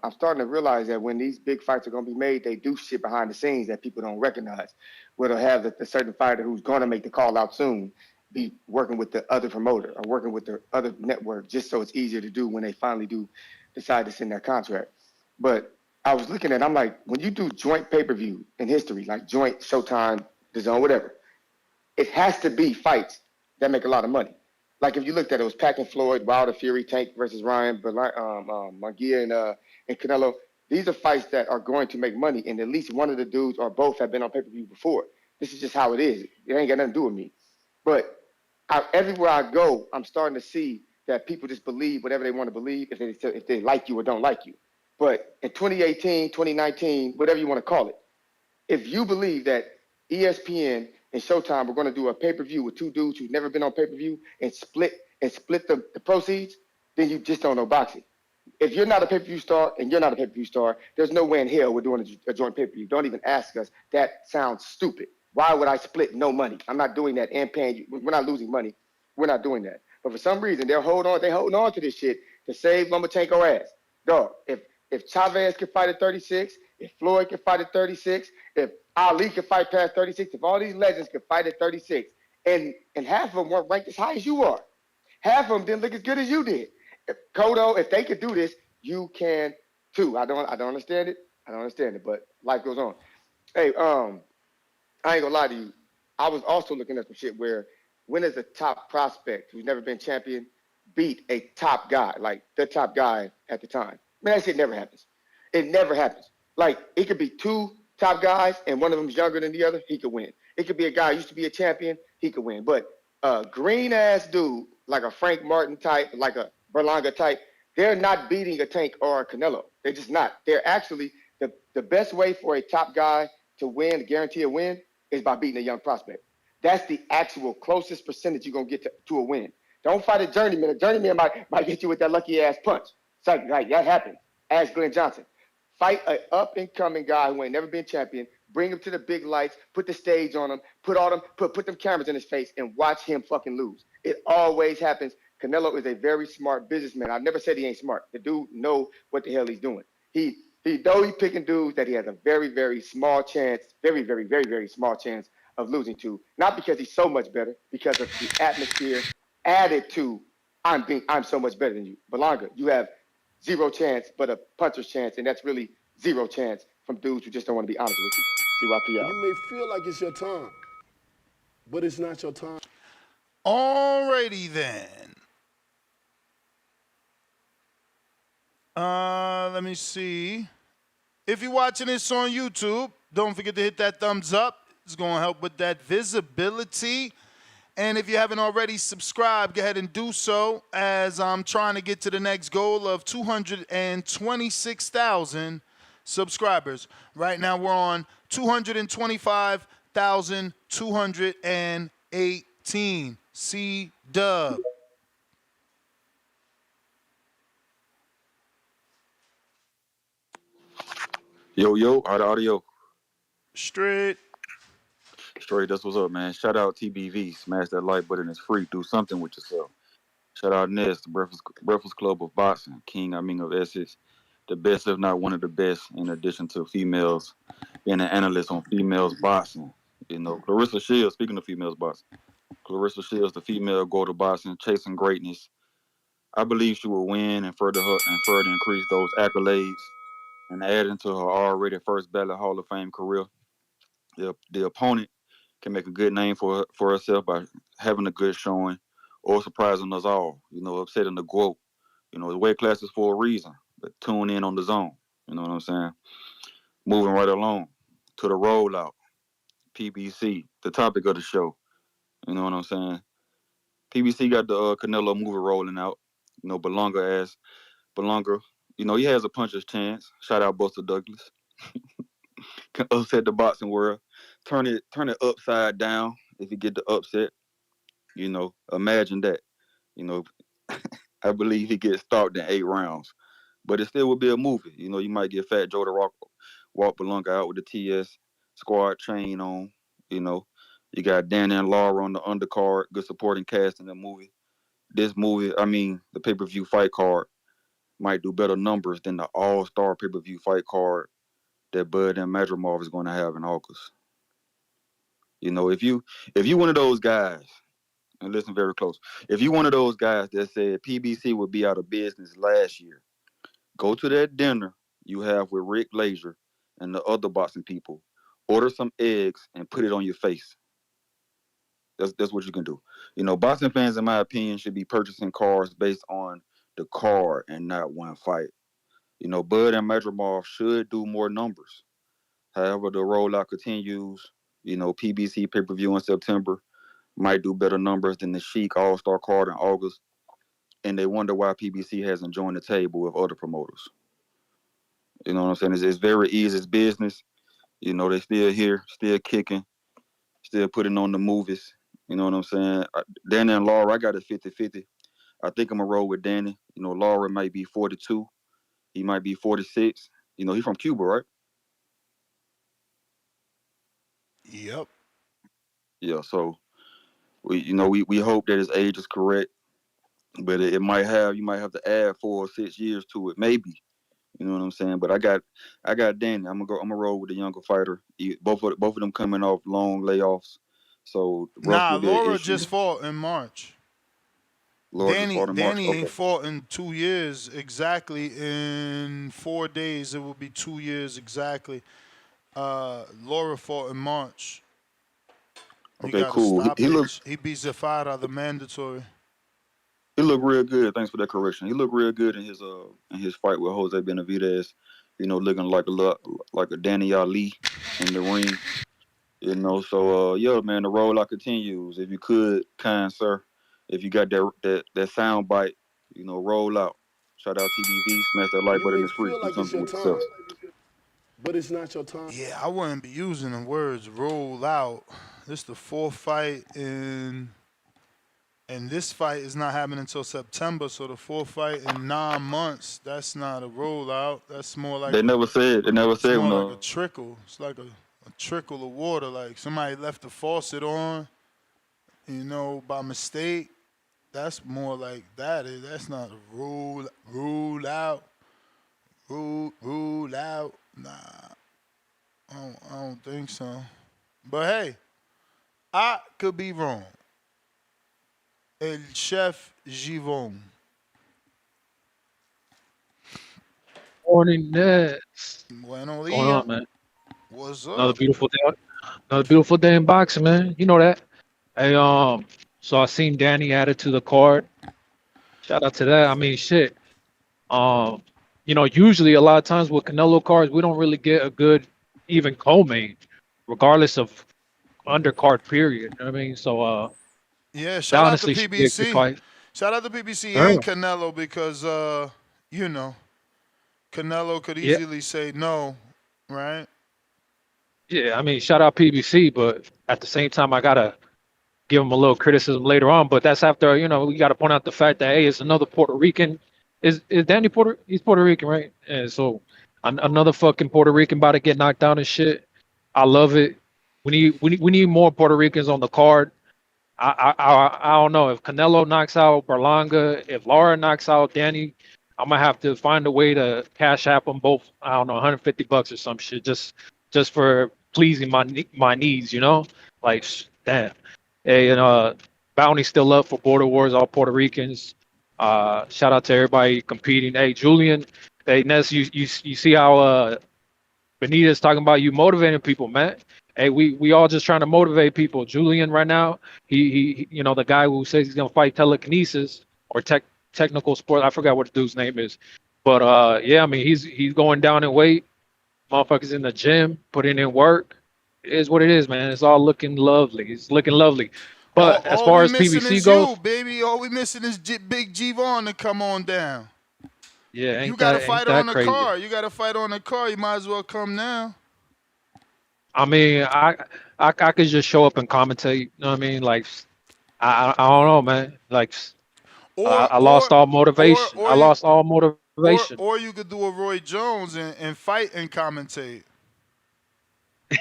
I'm starting to realize that when these big fights are going to be made, they do shit behind the scenes that people don't recognize. Where they'll have the certain fighter who's going to make the call out soon be working with the other promoter or working with the other network just so it's easier to do when they finally do decide to send that contract. But I was looking at, I'm like, when you do joint pay-per-view in history, like joint Showtime, DAZN, whatever, it has to be fights that make a lot of money. Like if you looked at it, was Pac and Floyd, Wilder, Fury, Tank versus Ryan, Munguia and Canelo. These are fights that are going to make money, and at least one of the dudes or both have been on pay-per-view before. This is just how it is. It ain't got nothing to do with me. But everywhere I go, I'm starting to see that people just believe whatever they want to believe if they like you or don't like you. But in 2018, 2019, whatever you want to call it, if you believe that ESPN and Showtime are going to do a pay-per-view with 2 dudes who've never been on pay-per-view and split the proceeds, then you just don't know boxing. If you're not a pay-per-view star and you're not a pay-per-view star, there's no way in hell we're doing a joint pay-per-view. Don't even ask us. That sounds stupid. Why would I split no money? I'm not doing that and paying you. We're not losing money. We're not doing that. But for some reason, they're holding on to this shit to save Lomachenko ass. Dog, if Chavez can fight at 36, if Floyd can fight at 36, if Ali can fight past 36, if all these legends can fight at 36, and half of them weren't ranked as high as you are. Half of them didn't look as good as you did. Cotto, if they could do this, you can too. I don't understand it. I don't understand it, but life goes on. Hey, I ain't gonna lie to you. I was also looking at some shit where when is a top prospect who's never been champion beat a top guy, like the top guy at the time? Man, that shit never happens. It never happens. Like, it could be 2 top guys and one of them's younger than the other, he could win. It could be a guy who used to be a champion, he could win. But a green-ass dude, like a Frank Martin type, like a Berlanga type, they're not beating a Tank or a Canelo. They're just not. They're actually, the best way for a top guy to win, guarantee a win, is by beating a young prospect. That's the actual closest percentage you're going to get to a win. Don't fight a journeyman. A journeyman might get you with that lucky-ass punch. It's like that happened. Ask Glenn Johnson. Fight an up-and-coming guy who ain't never been champion, bring him to the big lights, put the stage on him, put them cameras in his face, and watch him fucking lose. It always happens. Canelo is a very smart businessman. I never said he ain't smart. The dude know what the hell he's doing. Though he's picking dudes that he has a very, very small chance, very, very, very, very small chance of losing to. Not because he's so much better, because of the atmosphere added to I'm so much better than you. Berlanga, you have 0 chance, but a puncher's chance, and that's really 0 chance from dudes who just don't want to be honest with you. CYPL.
You may feel like it's your time, but it's not your time.
Alrighty then. Let me see. If you're watching this on YouTube, don't forget to hit that thumbs up. It's going to help with that visibility. And if you haven't already subscribed, go ahead and do so, as I'm trying to get to the next goal of 226,000 subscribers. Right now we're on 225,218. C-Dub.
Yo, how the audio?
Straight.
Straight, that's what's up, man. Shout out TBV. Smash that like button. It's free. Do something with yourself. Shout out Ness, the Breakfast Club of Boxing. King, of Essex. The best, if not one of the best, in addition to females. Being an analyst on females boxing. Clarissa Shields, speaking of females boxing. Clarissa Shields, the female go to boxing, chasing greatness. I believe she will win and further increase those accolades and add into her already first ballot Hall of Fame career. The opponent can make a good name for herself by having a good showing or surprising us all, upsetting the GOAT. The weight class is for a reason, but tune in on the zone. You know what I'm saying? Moving right along to the rollout, PBC, the topic of the show. You know what I'm saying? PBC got the Canelo movie rolling out. Berlanga, he has a puncher's chance. Shout out Buster Douglas. Can upset the boxing world. Turn it upside down if you get the upset. Imagine that. I believe he gets stopped in 8 rounds. But it still would be a movie. You might get Fat Joe to walk Berlanga out with the TS squad chain on. You got Danny and Lara on the undercard, good supporting cast in the movie. This movie, the pay-per-view fight card might do better numbers than the all-star pay-per-view fight card that Bud and Madrimov is going to have in August. If you one of those guys, and listen very close, if you one of those guys that said PBC would be out of business last year, go to that dinner you have with Rick Lazier and the other boxing people, order some eggs and put it on your face. That's what you can do. Boxing fans, in my opinion, should be purchasing cards based on the card and not one fight. Bud and Madrimov should do more numbers. However, the rollout continues. PBC pay-per-view in September might do better numbers than the Sheik All-Star card in August. And they wonder why PBC hasn't joined the table with other promoters. You know what I'm saying? It's very easy. It's business. They still here, still kicking, still putting on the movies. You know what I'm saying? Danny and Lara, I got a 50-50. I think I'm going to roll with Danny. Lara might be 42. He might be 46. He's from Cuba, right?
Yep.
Yeah, so we hope that his age is correct, but you might have to add 4 or 6 years to it, maybe. You know what I'm saying? But I got Danny. I'm gonna roll with the younger fighter. Both of them coming off long layoffs, so rust will be an
Laura
issue.
just fought in March.
Laura just fought in March.
Danny ain't
Okay.
fought in 2 years exactly. In 4 days, it will be 2 years exactly. Laura fought in March. He
Okay,
got a
cool.
stoppage. He beat Zafara, the mandatory.
He looked real good. Thanks for that correction. He looked real good in his fight with Jose Benavidez. Looking like a Danny Ali in the ring. So yeah, man, the rollout continues. If you could, kind sir, if you got that sound bite, roll out. Shout out TBV, smash that like
You
button.
may
It's free.
feel
Do
like it's
something
your
with
time,
yourself.
but it's not your time.
Yeah, I wouldn't be using the words roll out. This is the 4th fight and this fight is not happening until September, so the 4th fight in 9 months, that's not a rollout. That's more like
They never said
like a trickle. It's like a trickle of water. Like somebody left the faucet on, by mistake. That's more like that. That's not a rule out. Rule out. Nah, I don't think so. But hey, I could be wrong. El Chef Givon.
Morning, Nets.
Bueno
What's going
dia.
on, man?
What's
Another
up?
beautiful day. Another beautiful day in boxing, man. You know that. Hey, so I seen Danny added to the card. Shout out to that. I mean, shit. Usually a lot of times with Canelo cards, we don't really get a good even co-main, regardless of undercard period. You know what I mean? So
Yeah,
that
shout out to
honestly should be a good
PBC.
fight.
Shout out to PBC
Sure.
and Canelo because Canelo could
Yeah.
easily say no, right?
Yeah, I mean, shout out PBC, but at the same time, I gotta give him a little criticism later on. But that's after we gotta point out the fact that hey, it's another Puerto Rican. Is Danny Puerto? He's Puerto Rican, right? And so Another fucking Puerto Rican about to get knocked out and shit. I love it. We need more Puerto Ricans on the card. I don't know if Canelo knocks out Berlanga, if Lara knocks out Danny, I'm gonna have to find a way to cash app them both. I don't know, $150 or some shit, just for pleasing my needs, you know? Like damn. Hey, and bounty still up for Border Wars, all Puerto Ricans. Shout out to everybody competing. Hey, Julian. Hey, Ness, you see how Benita's talking about you motivating people, man. Hey, we all just trying to motivate people. Julian right now, he you know, the guy who says he's gonna fight telekinesis or technical sport. I forgot what the dude's name is. But yeah, I mean he's going down in weight. Motherfuckers in the gym, putting in work. It is what it is, man. It's all looking lovely. It's looking lovely. But as far as PBC goes,
you, baby. All we missing is Big G Vaughn to come on down.
Yeah,
you got to fight on the
crazy.
car. You got to fight on the car. You might as well come now.
I mean, I could just show up and commentate. You know what I mean? Like, I don't know, man. Like, I lost all motivation. I lost all motivation.
Or you could do a Roy Jones and fight and commentate.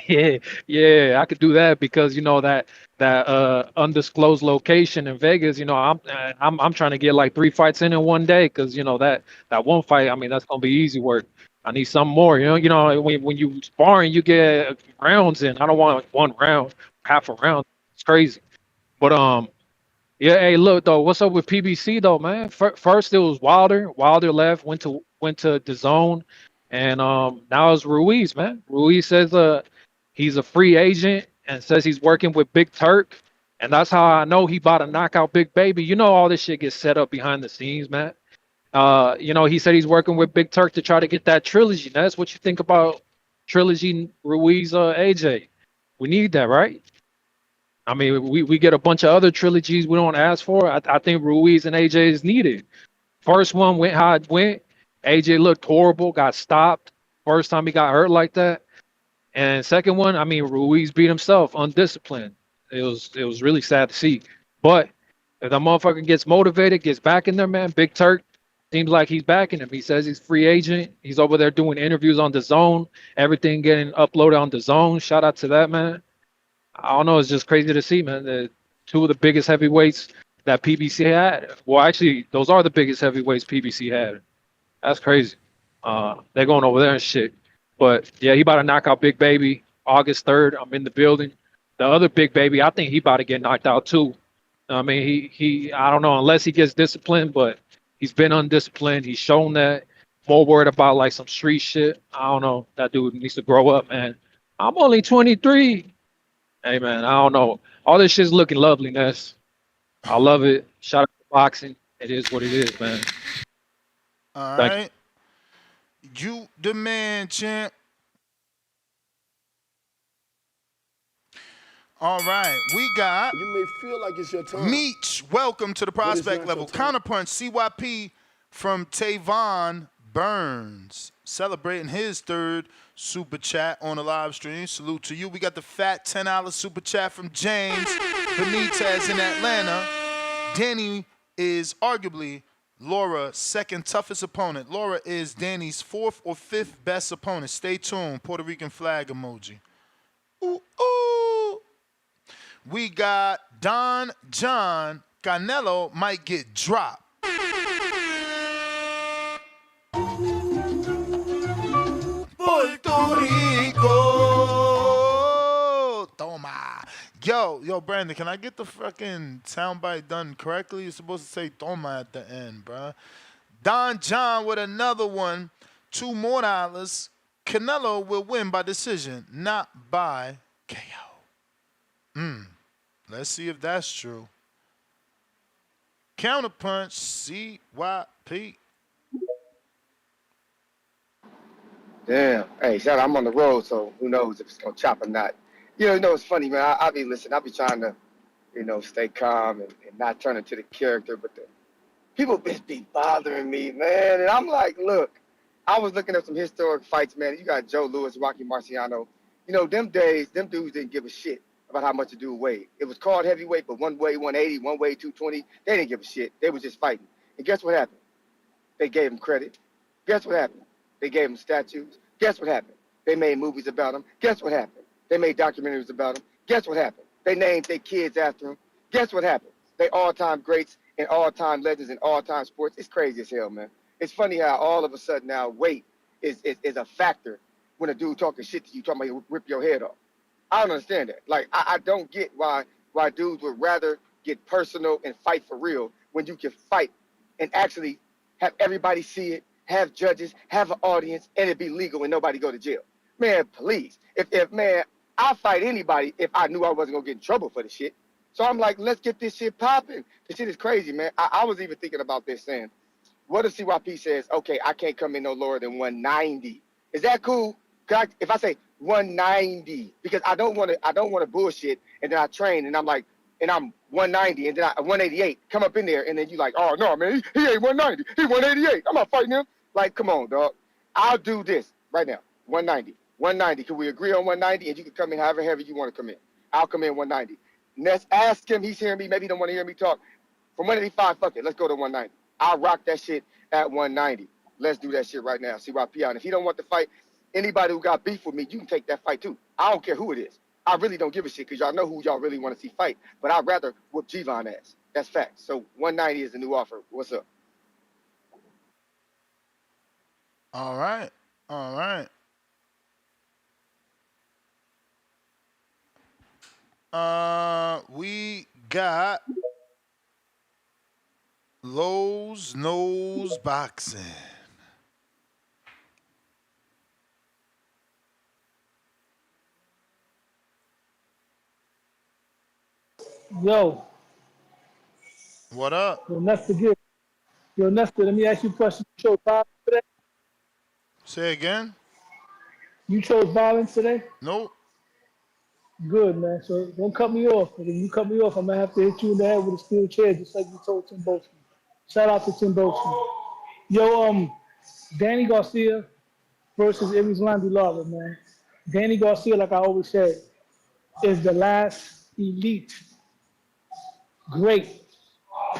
yeah, I could do that because you know that undisclosed location in Vegas. You know, I'm trying to get like 3 fights in one day because you know that one fight. I mean, that's gonna be easy work. I need some more. You know, when you sparring, you get rounds in. I don't want one round, half a round. It's crazy. But yeah. Hey, look though, what's up with PBC though, man? First it was Wilder. Wilder left, went to DAZN, and now it's Ruiz, man. Ruiz says he's a free agent and says he's working with Big Turk, and that's how I know he about to knock out Big Baby. You know, all this shit gets set up behind the scenes, man. You know, he said he's working with Big Turk to try to get that trilogy. That's what you think about trilogy Ruiz AJ. We need that, right? I mean, we get a bunch of other trilogies we don't ask for. I think Ruiz and AJ is needed. First one went how it went. AJ looked horrible, got stopped. First time he got hurt like that. And second one, I mean, Ruiz beat himself, undisciplined. It was really sad to see. But if the motherfucker gets motivated, gets back in there, man, Big Turk seems like he's backing him. He says he's free agent. He's over there doing interviews on DAZN. Everything getting uploaded on DAZN. Shout out to that, man. I don't know. It's just crazy to see, man. The two of the biggest heavyweights that PBC had. Well, actually, those are the biggest heavyweights PBC had. That's crazy. They're going over there and shit. But yeah, he about to knock out Big Baby August 3rd. I'm in the building. The other Big Baby, I think he about to get knocked out too. I mean, he I don't know, unless he gets disciplined, but he's been undisciplined. He's shown that. More worried about like some street shit. I don't know. That dude needs to grow up, man. I'm only 23. Hey, man, I don't know. All this shit's looking lovely, Ness. I love it. Shout out to boxing. It is what it is, man.
All
Thank
right. You the man, champ. All right, we got.
You may feel like it's your turn.
Meech, welcome to the prospect level. Counterpunch, CYP from Tavon Burns, celebrating his 3rd super chat on the live stream. Salute to you. We got the fat $10 super chat from James Benitez in Atlanta. Danny is arguably Laura's 2nd toughest opponent. Lara is Danny's 4th or 5th best opponent. Stay tuned. Puerto Rican flag emoji. Ooh, ooh. We got Don John. Canelo might get dropped. Puerto Rico. Toma. Yo, Brandon, can I get the fucking soundbite done correctly? You're supposed to say toma at the end, bruh. Don John with another one. $2 more. Canelo will win by decision, not by KO. Let's see if that's true. Counterpunch, CYP.
Damn. Hey, shout out, I'm on the road, so who knows if it's going to chop or not. You know, it's funny, man. I'll be listening. I'll be trying to, stay calm and not turn into the character. But the people be bothering me, man. And I'm like, look, I was looking at some historic fights, man. You got Joe Louis, Rocky Marciano. Them days, them dudes didn't give a shit about how much a dude weighed. It was called heavyweight, but one weighed 180, one weighed 220. They didn't give a shit. They was just fighting. And guess what happened? They gave him credit. Guess what happened? They gave him statues. Guess what happened? They made movies about him. Guess what happened? They made documentaries about him. Guess what happened? They named their kids after him. Guess what happened? They all-time greats and all-time legends in all-time sports. It's crazy as hell, man. It's funny how all of a sudden now weight is a factor when a dude talking shit to you, talking about he'll rip your head off. I don't understand that. Like, I don't get why dudes would rather get personal and fight for real when you can fight and actually have everybody see it, have judges, have an audience, and it be legal and nobody go to jail. Man, please. If man, I'll fight anybody if I knew I wasn't gonna get in trouble for the shit. So I'm like, let's get this shit popping. This shit is crazy, man. I was even thinking about this, saying, what if CYP says, okay, I can't come in no lower than 190? Is that cool? If I say 190, because I don't want to bullshit, and then I train and I'm like, and I'm 190 and then 188, come up in there and then you like, oh no, man, he ain't 190, he 188. I'm not fighting him. Like, come on, dog. I'll do this right now. 190. Can we agree on 190? And you can come in however heavy you want to come in. I'll come in 190. Let's ask him. He's hearing me. Maybe he don't want to hear me talk. From 185, fuck it. Let's go to 190. I'll rock that shit at 190. Let's do that shit right now. CYP out. And if he don't want to fight, anybody who got beef with me, you can take that fight too. I don't care who it is. I really don't give a shit because y'all know who y'all really want to see fight. But I'd rather whoop G-Von ass. That's facts. So 190 is the new offer. What's up?
All right. We got Lowe's Nose Boxing.
Yo.
What up?
Yo, Nestor, let me ask you a question. You chose violence today?
Say again?
You chose violence today?
Nope.
Good, man. So don't cut me off. If you cut me off, I'm going to have to hit you in the head with a steel chair, just like you told Tim Boski. Shout out to Tim Boski. Yo, Danny Garcia versus Erislandy Lara, man. Danny Garcia, like I always said, is the last elite, great,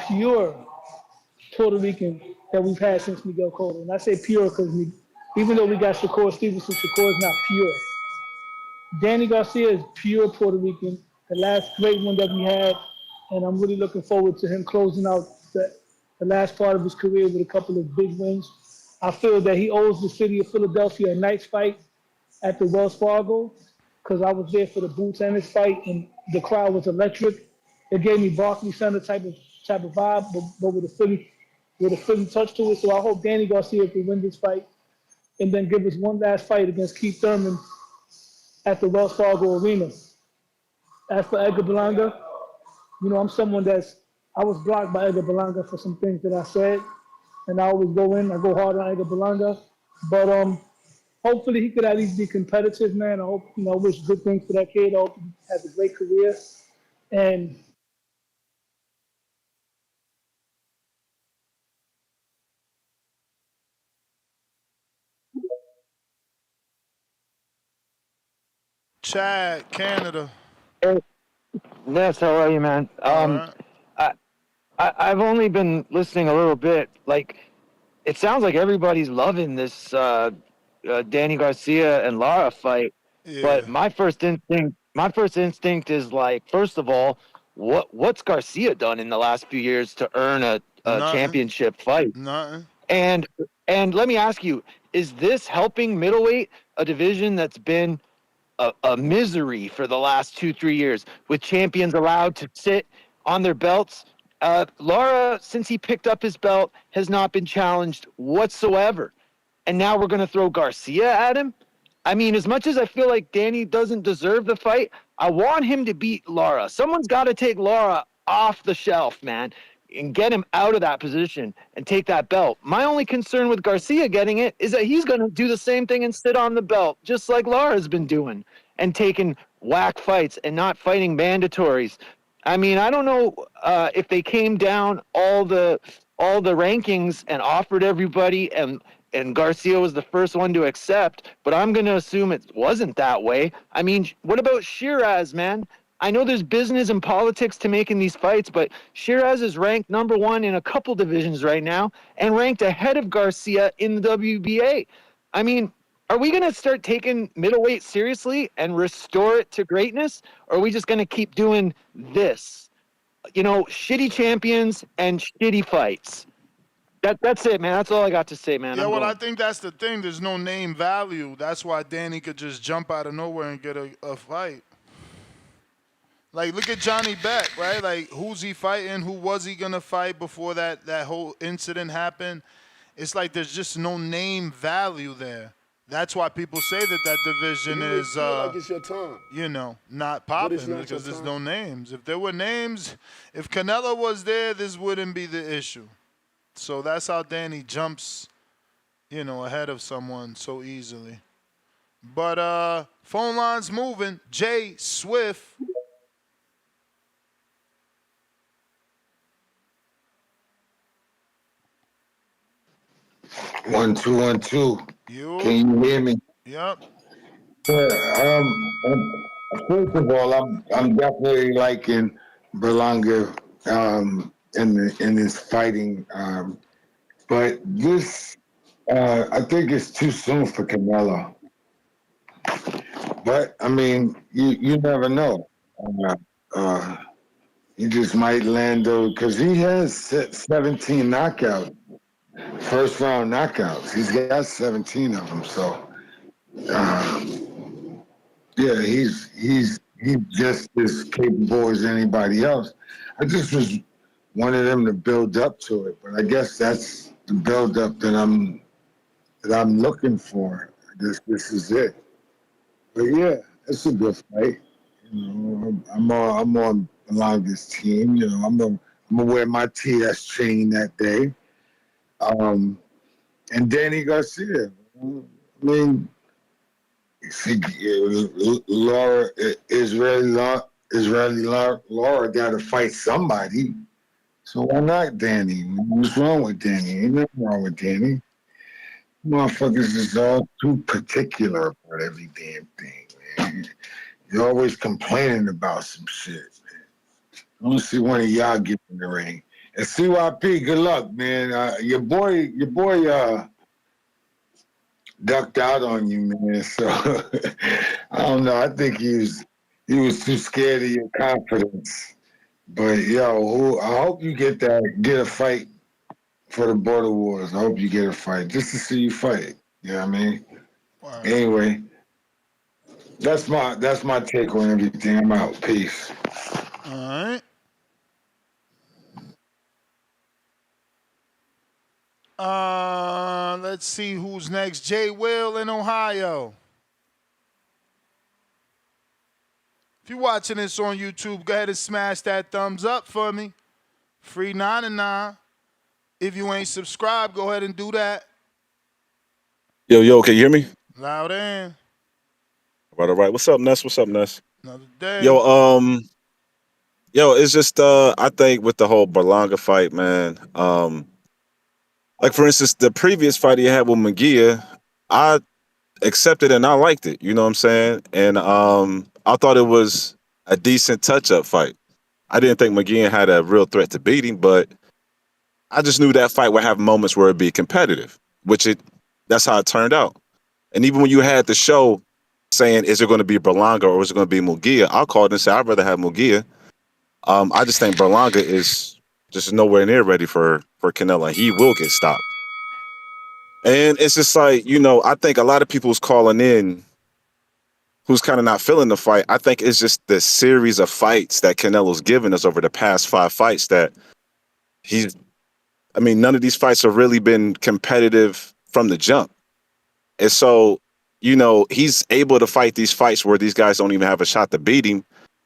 pure Puerto Rican that we've had since Miguel Cotto. And I say pure because even though we got Shakur Stevenson, Shakur is not pure. Danny Garcia is pure Puerto Rican, the last great one that we had, and I'm really looking forward to him closing out the last part of his career with a couple of big wins. I feel that he owes the city of Philadelphia a nice fight at the Wells Fargo because I was there for the Boots Ennis fight, and the crowd was electric. It gave me Barclays Center type of vibe, but with a Philly touch to it. So I hope Danny Garcia can win this fight and then give us one last fight against Keith Thurman at the Wells Fargo Arena. As for Edgar Berlanga, I'm someone I was blocked by Edgar Berlanga for some things that I said, and I always I go hard on Edgar Berlanga, but hopefully he could at least be competitive, man. I hope, I wish good things for that kid. I hope he has a great career, and
Chad, Canada.
Hey, Ness, how are you, man? I've only been listening a little bit. Like, it sounds like everybody's loving this Danny Garcia and Lara fight.
Yeah.
But my first instinct is like, first of all, what's Garcia done in the last few years to earn a championship fight?
Nothing.
And let me ask you, is this helping middleweight, a division that's been a misery for the last 2-3 years, with champions allowed to sit on their belts? Lara, since he picked up his belt, has not been challenged whatsoever. And now we're going to throw Garcia at him? I mean, as much as I feel like Danny doesn't deserve the fight, I want him to beat Lara. Someone's got to take Lara off the shelf, man, and get him out of that position and take that belt. My only concern with Garcia getting it is that he's going to do the same thing and sit on the belt, just like Lara's been doing, and taking whack fights and not fighting mandatories. I mean, I don't know if they came down all the rankings and offered everybody, and Garcia was the first one to accept, but I'm going to assume it wasn't that way. I mean, what about Shiraz, man? I know there's business and politics to making these fights, but Shiraz is ranked #1 in a couple divisions right now and ranked ahead of Garcia in the WBA. I mean, are we going to start taking middleweight seriously and restore it to greatness? Or are we just going to keep doing this? You know, shitty champions and shitty fights. That's it, man. That's all I got to say, man.
Yeah,
I'm
well, I
going.
think that's the thing. There's no name value. That's why Danny could just jump out of nowhere and get a fight. Like, look at Johnny Beck, right? Like, who's he fighting? Who was he going to fight before that whole incident happened? It's like there's just no name value there. That's why people say that division
You may
is,
feel like it's your time,
not
but it's
popping
not
because
your
there's
time.
no names. If there were names, if Canelo was there, this wouldn't be the issue. So that's how Danny jumps, ahead of someone so easily. But phone lines moving. Jay Swift.
One, two, 1, 2.
You.
Can you hear me?
Yep.
Yeah, first of all, I'm definitely liking Berlanga in his fighting, but this I think it's too soon for Canelo. But I mean, you never know. He just might land though, because he has 17 knockouts, first round knockouts. He's got 17 of them, so. Yeah, he's just as capable as anybody else. I just was wanted him to build up to it, but I guess that's the build up that I'm looking for. I guess this is it. But yeah, it's a good fight. I'm on Belanga's team. I'm gonna wear my TS chain that day. And Danny Garcia. I mean, see, Israeli Lara got to fight somebody. So why not Danny? What's wrong with Danny? Ain't nothing wrong with Danny. Motherfuckers is all too particular about every damn thing, man. You're always complaining about some shit, man. I want to see one of y'all get in the ring. And CYP, good luck, man. Your boy, ducked out on you, man. So I don't know. I think he was too scared of your confidence. But I hope you get a fight for the Border Wars. I hope you get a fight just to see you fight. You know what I mean?
Wow.
Anyway, that's my take on everything. I'm out. Peace.
All right. Let's see who's next. Jay Will in Ohio. If you're watching this on YouTube, go ahead and smash that thumbs up for me. Free 99. If you ain't subscribed, go ahead and do that.
Yo, can you hear me?
Loud in.
All right. What's up, Ness?
Another day.
It's just I think with the whole Berlanga fight, man. Like for instance, the previous fight he had with Munguia, I accepted and I liked it. You know what I'm saying? And I thought it was a decent touch-up fight. I didn't think Munguia had a real threat to beat him, but I just knew that fight would have moments where it'd be competitive, that's how it turned out. And even when you had the show saying, is it going to be Berlanga or is it going to be Munguia? I called and said, I'd rather have Munguia. I just think Berlanga is just nowhere near ready for Canelo. He will get stopped. And it's just like, I think a lot of people's calling in who's kind of not feeling the fight. I think it's just the series of fights that Canelo's given us over the past 5 fights that none of these fights have really been competitive from the jump. And so, he's able to fight these fights where these guys don't even have a shot to beat him,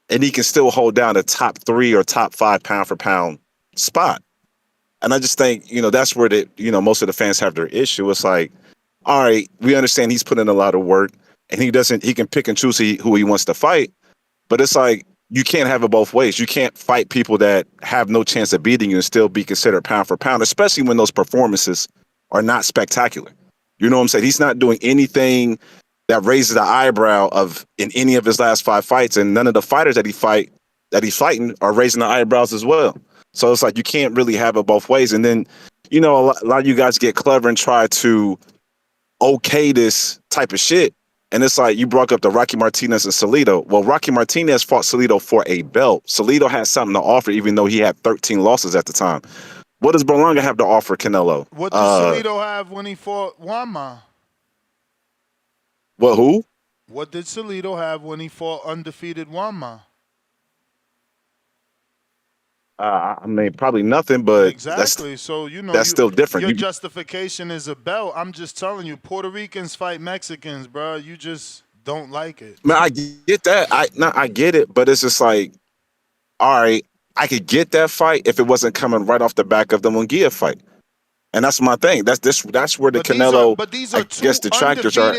and he can still hold down a top 3 or top 5 pound for pound spot. And I just think, that's where most of the fans have their issue. It's like, all right, we understand he's put in a lot of work and he can pick and choose who he wants to fight. But it's like, you can't have it both ways. You can't fight people that have no chance of beating you and still be considered pound for pound, especially when those performances are not spectacular. You know what I'm saying? He's not doing anything that raises the eyebrow in any of his last 5 fights, and none of the fighters that he's fighting are raising the eyebrows as well. So it's like you can't really have it both ways. And then, a lot of you guys get clever and try to okay this type of shit. And it's like you brought up the Rocky Martinez and Salido. Well, Rocky Martinez fought Salido for a belt. Salido had something to offer, even though he had 13 losses at the time. What does Berlanga have to offer Canelo?
What did Salido have when he fought Juanma?
What, who?
What did Salido have when he fought undefeated Juanma?
I mean, probably nothing, but
exactly. So
that's still different.
Your justification is a belt. I'm just telling you, Puerto Ricans fight Mexicans, bro. You just don't like it.
Man, I get that. I get it, but it's just like, all right, I could get that fight if it wasn't coming right off the back of the Munguia fight, and that's my thing. That's where the Canelo.
These are two
detractors are.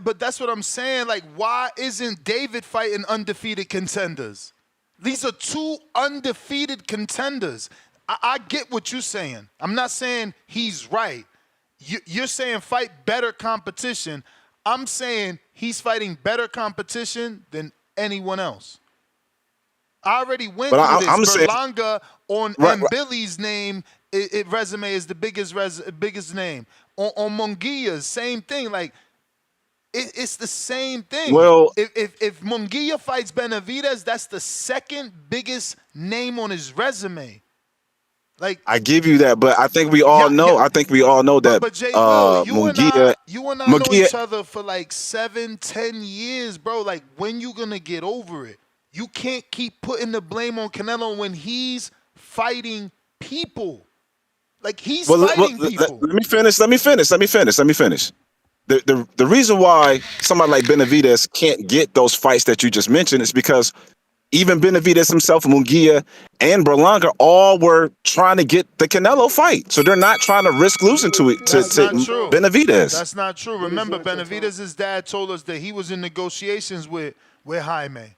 But that's what I'm saying. Like, why isn't David fighting undefeated contenders? These are two undefeated contenders. I get what you're saying. I'm not saying he's right. You're saying fight better competition. I'm saying he's fighting better competition than anyone else. I already went through this.
I'm
Berlanga on Billy's name, resume is the biggest name. On Munguia's, same thing. Like, it's the same thing.
Well,
if Munguia fights Benavidez, that's the second biggest name on his resume. Like,
I give you that, but I think we all know. I think we all know that.
But Jay Will,
Munguia,
you and I know each other for like 7-10 years, bro. Like, when you gonna get over it? You can't keep putting the blame on Canelo when he's fighting people. Like, he's fighting people.
Let me finish. The reason why somebody like Benavidez can't get those fights that you just mentioned is because even Benavidez himself, Munguia, and Berlanga all were trying to get the Canelo fight. So they're not trying to risk losing to Benavidez.
That's not true. Remember, Benavidez's dad told us that he was in negotiations with Jaime.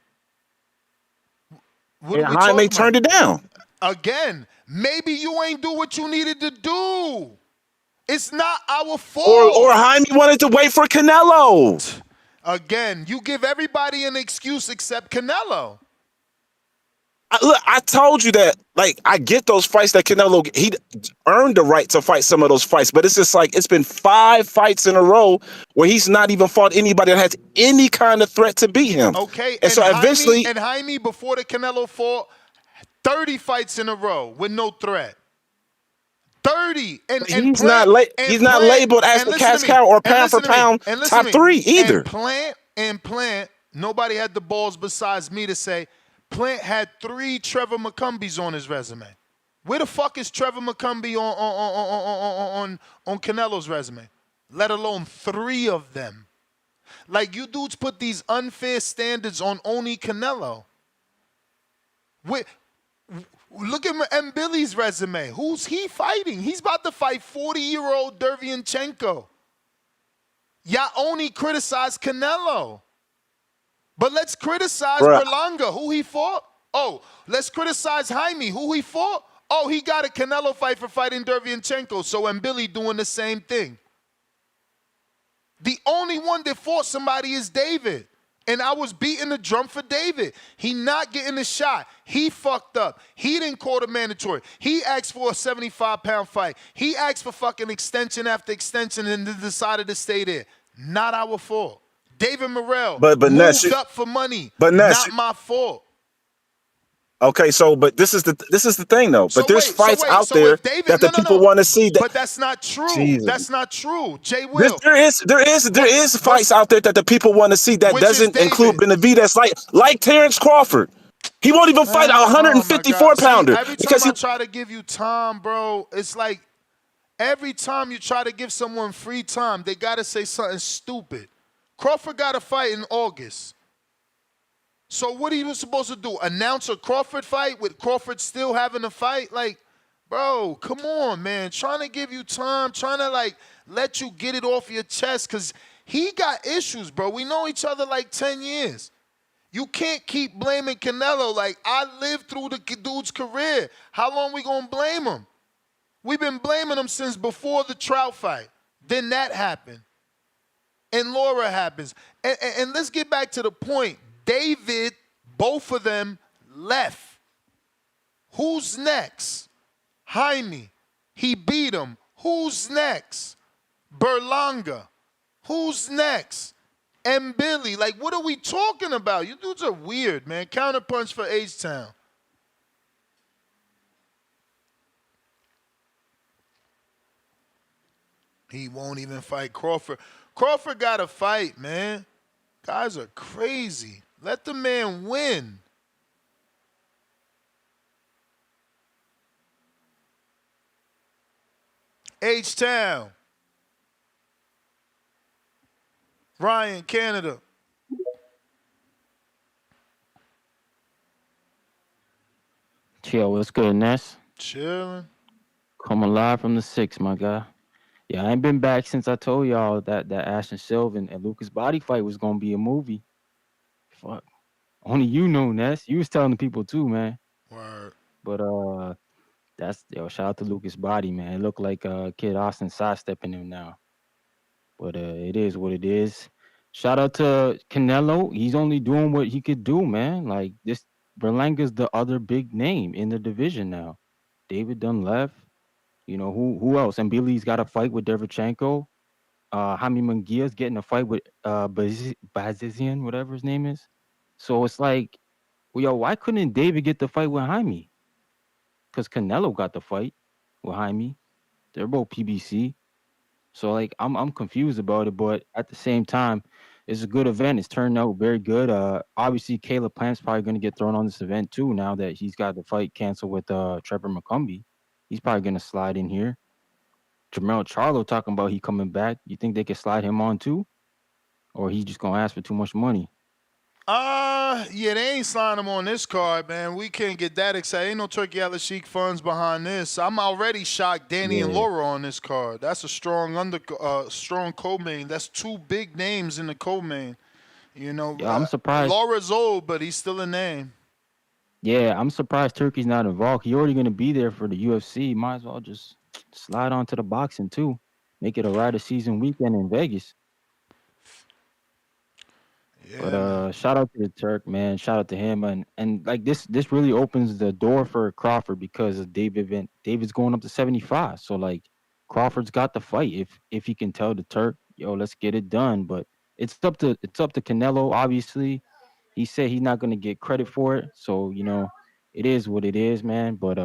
And Jaime turned it down.
Again, maybe you ain't do what you needed to do. It's not our fault.
Or Jaime wanted to wait for Canelo.
Again, you give everybody an excuse except Canelo.
I told you that, like, I get those fights that Canelo, he earned the right to fight some of those fights, but it's just like, it's been 5 fights in a row where he's not even fought anybody that has any kind of threat to beat him.
Okay,
and so eventually.
And Jaime, before the Canelo fought, 30 fights in a row with no threat. 30.
He's not labeled as the cash cow or pound for pound top 3 either.
And Plant, nobody had the balls besides me to say, Plant had 3 Trevor McCumbys on his resume. Where the fuck is Trevor McCumbee on Canelo's resume? Let alone 3 of them. Like, you dudes put these unfair standards on only Canelo. Look at M. Billy's resume. Who's he fighting? He's about to fight 40-year-old Derevyanchenko. Y'all only criticize Canelo. But let's criticize Berlanga, who he fought. Oh, let's criticize Jaime, who he fought. Oh, he got a Canelo fight for fighting Derevyanchenko. So M. Billy doing the same thing. The only one that fought somebody is David. And I was beating the drum for David. He not getting the shot. He fucked up. He didn't call the mandatory. He asked for a 75-pound fight. He asked for fucking extension after extension and then decided to stay there. Not our fault. David Morrell moved up for money. Not my fault.
Okay, so but this is the thing though. But there's fights out there that the people want to see.
But that's not true. Jesus. That's not true. Jay Will.
There is fights out there that the people want to see that doesn't include Benavidez, like Terrence Crawford. He won't even fight a 154-pounder.
Every time I try to give you time, bro, it's like every time you try to give someone free time, they gotta say something stupid. Crawford got a fight in August. So what are you supposed to do? Announce a Crawford fight with Crawford still having a fight? Like, bro, come on, man. Trying to give you time, trying to, like, let you get it off your chest because he got issues, bro. We know each other like 10 years. You can't keep blaming Canelo. Like, I lived through the dude's career. How long we going to blame him? We've been blaming him since before the Trout fight. Then that happened. And Lara happens. And let's get back to the point. David, both of them left. Who's next? Jaime. He beat him. Who's next? Berlanga. Who's next? And Billy, like, what are we talking about? You dudes are weird, man. Counterpunch for H-Town. He won't even fight Crawford. Crawford got to fight, man. Guys are crazy. Let the man win. H-Town. Ryan, Canada.
Yo, what's good, Ness?
Chilling.
Coming live from the 6, my guy. Yeah, I ain't been back since I told y'all that Ashton Silva and Lucas Body fight was gonna be a movie. Fuck. Only you know, Ness. You was telling the people too, man.
Word.
But shout out to Lucas Body, man. It looked like Kid Austin sidestepping him now. But it is what it is. Shout out to Canelo. He's only doing what he could do, man. Like this Berlanga's the other big name in the division now. David done left. You know, who else? And Billy's got a fight with Derevchenko. Jaime Munguia's getting a fight with Bazizian, whatever his name is. So it's like, well, yo, why couldn't David get the fight with Jaime? Because Canelo got the fight with Jaime. They're both PBC. So like I'm confused about it, but at the same time, it's a good event. It's turned out very good. Obviously Caleb Plant's probably gonna get thrown on this event too now that he's got the fight canceled with Trevor McCumbee. He's probably gonna slide in here. Jermell Charlo talking about he coming back. You think they could slide him on too? Or he just gonna ask for too much money?
Yeah, they ain't signed him on this card, man. We can't get that excited. Ain't no Turkey Al Sheik funds behind this. I'm already shocked Danny and Laura on this card. That's a strong strong co-main. That's two big names in the co-main. You know,
Yeah, I'm surprised.
Laura's old, but he's still a name.
Yeah, I'm surprised Turkey's not involved. He already gonna be there for the UFC. Might as well just slide on to the boxing too. Make it a Rider season weekend in Vegas.
Yeah,
But shout out to the Turk, man. Shout out to him, and like this really opens the door for Crawford because of David's going up to 75. So like Crawford's got the fight if he can tell the Turk, yo, let's get it done. But it's up to Canelo. Obviously, he said he's not gonna get credit for it. So you know, it is what it is, man. But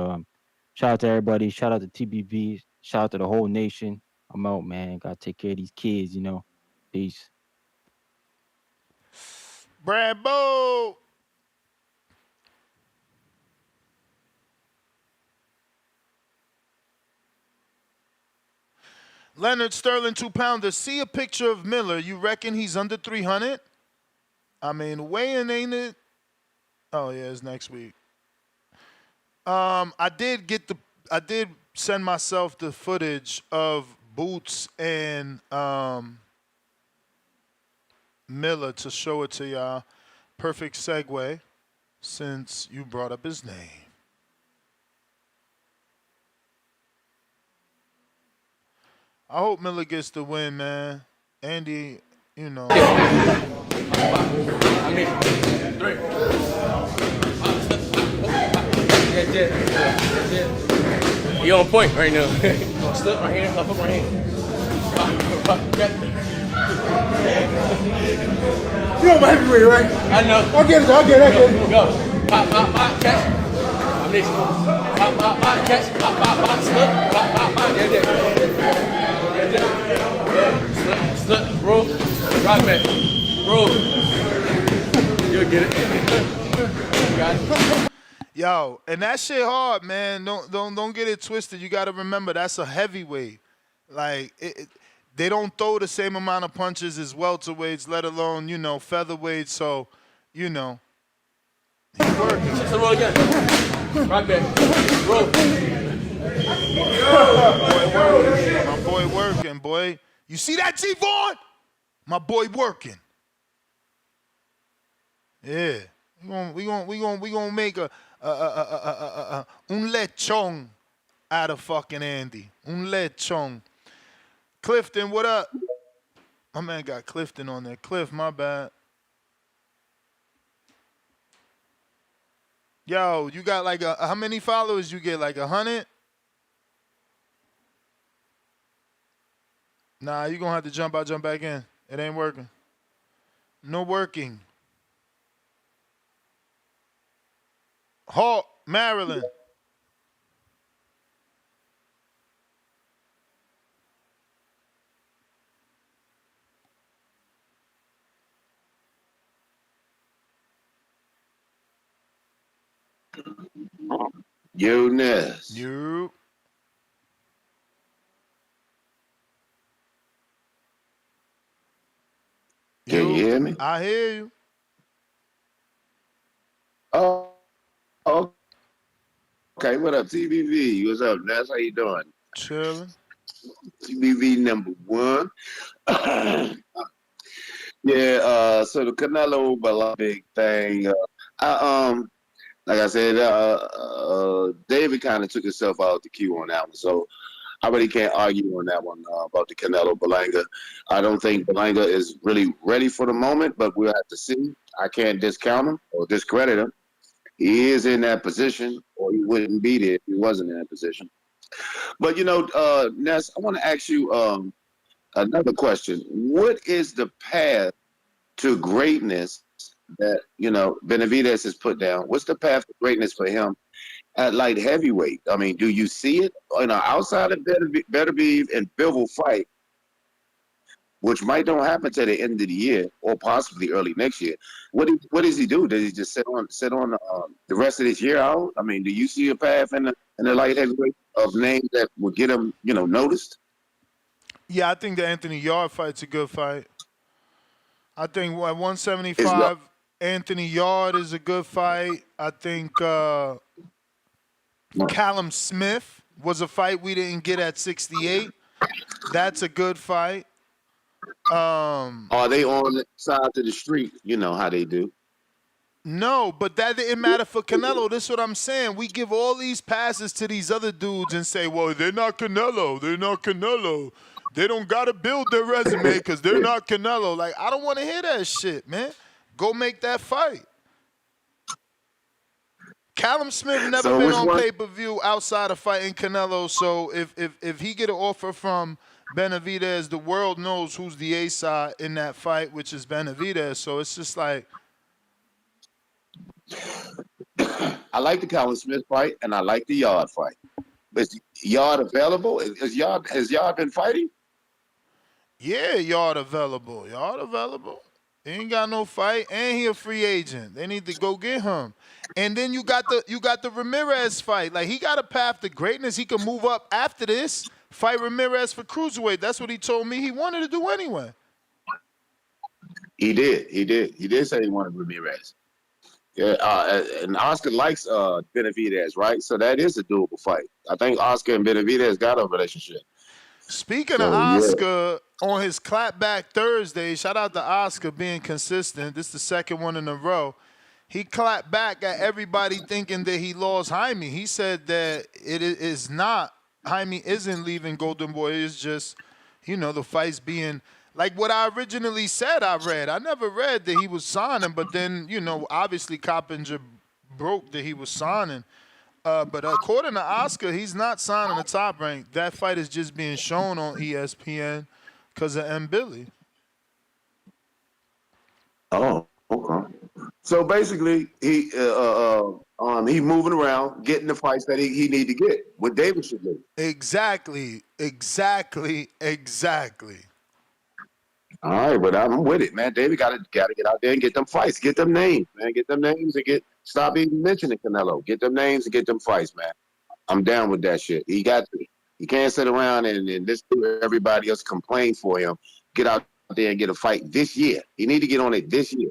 shout out to everybody. Shout out to TBV. Shout out to the whole nation. I'm out, man. Gotta take care of these kids, you know. Peace.
Bravo. Leonard Sterling 2-pounder. See a picture of Miller. You reckon he's under 300? I mean, weighing ain't it? Oh yeah, it's next week. I did send myself the footage of Boots and Miller to show it to y'all. Perfect segue since you brought up his name. I hope Miller gets the win, man. Andy, you know.
You on point right now. Slip my hand, up my hand. You know my heavyweight, right? I know. I'll get it. Go. Pop, catch. I'm next. Pop, catch. Pop, slip. Pop. Yeah. Slip, roll. Rock back. Roll. You'll get it. Got it.
Yo, and that shit hard, man. Don't get it twisted. You got to remember that's a heavyweight. Like they don't throw the same amount of punches as welterweights, let alone featherweights. So, He's working.
So roll again. Right back. Roll.
My boy working, boy. You see that, T. Vaughn? My boy working. Yeah, we gonna make un lechon out of fucking Andy. Un lechon. Clifton, what up? My man got Clifton on there. Cliff, my bad. Yo, you got like how many followers you get? Like 100? Nah, you gonna have to jump out, jump back in. It ain't working. No working. Hawk, Maryland.
Yo, Ness.
You.
Can you hear me?
I hear you.
Oh, okay. What up, TBV? What's up, Ness? How you doing?
Chilling.
TBV number one. Yeah. So the Canelo Berlanga big thing. Like I said, David kind of took himself out the queue on that one. So I really can't argue on that one about the Canelo Berlanga. I don't think Berlanga is really ready for the moment, but we'll have to see. I can't discount him or discredit him. He is in that position, or he wouldn't be there if he wasn't in that position. But, Ness, I want to ask you another question. What is the path to greatness that, Benavidez has put down? What's the path to greatness for him at light heavyweight? I mean, do you see it outside of Benavidez and Bivol fight, which might don't happen to the end of the year or possibly early next year? What does he do? Does he just sit on the rest of this year out? I mean, do you see a path in the light heavyweight of names that will get him, noticed?
Yeah, I think the Anthony Yard fight's a good fight. I think at 175, Anthony Yard is a good fight. I think Callum Smith was a fight we didn't get at 68. That's a good fight.
Are they on the side to the street? You know how they do.
No, but that didn't matter for Canelo. This is what I'm saying. We give all these passes to these other dudes and say, well, they're not Canelo. They're not Canelo. They don't got to build their resume because they're not Canelo. Like, I don't want to hear that shit, man. Go make that fight. Callum Smith never been on pay-per-view outside of fighting Canelo, so if he get an offer from Benavidez, the world knows who's the A-side in that fight, which is Benavidez. So it's just like...
I like the Callum Smith fight, and I like the Yard fight. Is Yard available? Has Yard been fighting?
Yeah, Yard available. Yard available. He ain't got no fight, and he a free agent. They need to go get him. And then you got the Ramirez fight. Like, he got a path to greatness. He can move up after this, fight Ramirez for cruiserweight. That's what he told me he wanted to do anyway.
He did. He did say he wanted Ramirez. Yeah, and Oscar likes Benavidez, right? So that is a doable fight. I think Oscar and Benavidez got a relationship.
Speaking of Oscar, on his clapback Thursday, shout out to Oscar being consistent. This is the second one in a row. He clapped back at everybody thinking that he lost Jaime. He said that it is not. Jaime isn't leaving Golden Boy. It's just, the fight's being... Like what I originally said I read. I never read that he was signing, but then, obviously Coppinger broke that he was signing. But according to Oscar, he's not signing the Top Rank. That fight is just being shown on ESPN because of M. Billy.
Oh, okay. So basically, he moving around, getting the fights that he need to get. What David should do.
Exactly.
All right, but I'm with it, man. David got to get out there and get them fights, get them names, man. Get them names and stop even mentioning Canelo. Get them names and get them fights, man. I'm down with that shit. He got to. He can't sit around and listen to everybody else complain for him. Get out there and get a fight this year. He need to get on it this year.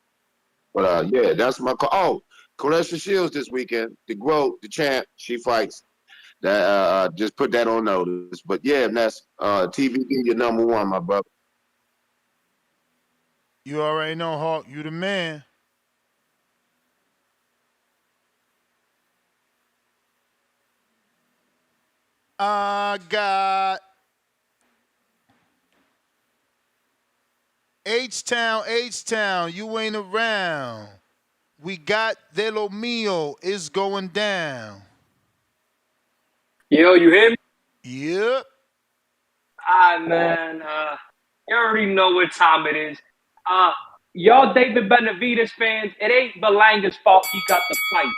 But yeah, that's my call. Oh, Clarissa Shields this weekend. The champ, she fights. That just put that on notice. But yeah, that's TVD, your number one, my brother.
You already know, Hawk. You the man. I got H-Town, you ain't around. We got De Lo Mio, it's going down.
Yo, you hear me?
Yep.
Man, you already know what time it is. Y'all David Benavidez fans, it ain't Berlanga's fault he got the fight.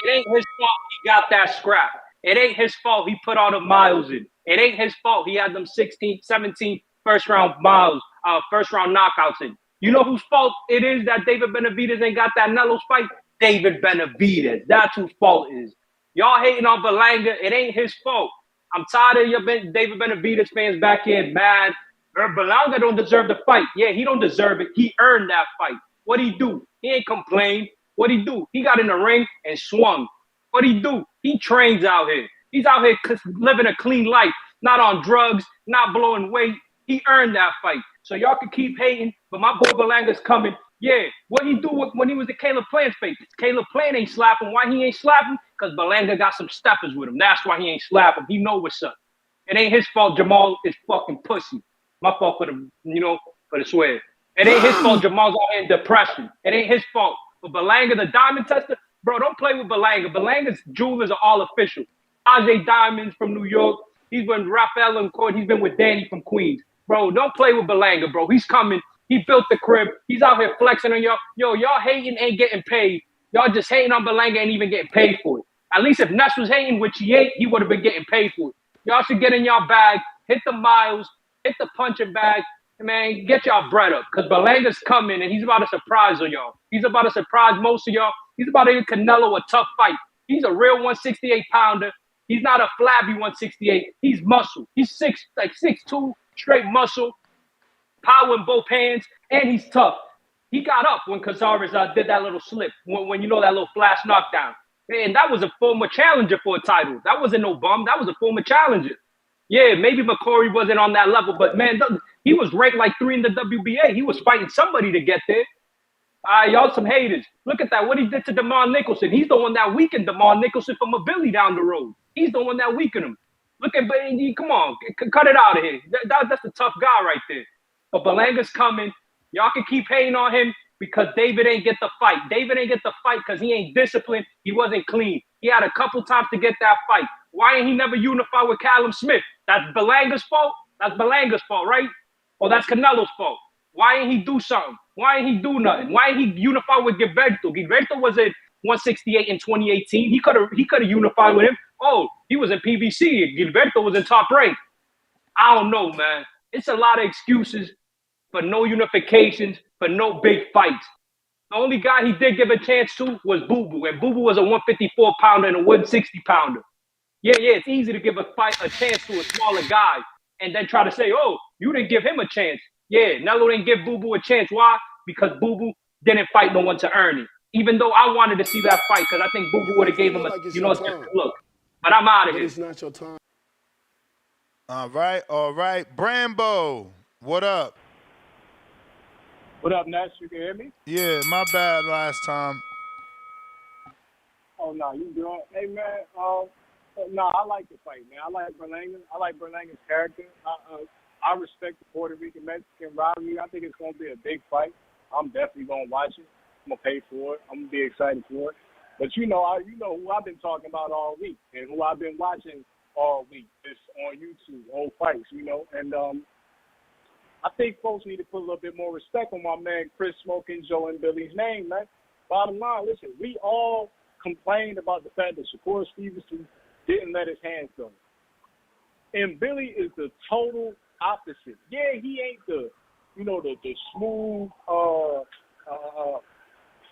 It ain't his fault he got that scrap. It ain't his fault he put all the miles in. It ain't his fault he had them 16, 17 first round knockouts in. You know whose fault it is that David Benavidez ain't got that Nelo's fight? David Benavidez. That's whose fault it is. Y'all hating on Berlanga, it ain't his fault. I'm tired of your David Benavidez fans back here mad. Berlanga don't deserve the fight. Yeah, he don't deserve it. He earned that fight. What'd he do? He ain't complained. What'd he do? He got in the ring and swung. What'd he do? He trains out here. He's out here living a clean life, not on drugs, not blowing weight. He earned that fight. So y'all can keep hating, but my boy Berlanga's coming. Yeah, what he do when he was at Caleb Plant's face? Caleb Plant ain't slapping. Why he ain't slapping? Because Berlanga got some steppers with him. That's why he ain't slapping. He know what's up. It ain't his fault Jamal is fucking pussy. My fault for the swear. It ain't his fault Jamal's out here in depression. It ain't his fault. But Berlanga, the diamond tester, bro, don't play with Berlanga. Berlanga's jewelers are all official. Ajay Diamonds from New York. He's been Rafael in court. He's been with Danny from Queens. Bro, don't play with Berlanga, bro. He's coming. He built the crib. He's out here flexing on y'all. Yo, y'all hating ain't getting paid. Y'all just hating on Berlanga ain't even getting paid for it. At least if Ness was hating, which he ain't, he would have been getting paid for it. Y'all should get in y'all bag, hit the miles, hit the punching bag, man, get y'all bread up. Because Berlanga's coming and he's about to surprise on y'all. He's about to surprise most of y'all. He's about to give Canelo a tough fight. He's a real 168-pounder. He's not a flabby 168. He's muscle. He's 6'2", straight muscle, power in both hands, and he's tough. He got up when Cazares did that little slip, when you know that little flash knockdown. And that was a former challenger for a title. That wasn't no bum. That was a former challenger. Yeah, maybe McCory wasn't on that level, but man, he was ranked like 3 in the WBA. He was fighting somebody to get there. Y'all some haters. Look at that. What he did to DeMar Nicholson. He's the one that weakened DeMar Nicholson from a Billy down the road. He's the one that weakened him. Look at, come on, cut it out of here. That's a tough guy right there. But Berlanga's coming. Y'all can keep hating on him because David ain't get the fight. David ain't get the fight because he ain't disciplined. He wasn't clean. He had a couple times to get that fight. Why ain't he never unified with Callum Smith? That's Berlanga's fault? That's Berlanga's fault, right? Or that's Canelo's fault? Why ain't he do something? Why ain't he do nothing? Why ain't he unified with Gilberto? Gilberto was at 168 in 2018. He could have unified with him. Oh, he was in PBC. Gilberto was in top rank. I don't know, man. It's a lot of excuses for no unifications, for no big fights. The only guy he did give a chance to was Boo Boo, and Boo Boo was a 154-pounder and a 160-pounder. Yeah, it's easy to give a chance to a smaller guy and then try to say, oh, you didn't give him a chance. Yeah, Nello didn't give Boo Boo a chance. Why? Because Boo Boo didn't fight no one to earn it. Even though I wanted to see that fight because I think Boo Boo would have gave him a different look. But I'm out of here.
It's not your time.
All right. Brambo, what up?
What up, Nash? You can hear me?
Yeah, my bad last time.
Oh, no, you doing? Hey, man, no, I like the fight, man. I like Berlanga. I like Berlanga's character. I respect the Puerto Rican-Mexican rivalry. I think it's going to be a big fight. I'm definitely going to watch it. I'm going to pay for it. I'm going to be excited for it. But you know who I've been talking about all week and who I've been watching all week. It's on YouTube, old fights, And I think folks need to put a little bit more respect on my man Chris Smoking Joe and Billy's name, man. Bottom line, listen, we all complained about the fact that Shakur Stevenson didn't let his hands go. And Billy is the total opposite. Yeah, he ain't the smooth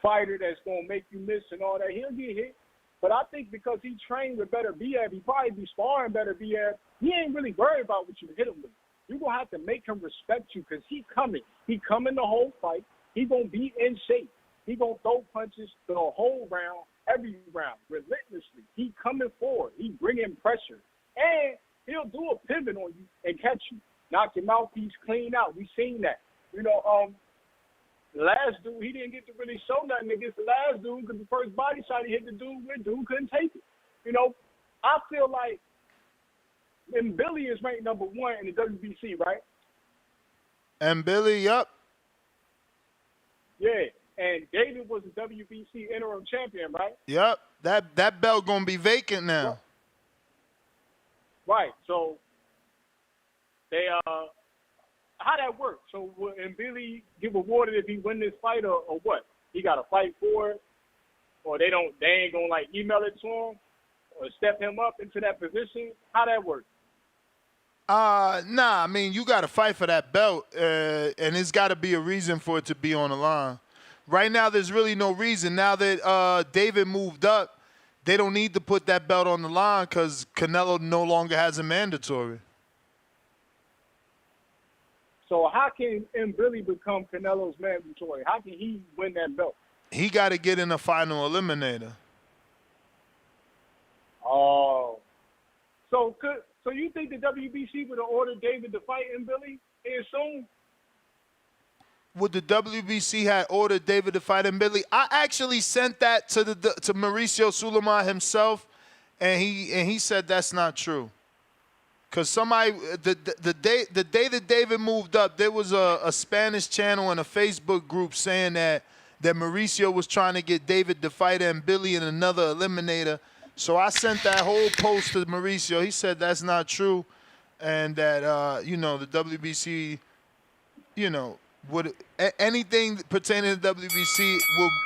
fighter that's going to make you miss and all that. He'll get hit. But I think because he trained with better Biev, he probably be sparring better Biev, he ain't really worried about what you hit him with. You're going to have to make him respect you because he coming. He coming the whole fight. He going to be in shape. He going to throw punches the whole round, every round, relentlessly. He coming forward. He bringing pressure. And he'll do a pivot on you and catch you. Knock your mouthpiece clean out. We seen that. The last dude, he didn't get to really show nothing against the last dude because the first body shot he hit the dude with, dude couldn't take it. I feel like, and Billy is ranked number 1 in the WBC, right?
And Billy, yep.
Yeah, and David was the WBC interim champion, right?
Yep, that belt gonna be vacant now.
Right, so They how that works? So will Billy get rewarded if he win this fight or what? He got to fight for it, or they ain't gonna like email it to him or step him up into that position? How that works?
Nah, I mean, you got to fight for that belt, and it's got to be a reason for it to be on the line. Right now, there's really no reason. Now that David moved up, they don't need to put that belt on the line because Canelo no longer has a mandatory.
So how can Billy become Canelo's mandatory? How can he win that belt?
He got to get in a final eliminator.
Oh. So you think the WBC would have ordered David to fight Billy here soon?
Would the WBC had ordered David to fight Billy? I actually sent that to Mauricio Sulaiman himself, and he said that's not true. Cause somebody the day that David moved up, there was a Spanish channel and a Facebook group saying that Mauricio was trying to get David to fight Billy in another eliminator. So I sent that whole post to Mauricio. He said that's not true, and that the WBC, would anything pertaining to WBC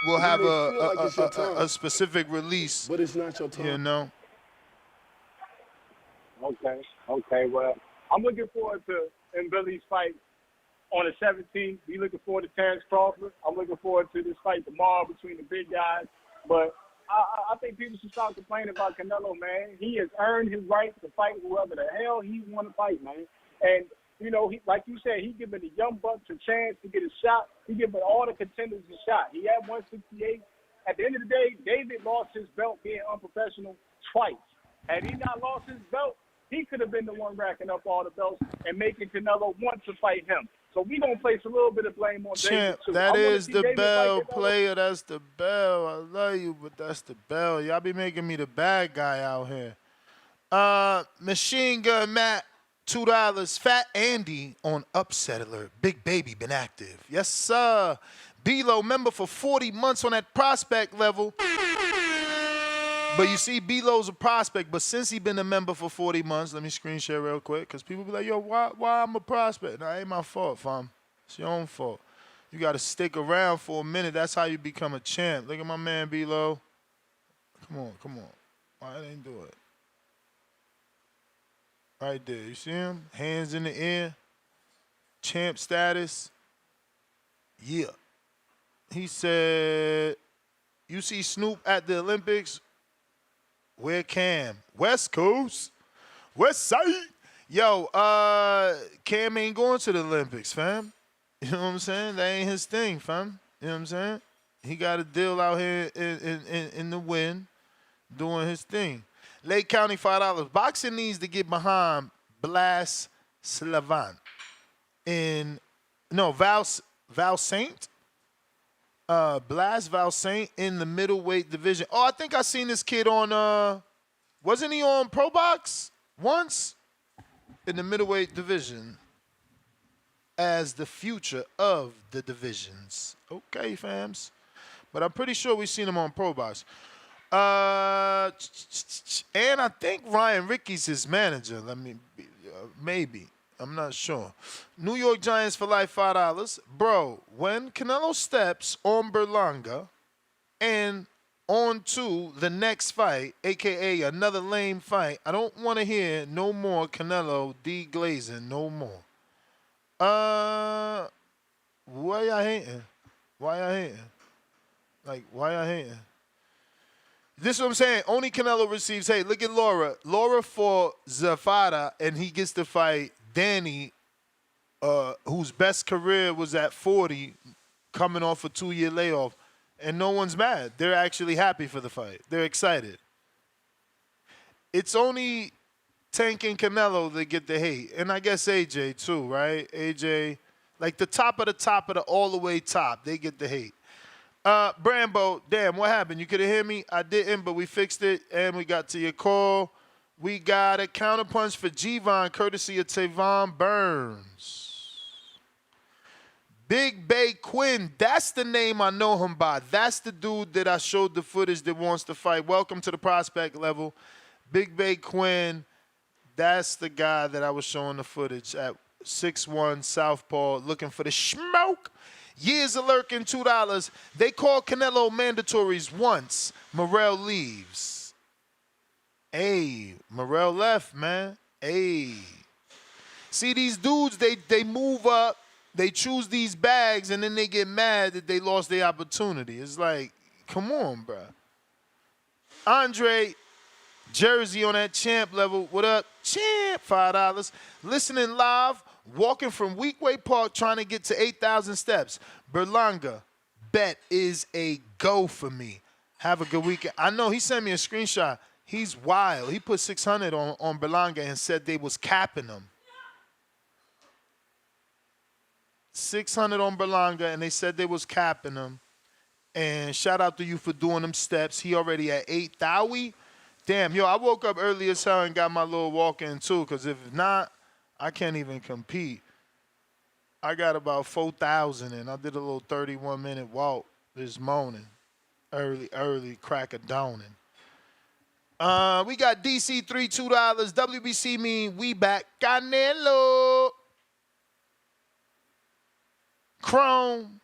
will have a specific release.
But it's not your time.
Okay. Well, I'm looking forward to Billy's fight on the 17th. We looking forward to Terrence Crawford. I'm looking forward to this fight tomorrow between the big guys. But I think people should stop complaining about Canelo, man. He has earned his right to fight whoever the hell he want to fight, man. And, he, like you said, he giving the young bucks a chance to get a shot. He giving all the contenders a shot. He had 168. At the end of the day, David lost his belt being unprofessional twice. Had he not lost his belt, he could have been the one racking up all the belts and making Canelo want to fight him. So we gonna place a little bit of blame on David too.
That is the bell, player. That's the bell. I love you, but that's the bell. Y'all be making me the bad guy out here. Machine Gun Matt, $2. Fat Andy on Upset Alert. Big Baby been active. Yes, sir. B-Lo member for 40 months on that prospect level. But you see, B-Lo's a prospect, but since he been a member for 40 months, let me screen share real quick, because people be like, yo, why I'm a prospect? No, it ain't my fault, fam. It's your own fault. You got to stick around for a minute. That's how you become a champ. Look at my man, B-Lo. Come on. Why they ain't do it? Right there. You see him? Hands in the air. Champ status. Yeah. He said, you see Snoop at the Olympics? Where Cam? West Coast? West Side? Yo, Cam ain't going to the Olympics, fam. You know what I'm saying? That ain't his thing, fam. You know what I'm saying? He got a deal out here in the wind doing his thing. Lake County, $5. Boxing needs to get behind Blas Slavan. Val Saint? Blas Valsaint in the middleweight division. Oh, I think I seen this kid on, wasn't he on Pro Box once? In the middleweight division as the future of the divisions. Okay, fams. But I'm pretty sure we seen him on Pro Box. And I think Ryan Ricky's his manager. Maybe. I'm not sure. New York Giants for life, $5. Bro, when Canelo steps on Berlanga and on to the next fight, a.k.a. another lame fight, I don't want to hear no more Canelo de-glazing no more. Why y'all hating? Why y'all hating? This is what I'm saying. Only Canelo receives hate. Look at Lara. Lara fought Zafata, and he gets to fight Danny, whose best career was at 40, coming off a 2-year layoff, and no one's mad. They're actually happy for the fight. They're excited. It's only Tank and Canelo that get the hate, and I guess AJ too, right? AJ, like the top of the all the way top, they get the hate. Brambo, damn, what happened? You couldn't hear me? I didn't, but we fixed it, and we got to your call. We got a counterpunch for Gvon, courtesy of Tavon Burns. Big Bay Quinn, that's the name I know him by. That's the dude that I showed the footage that wants to fight. Welcome to the prospect level. Big Bay Quinn, That's the guy that I was showing the footage at 6'1", southpaw, looking for the smoke. Years of lurking, $2. They called Canelo mandatories once. Morrell leaves. Hey, Morrell left, man. Hey. See, these dudes, they move up, they choose these bags, and then they get mad that they lost their opportunity. It's like, come on, bro. Andre, Jersey on that champ level. What up? Champ, $5. Listening live, walking from Weekway Park, trying to get to 8,000 steps. Berlanga, bet is a go for me. Have a good weekend. I know he sent me a screenshot. He's wild. He put 600 on Berlanga and said they was capping him. 600 on Berlanga, and they said they was capping him. And shout out to you for doing them steps. He already at 8,000. Damn, yo, I woke up early as hell and got my little walk in too, because if not, I can't even compete. I got about 4,000 and I did a little 31-minute walk this morning. Early, crack of dawning. We got DC3, $2. WBC mean we back. Canelo. Chrome.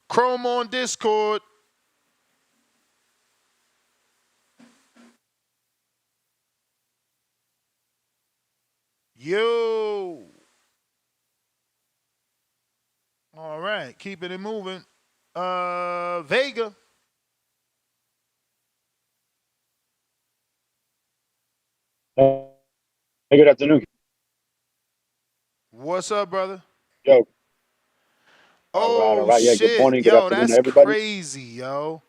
Chrome on Discord. Yo. All right, keeping it moving. Vega.
Hey, good afternoon.
What's up, brother?
Yo.
Oh,
all right. Yeah, good
shit.
morning, good
Yo,
afternoon,
that's
everybody.
crazy, yo.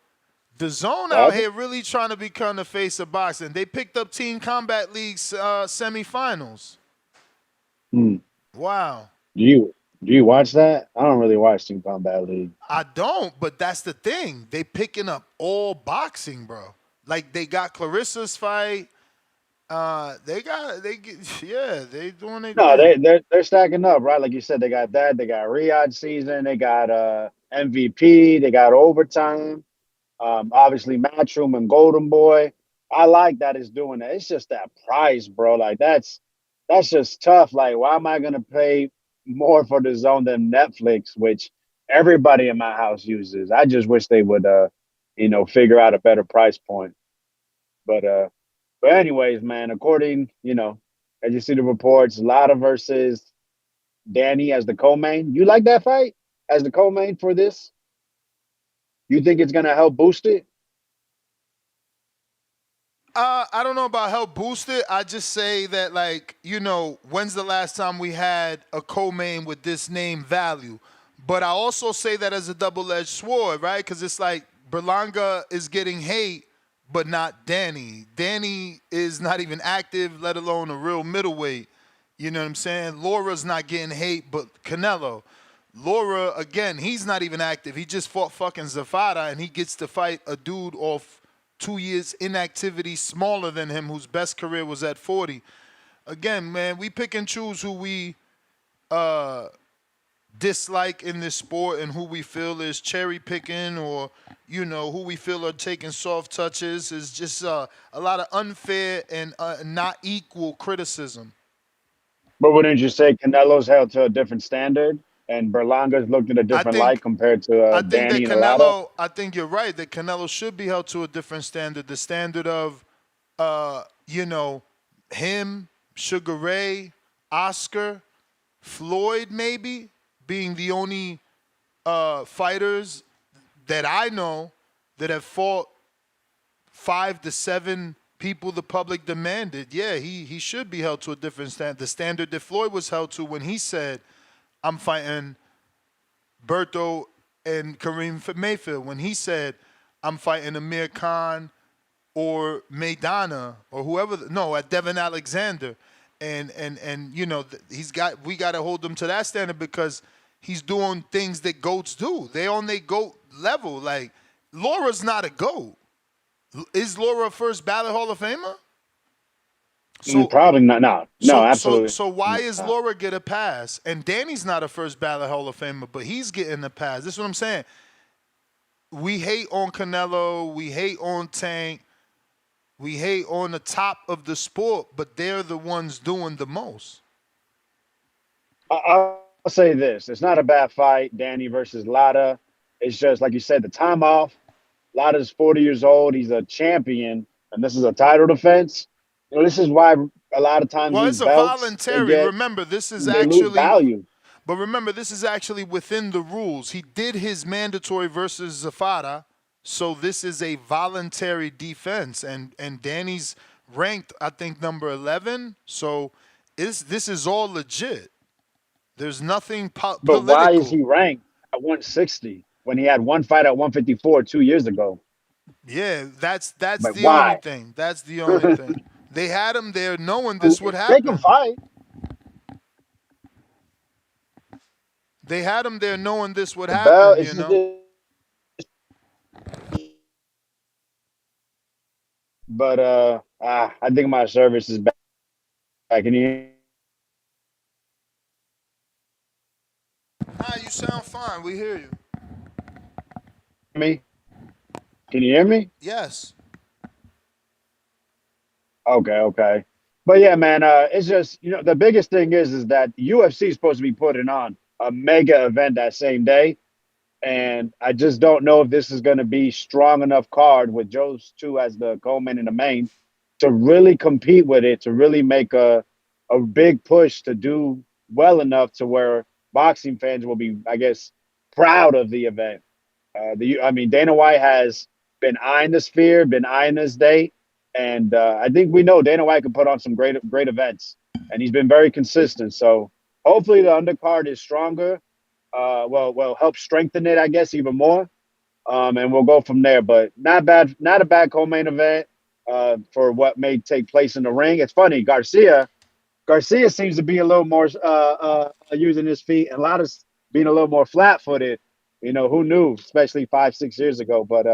DAZN
What
out
happened?
here really trying to become the face of boxing. They picked up Team Combat League's semifinals.
Hmm.
Wow.
Do you watch that? I don't really watch Team Combat League.
I don't, but that's the thing. They picking up all boxing, bro. Like they got Clarissa's fight. They doing it.
No, they're stacking up, right? Like you said, they got that. They got Riyadh season. They got MVP. They got overtime. Obviously Matchroom and Golden Boy. I like that it's doing that. It's just that price, bro. Like that's just tough. Like, why am I gonna pay more for the zone than Netflix, which everybody in my house uses? I just wish they would figure out a better price point. But anyways, man, according, as you see the reports, Lara versus Danny as the co-main. You like that fight as the co-main for this? You think it's gonna help boost it?
I don't know about help boost it. I just say that, like, when's the last time we had a co-main with this name value? But I also say that as a double-edged sword, right? Because it's like Berlanga is getting hate, but not Danny. Danny is not even active, let alone a real middleweight. You know what I'm saying? Laura's not getting hate, but Canelo. Lara, again, he's not even active. He just fought fucking Zafata, and he gets to fight a dude off 2 years inactivity smaller than him, whose best career was at 40. Again, man, we pick and choose who we dislike in this sport and who we feel is cherry picking, or who we feel are taking soft touches. Is just a lot of unfair and not equal criticism.
But wouldn't you say Canelo's held to a different standard and Berlanga's looked in a different light compared to
I think
Danny
that
and Lara?
I think you're right that Canelo should be held to a different standard. The standard of, him, Sugar Ray, Oscar, Floyd, maybe being the only fighters that I know that have fought 5 to 7 people the public demanded. Yeah, he should be held to a different standard. The standard that Floyd was held to when he said, I'm fighting Puerto and Kareem Mayfield. When he said, I'm fighting Amir Khan or Maidana or whoever. No, at Devin Alexander. And we got to hold him to that standard because he's doing things that GOATs do. They on their GOAT level. Like, Laura's not a GOAT. Is Lara a first ballot Hall of Famer?
Probably not. No, absolutely.
So why is Lara get a pass? And Danny's not a first ballot Hall of Famer, but he's getting a pass. This is what I'm saying. we hate on Canelo, we hate on Tank, we hate on the top of the sport, but they're the ones doing the most.
I'll say this: it's not a bad fight, Danny versus Lara. It's just like you said, the time off. Lara's 40 years old. He's a champion, and this is a title defense. You know, this is why a lot of times
Well,
these
it's a
belts
voluntary. Remember, this is
they lose
actually
value.
But remember, this is actually within the rules. He did his mandatory versus Zafara, so this is a voluntary defense. And Danny's ranked, I think, number 11. So this is all legit. There's nothing
But why is
political.
he ranked at 160 when he had one fight at 154 2 years ago?
Yeah, that's
But
the only
why?
thing. That's the only thing. They had him there knowing this would
They can
happen.
fight.
They had him there knowing this would
The belt
happen,
is
you know?
But I think my service is back. Can you hear
Nah, you sound fine. We hear you.
me? Can you hear me?
Yes.
Okay. But yeah, man, it's just the biggest thing is that UFC is supposed to be putting on a mega event that same day, and I just don't know if this is going to be strong enough card with Joe's two as the co-main and the main to really compete with it, to really make a big push to do well enough to where boxing fans will be, I guess, proud of the event. Dana White has been eyeing the Sphere, been eyeing this day, and I think we know Dana White can put on some great events, and he's been very consistent. So hopefully the undercard is stronger. Will help strengthen it, I guess, even more, and we'll go from there. But not a bad co-main event for what may take place in the ring. It's funny, Garcia seems to be a little more using his feet, and Lada's being a little more flat-footed. Who knew, especially 5-6 years ago. But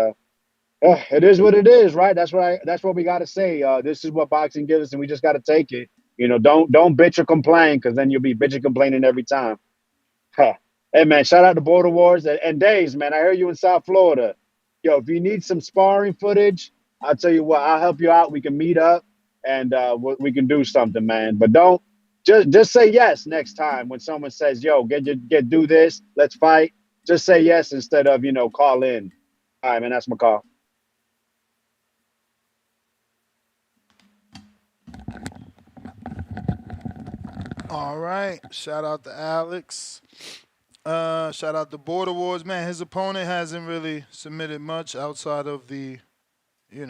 it is what it is, right? That's what we got to say. This is what boxing gives us, and we just got to take it. Don't bitch or complain, because then you'll be bitching complaining every time. Huh. Hey, man, shout out to Border Wars and Days, man. I heard you in South Florida. Yo, if you need some sparring footage, I'll tell you what, I'll help you out. We can meet up and we can do something, man. But don't just say yes next time when someone says, yo, do this, let's fight. Just say yes instead of, call in. All right, man, that's my call.
All right. Shout out to Alex. Shout out to Border Wars. Man, his opponent hasn't really submitted much outside of the,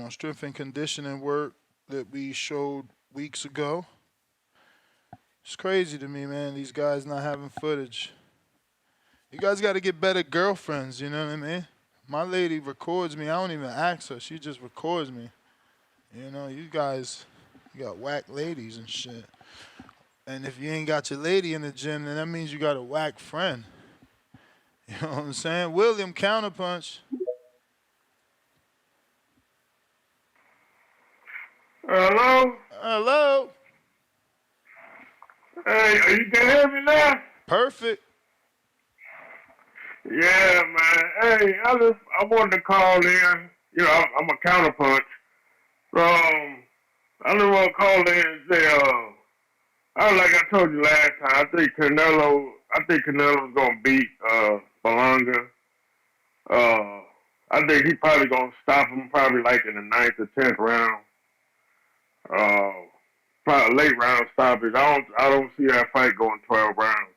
strength and conditioning work that we showed weeks ago. It's crazy to me, man, these guys not having footage. You guys got to get better girlfriends, you know what I mean? My lady records me. I don't even ask her. She just records me. You guys, you got whack ladies and shit. And if you ain't got your lady in the gym, then that means you got a whack friend. You know what I'm saying? William, counterpunch.
Hello?
Hello?
Hey, you can hear me now?
Perfect.
Yeah, man. Hey, I wanted to call in. I'm a counterpunch. I just want to call in and say, like I told you last time, I think Canelo's gonna beat Berlanga. I think he probably gonna stop him probably like in the 9th or 10th round. Probably late round stoppage. I don't see that fight going 12 rounds.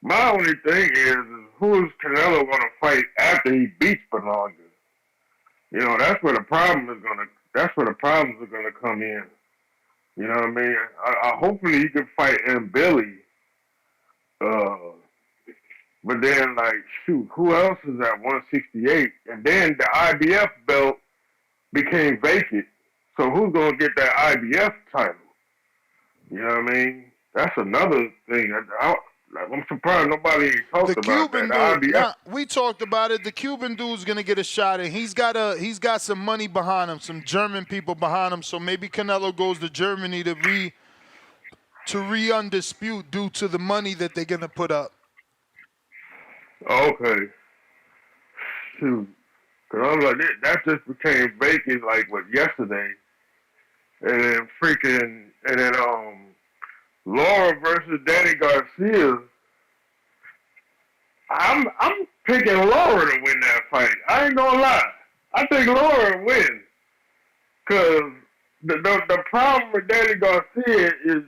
My only thing is who is Canelo gonna fight after he beats Berlanga? That's where the problems are gonna come in. You know what I mean? I hopefully he can fight M. Billy. But then, shoot, who else is at 168? And then the IBF belt became vacant. So who's going to get that IBF title? You know what I mean? That's another thing. I'm surprised nobody talked about that. The IBF.
We talked about it. The Cuban dude's gonna get a shot, and he's got some money behind him, some German people behind him. So maybe Canelo goes to Germany to re-undispute due to the money that they're gonna put up.
Okay. Shoot. Cause I'm like, that just became vacant like what yesterday, and then Laura versus Danny Garcia. I'm picking Laura to win that fight. I ain't gonna lie. I think Laura wins. Cause the problem with Danny Garcia is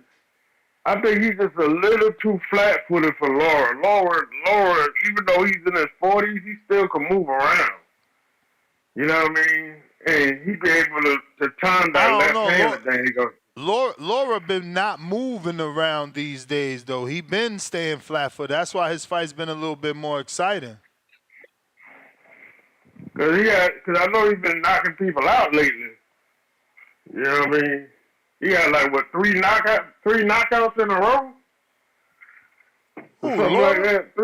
I think he's just a little too flat-footed for Laura. Laura, even though he's in his 40s, he still can move around. You know what I mean? And he be able to turn that
I don't
left
know.
hand and then he goes.
Laura been not moving around these days though. He been staying flat foot. That's why his fight's been a little bit more exciting.
Cause I know he's been knocking people out lately. You know what I mean? He got like what three knockouts in a row, or
Ooh,
something
Laura?
like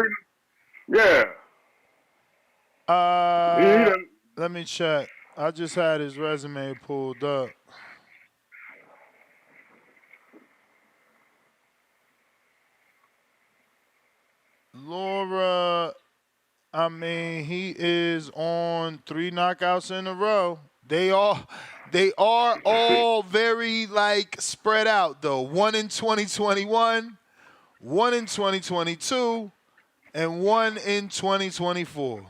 that. Yeah.
Let me check. I just had his resume pulled up. Laura, I mean, he is on 3 knockouts in a row. They are all very like spread out though. One in 2021, one in 2022, and one in 2024.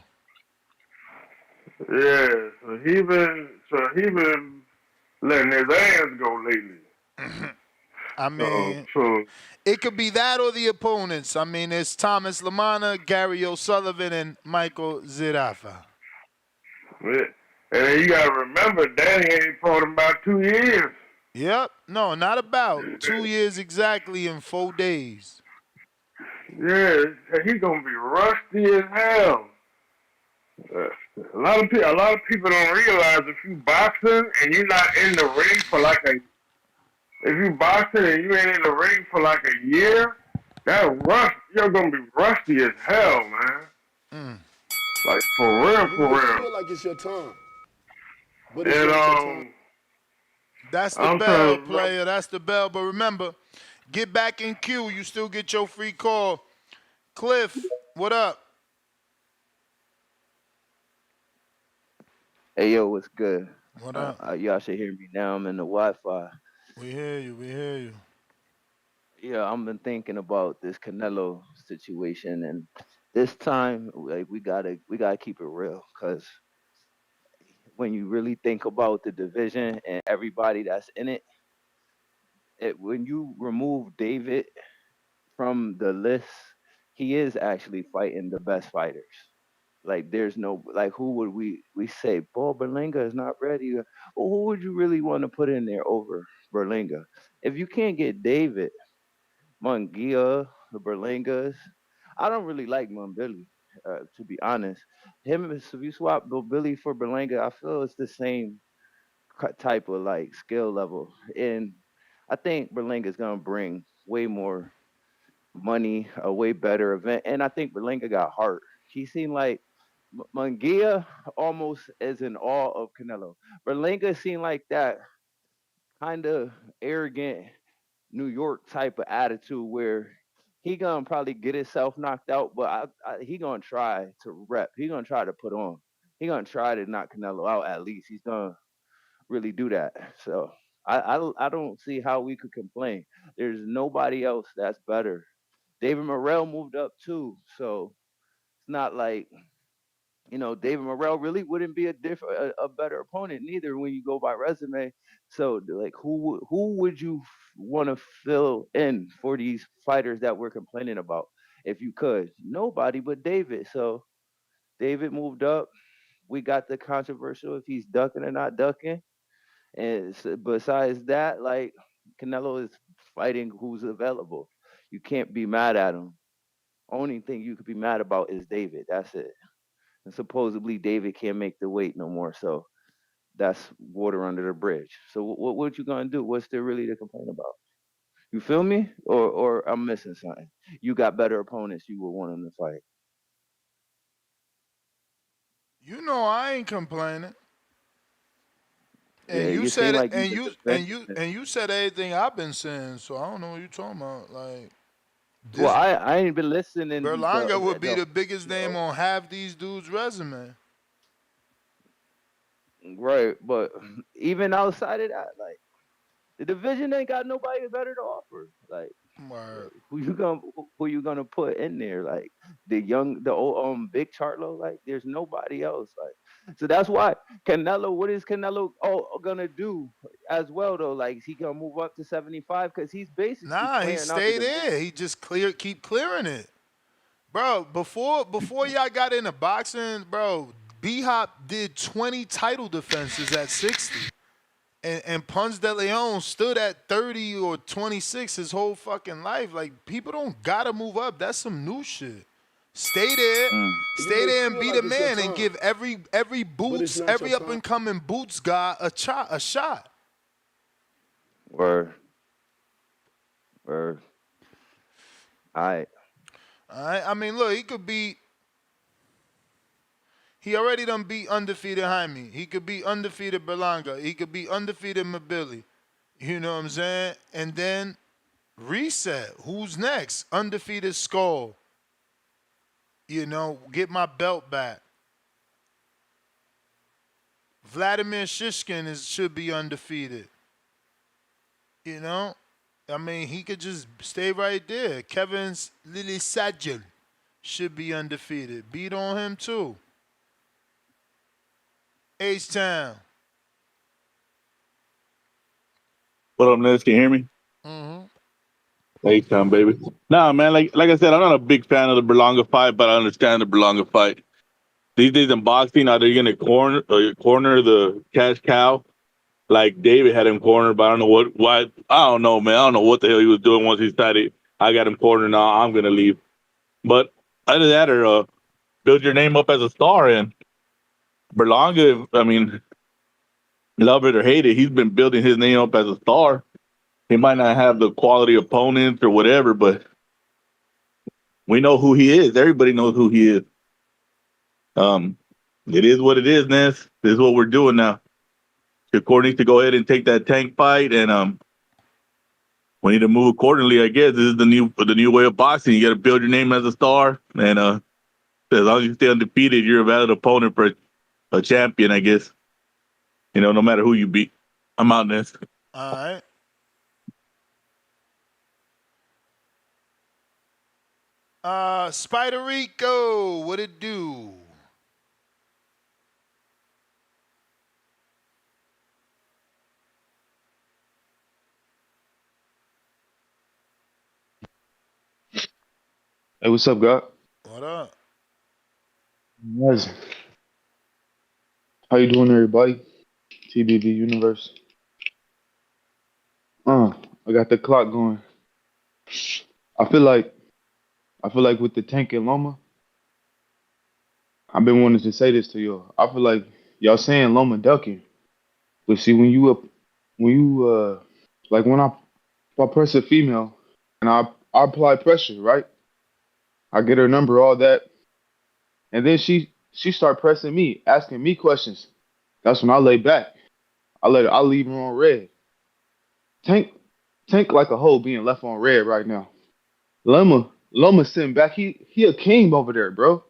Yeah, so he been letting his hands go lately.
I mean, it could be that or the opponents. I mean, it's Thomas Lamana, Gary O'Sullivan, and Michael Zirafa.
Yeah. And then you gotta remember, Danny ain't fought in about 2 years.
Yep. No, not about 2 years exactly in 4 days.
Yeah, he gonna be rusty as hell. A lot of people don't realize if you boxing and you're not in the ring for if you boxing and you ain't in the ring for like a year, you're gonna be rusty as hell, man. Like for real.
Feel like it's your time, but it's not your time.
That's the bell, player. That's the bell. But remember, get back in queue. You still get your free call. Cliff, what up?
Hey, yo, what's good?
What up?
Y'all should hear me now. I'm in the Wi-Fi.
We hear you.
Yeah, I've been thinking about this Canelo situation, and this time, like, we gotta keep it real, cause when you really think about the division and everybody that's in it, when you remove David from the list, he is actually fighting the best fighters. Like there's no who would we say Paul Berlanga is not ready? Well, who would you really want to put in there over Berlanga? If you can't get David, Munguia, the Berlangas, I don't really like Billy, to be honest. If you swap Billy for Berlanga, I feel it's the same type of like skill level, and I think Berlanga's gonna bring way more money, a way better event, and I think Berlanga got heart. He seemed like Munguia almost is in awe of Canelo. Berlanga seemed like that kind of arrogant New York type of attitude where he gonna probably get himself knocked out, but he gonna try to rep. He gonna try to put on. He gonna try to knock Canelo out at least. He's gonna really do that. So I don't see how we could complain. There's nobody else that's better. David Morrell moved up too, so it's not like David Morrell really wouldn't be a better opponent neither when you go by resume. So like who would you want to fill in for these fighters that we're complaining about? If you could, nobody but David. So David moved up. We got the controversial if he's ducking or not ducking. And besides that, like Canelo is fighting who's available. You can't be mad at him. Only thing you could be mad about is David. That's it. And supposedly David can't make the weight no more. So that's water under the bridge. So what you gonna do? What's there really to complain about? You feel me? Or I'm missing something. You got better opponents you would want him to fight.
You know I ain't complaining. And
Yeah,
you
you
said
seem
it,
like
and
you
you said everything I've been saying. So I don't know what you're talking about. Like,
well, I ain't been listening
Berlanga
to
would be the biggest name on half these dudes' resume.
Right, but even outside of that, like the division ain't got nobody better to offer. Like
Word.
who you gonna put in there? Like the old big Charlo. Like there's nobody else. Like so that's why Canelo. What is Canelo gonna do as well though? Like is he gonna move up to 75 because he's basically
Nah, he
clearing out the
stay
division.
there. He just keep clearing it. Bro, before y'all got into boxing, bro, B Hop did 20 title defenses at 60. And Punch de Leon stood at 30 or 26 his whole fucking life. Like, people don't gotta move up. That's some new shit. Stay there.
You
Stay
may
there and
feel
be
like
the
it's your
man and
time,
give every
but it's
boots,
not your
every up
time.
and coming boots guy a shot.
Word, word. All right.
All right. I mean, look, he already done beat undefeated Jaime. He could be undefeated Berlanga. He could be undefeated Mabili. You know what I'm saying? And then reset. Who's next? Undefeated Skull. You know, get my belt back. Vladimir Shishkin should be undefeated. You know? I mean, he could just stay right there. Kevin's Lily Sajil should be undefeated. Beat on him too. H-Town.
What up, Nez? Can you hear me?
Mm-hmm.
Hey, time, baby. Nah, man. Like I said, I'm not a big fan of the Berlanga fight, but I understand the Berlanga fight. These days in boxing, either you're gonna corner the cash cow, like David had him cornered, but I don't know why. I don't know, man. I don't know what the hell he was doing once he started. I got him cornered. Now I'm gonna leave. But either that or build your name up as a star. And Berlanga, I mean, love it or hate it, he's been building his name up as a star. He might not have the quality opponents or whatever, but we know who he is. Everybody knows who he is. Um, it is what it is, Ness. This is what we're doing now. Shakur needs to go ahead and take that Tank fight, and we need to move accordingly. I guess this is the new way of boxing. You got to build your name as a star, and as long as you stay undefeated, you're a valid opponent for a champion. I guess no matter who you beat. I'm out, Ness.
All right. Spider Rico, what it do?
Hey, what's up, God?
What up?
Yes. How you doing, everybody? TBV Universe. I got the clock going. I feel like with the Tank and Loma, I've been wanting to say this to y'all. I feel like y'all saying Loma ducking, but see like when I press a female and I apply pressure, right? I get her number, all that, and then she start pressing me, asking me questions. That's when I lay back. I leave her on red. Tank like a hoe being left on red right now. Loma sitting back. He a king over there, bro.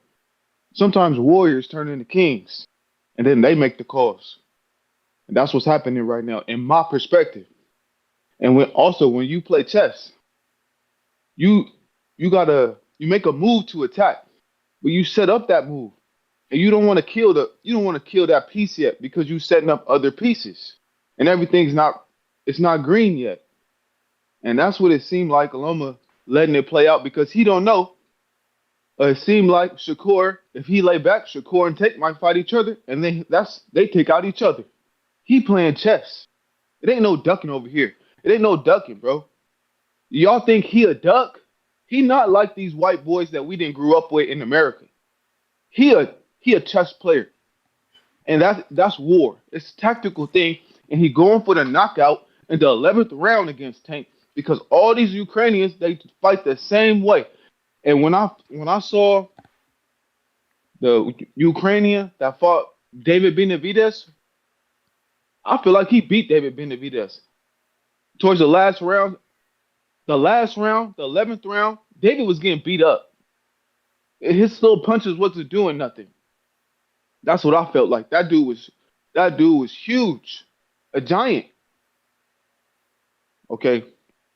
Sometimes warriors turn into kings, and then they make the calls. And that's what's happening right now, in my perspective. And when you play chess, you you make a move to attack, but you set up that move, and you don't want to kill that piece yet because you setting up other pieces, and it's not green yet. And that's what it seemed like Aloma letting it play out because he don't know. It seemed like Shakur, if he lay back, Shakur and Tate might fight each other, and they take out each other. He playing chess. It ain't no ducking over here. It ain't no ducking, bro. Y'all think he a duck? He not like these white boys that we didn't grew up with in America. He a chess player, and that's war. It's a tactical thing, and he going for the knockout in the 11th round against Tank because all these Ukrainians they fight the same way. And when I saw the Ukrainian that fought David Benavidez, I feel like he beat David Benavidez. Towards the last round, the 11th round, David was getting beat up. His little punches wasn't doing nothing. That's what I felt like. That dude was That dude was huge, a giant. Okay,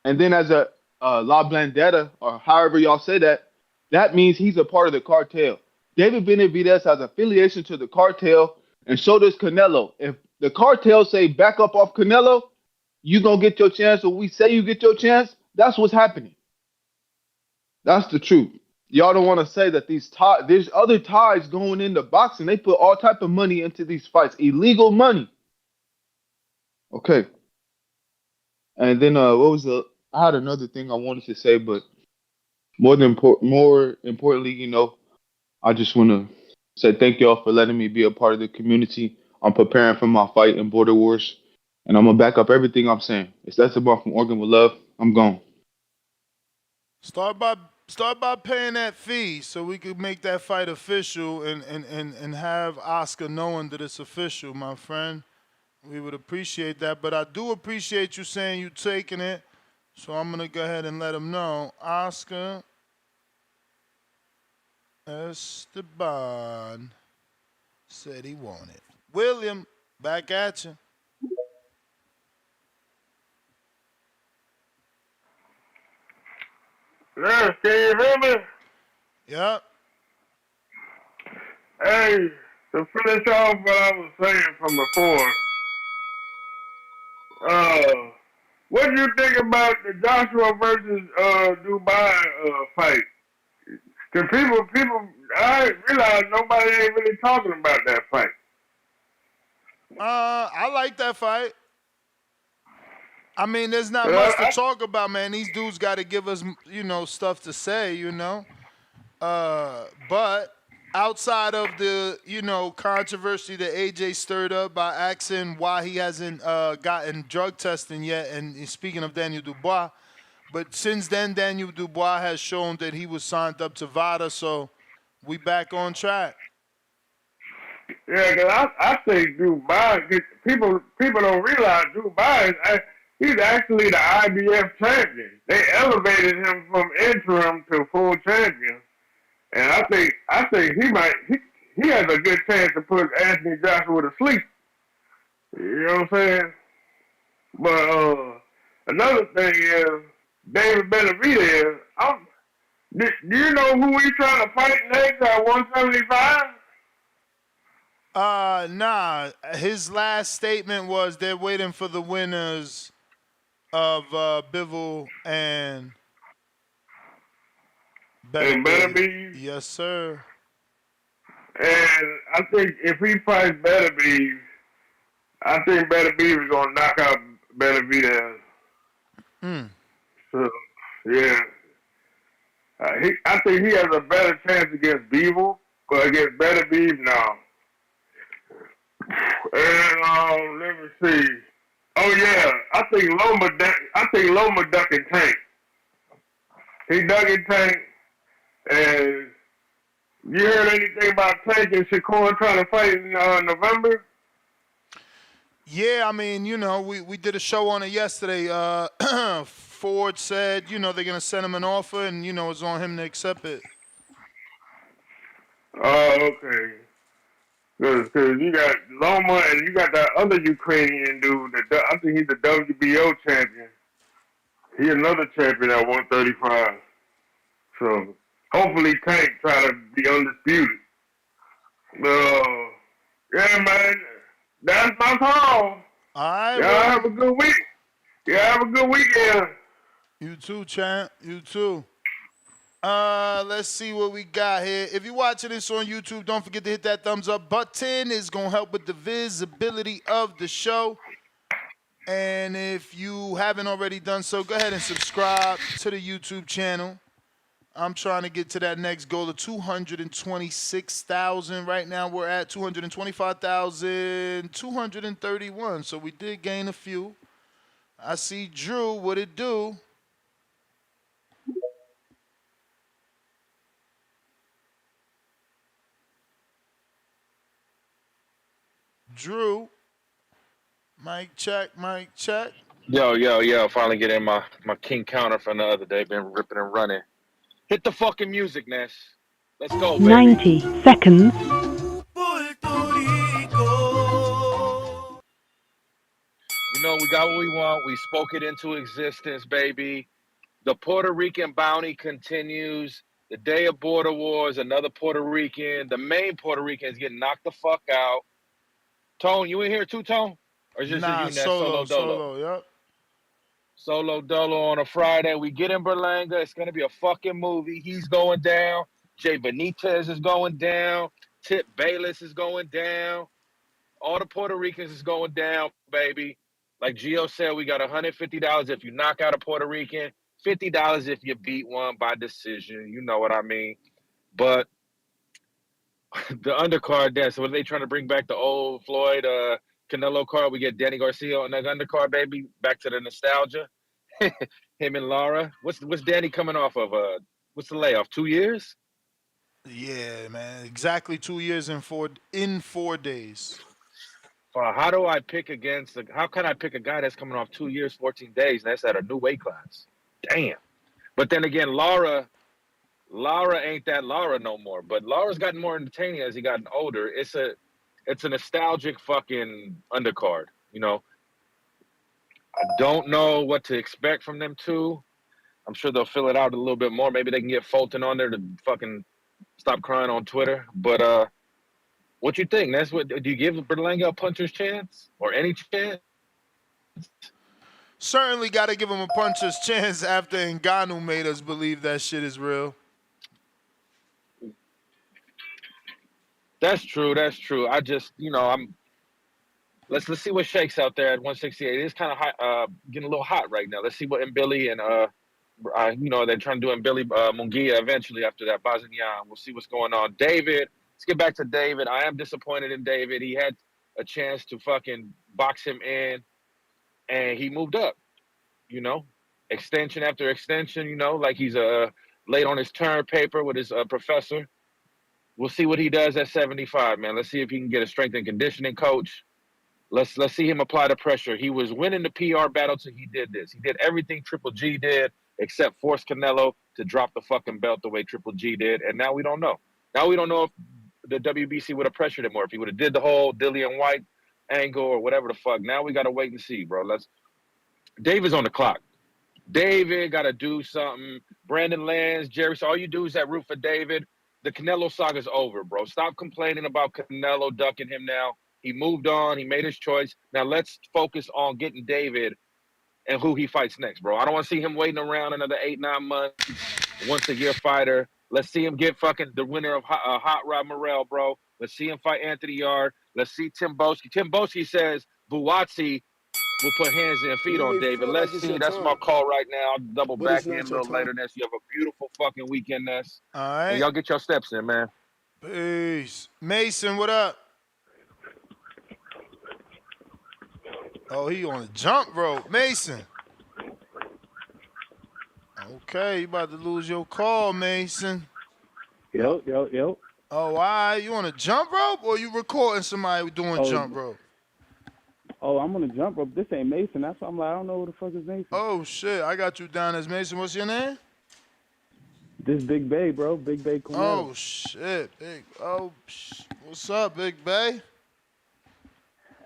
and then as a La Blandetta or however y'all say that, that means he's a part of the cartel. David Benavidez has affiliation to the cartel, and so does Canelo. If the cartel say back up off Canelo, you gonna get your chance, or we say you get your chance. That's what's happening. That's the truth. Y'all don't want to say that there's other ties going into boxing. They put all type of money into these fights, illegal money. Okay. And then what was the? I had another thing I wanted to say, but more importantly, I just want to say thank y'all for letting me be a part of the community. I'm preparing for my fight in Border Wars, and I'm gonna back up everything I'm saying. It's that's about from Oregon with love. I'm gone.
Start by paying that fee so we could make that fight official and have Oscar knowing that it's official, my friend. We would appreciate that. But I do appreciate you saying you taking it. So I'm gonna go ahead and let him know. Oscar Esteban said he wanted. William, back at you.
Yeah, can you hear me?
Yep.
Hey, to finish off what I was saying from before, what do you think about the Joshua versus Dubai fight? Cause people, I realize nobody ain't really talking about that fight.
I like that fight. I mean, there's not much to talk about, man. These dudes got to give us, stuff to say, But outside of the, controversy that AJ stirred up by asking why he hasn't gotten drug testing yet, and speaking of Daniel Dubois, but since then, Daniel Dubois has shown that he was signed up to VADA, so we back on track.
Yeah, cause I think Dubai. People don't realize Dubai he's actually the IBF champion. They elevated him from interim to full champion, and I think he has a good chance to put Anthony Joshua to sleep. You know what I'm saying? But another thing is David Benavidez. Do you know who he's trying to fight next at 175?
Nah. His last statement was they're waiting for the winners of Bivol and
Benavidez.
Yes, sir.
And I think if he fights Benavidez, I think Benavidez is gonna knock out Benavidez. So yeah, I think he has a better chance against Bivol, but against Benavidez, no. And let me see. Oh yeah, I think Loma ducking Tank. He ducking Tank, and you heard anything about Tank and Shakur trying to fight in November?
Yeah, I mean, we did a show on it yesterday. Ford said, they're gonna send him an offer, and it's on him to accept it.
Oh, okay. Because you got Loma and you got that other Ukrainian dude. I think he's the WBO champion. He another champion at 135. So hopefully Tank try to be undisputed. Yeah, man, that's my call.
All right,
y'all have a good week. Y'all have a good weekend.
You too, champ. You too. Let's see what we got here. If you're watching this on YouTube, don't forget to hit that thumbs up button. It's going to help with the visibility of the show. And if you haven't already done so, go ahead and subscribe to the YouTube channel. I'm trying to get to that next goal of 226,000. Right now we're at 225,231. So we did gain a few. I see Drew. What it do? Drew, mic check.
Yo, finally getting my king counter from the other day. Been ripping and running. Hit the fucking music, Ness. Let's go, baby.
90 seconds.
Puerto Rico.
got what we want. We spoke it into existence, baby. The Puerto Rican bounty continues. The day of border wars, another Puerto Rican. The main Puerto Rican is getting knocked the fuck out. Tone, you in here too, Tone? Or is this just
Nah,
you, Nat? Solo Dolo?
yep.
Solo Dolo on a Friday. We get in Berlanga. It's going to be a fucking movie. He's going down. Jay Benitez is going down. Tip Bayless is going down. All the Puerto Ricans is going down, baby. Like Gio said, we got $150 if you knock out a Puerto Rican, $50 if you beat one by decision. You know what I mean? But the undercard there, so what are they trying to bring back the old Floyd Canelo card? We get Danny Garcia on that undercard, baby. Back to the nostalgia. Him and Lara. What's Danny coming off of? What's the layoff? 2 years?
Yeah, man. Exactly 2 years in 4 days.
How do I pick against? How can I pick a guy that's coming off 2 years, 14 days, and that's at a new weight class? Damn. But then again, Lara ain't that Lara no more. But Lara's gotten more entertaining as he gotten older. It's a nostalgic fucking undercard. You know, I don't know what to expect from them two. I'm sure they'll fill it out a little bit more. Maybe they can get Fulton on there to fucking stop crying on Twitter. But what you think? Do you give Berlanga a puncher's chance or any chance?
Certainly got to give him a puncher's chance after Ngannou made us believe that shit is real.
That's true. That's true. I just, let's see what shakes out there at 168. It's kind of hot, getting a little hot right now. Let's see what Mbili and they're trying to do Mbili Munguia eventually after that Bazignan. We'll see what's going on. David, let's get back to David. I am disappointed in David. He had a chance to fucking box him in, and he moved up. Extension after extension. Like he's late on his term paper with his professor. We'll see what he does at 75, man. Let's see if he can get a strength and conditioning coach. Let's see him apply the pressure. He was winning the PR battle till he did this. He did everything Triple G did except force Canelo to drop the fucking belt the way Triple G did, and now we don't know. Now we don't know if the WBC would have pressured him or if he would have did the whole Dillian White angle or whatever the fuck. Now we got to wait and see, bro. David's on the clock. David got to do something. Brandon Lands, Jerry, so all you do is that root for David. The Canelo saga's over, bro. Stop complaining about Canelo ducking him now. He moved on. He made his choice. Now let's focus on getting David and who he fights next, bro. I don't want to see him waiting around another 8-9 months, once-a-year fighter. Let's see him get fucking the winner of Hot Rod Morrell, bro. Let's see him fight Anthony Yard. Let's see Tim Boski. Tim Boski says Buatsi will put hands and feet on David. Let's see. That's my call right now. I'll double back in a little later, Ness. You have a beautiful fucking weekend, Ness.
All right.
And y'all get your steps in, man.
Peace. Mason, what up? Oh, he on a jump rope. Mason. Okay, you about to lose your call, Mason.
Yo.
Oh, all right. You on a jump rope or you recording somebody doing jump rope?
Oh, I'm on a jump rope. This ain't Mason. That's why I'm like, I don't know who the fuck is Mason.
Oh, shit. I got you down as Mason. What's your name?
This Big Bay, bro. Big Bay Cornell.
Oh, shit. What's up, Big Bay?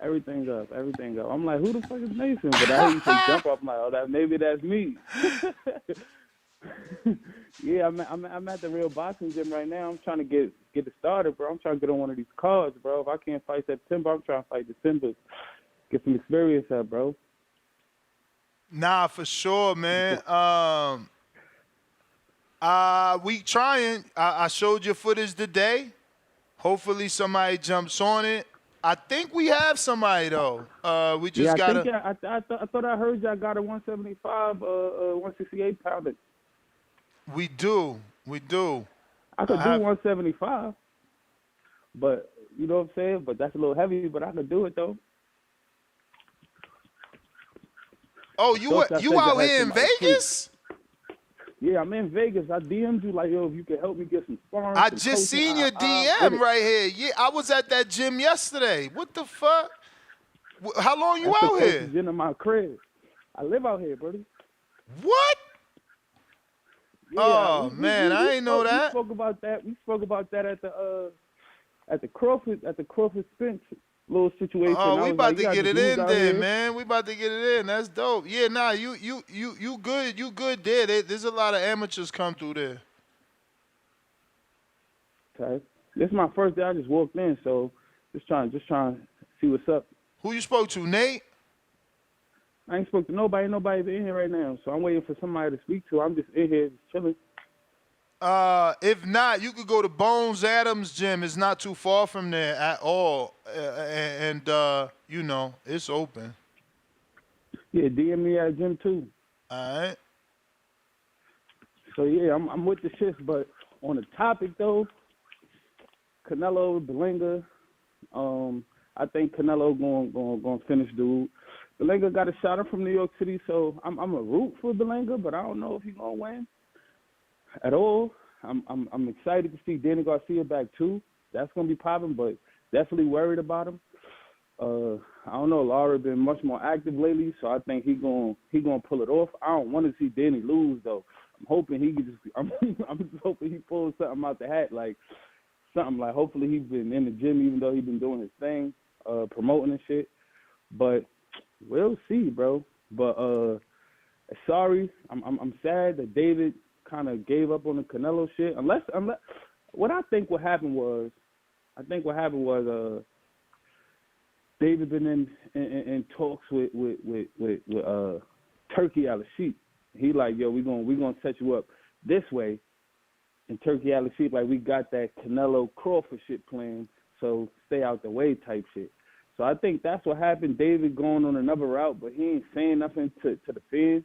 Everything up. I'm like, who the fuck is Mason? But I hear you say jump rope. I'm like, oh, maybe that's me. Yeah, I'm at the real boxing gym right now. I'm trying to get it started, bro. I'm trying to get on one of these cards, bro. If I can't fight September, I'm trying to fight December. Get some experience up, bro.
Nah, for sure, man. We trying. I showed you footage today. Hopefully somebody jumps on it. I think we have somebody though. We just gotta.
I thought I heard y'all got a 175, 168 pounder.
We do.
I could do 175, but you know what I'm saying. But that's a little heavy. But I could do it though.
Oh, you out here in Vegas?
Yeah, I'm in Vegas. I DM'd you like, yo, if you can help me get some sparring.
I just seen your DM right here. Yeah, I was at that gym yesterday. What the fuck? How long you out here?
Gym in my crib. I live out here, buddy.
What?
Yeah,
man, I ain't know that.
We spoke about that at the Crawford Spence little situation. I
We
was like,
about
you
to
got
get
this
it
news
in
out
there,
here.
man. We about to get it in. That's dope. Yeah, nah, you good. You good there. There's a lot of amateurs come through there.
Okay. This is my first day. I just walked in, so just trying to see what's up.
Who you spoke to, Nate?
I ain't spoke to nobody. Nobody's in here right now, so I'm waiting for somebody to speak to. I'm just in here just chilling.
If not, you could go to Bones Adams Gym. It's not too far from there at all, and you know it's open.
Yeah, DM me at gym too.
All right.
So yeah, I'm with the shits, but on the topic though, Canelo, Berlanga, I think Canelo going finish dude. Berlanga got a shot from New York City, so I'm a root for Berlanga, but I don't know if he's gonna win at all. I'm excited to see Danny Garcia back too. That's gonna be popping, but definitely worried about him. I don't know. Lara been much more active lately, so I think he gonna pull it off. I don't want to see Danny lose though. I'm hoping he can just. I'm just hoping he pulls something out the hat, like something like. Hopefully he's been in the gym, even though he's been doing his thing, promoting and shit. But we'll see, bro. But sorry, I'm sad that David kind of gave up on the Canelo shit. Unless what I think what happened was, David been in talks with Turkey Al-Sheikh. He like, yo, we gonna set you up this way. And Turkey Al-Sheikh like, we got that Canelo Crawford shit planned, so stay out the way type shit. So I think that's what happened. David going on another route, but he ain't saying nothing to the fans.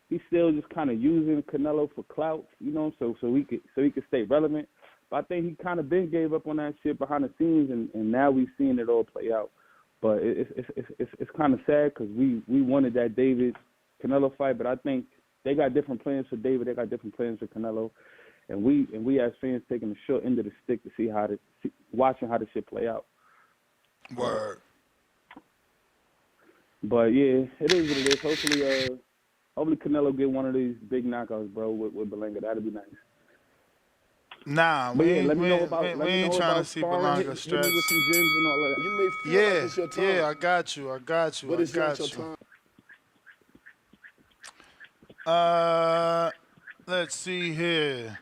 He's still just kind of using Canelo for clout, you know, so he could stay relevant. But I think he kind of been gave up on that shit behind the scenes, and now we've seen it all play out. But it's kind of sad because we wanted that David Canelo fight, but I think they got different plans for David. They got different plans for Canelo, and we as fans taking the short end of the stick to see watching how the shit play out.
Word.
But yeah, it is what it is. Hopefully Canelo get one of these big knockouts, bro, with Berlanga. That'd be nice.
Nah,
But
we
yeah, let me know
we ain't trying to see
sparring,
Berlanga
hit
stretch.
me with some gyms and all that.
You may feel like it's your time.
Yeah, I got you.
But it's not your time.
Let's see here.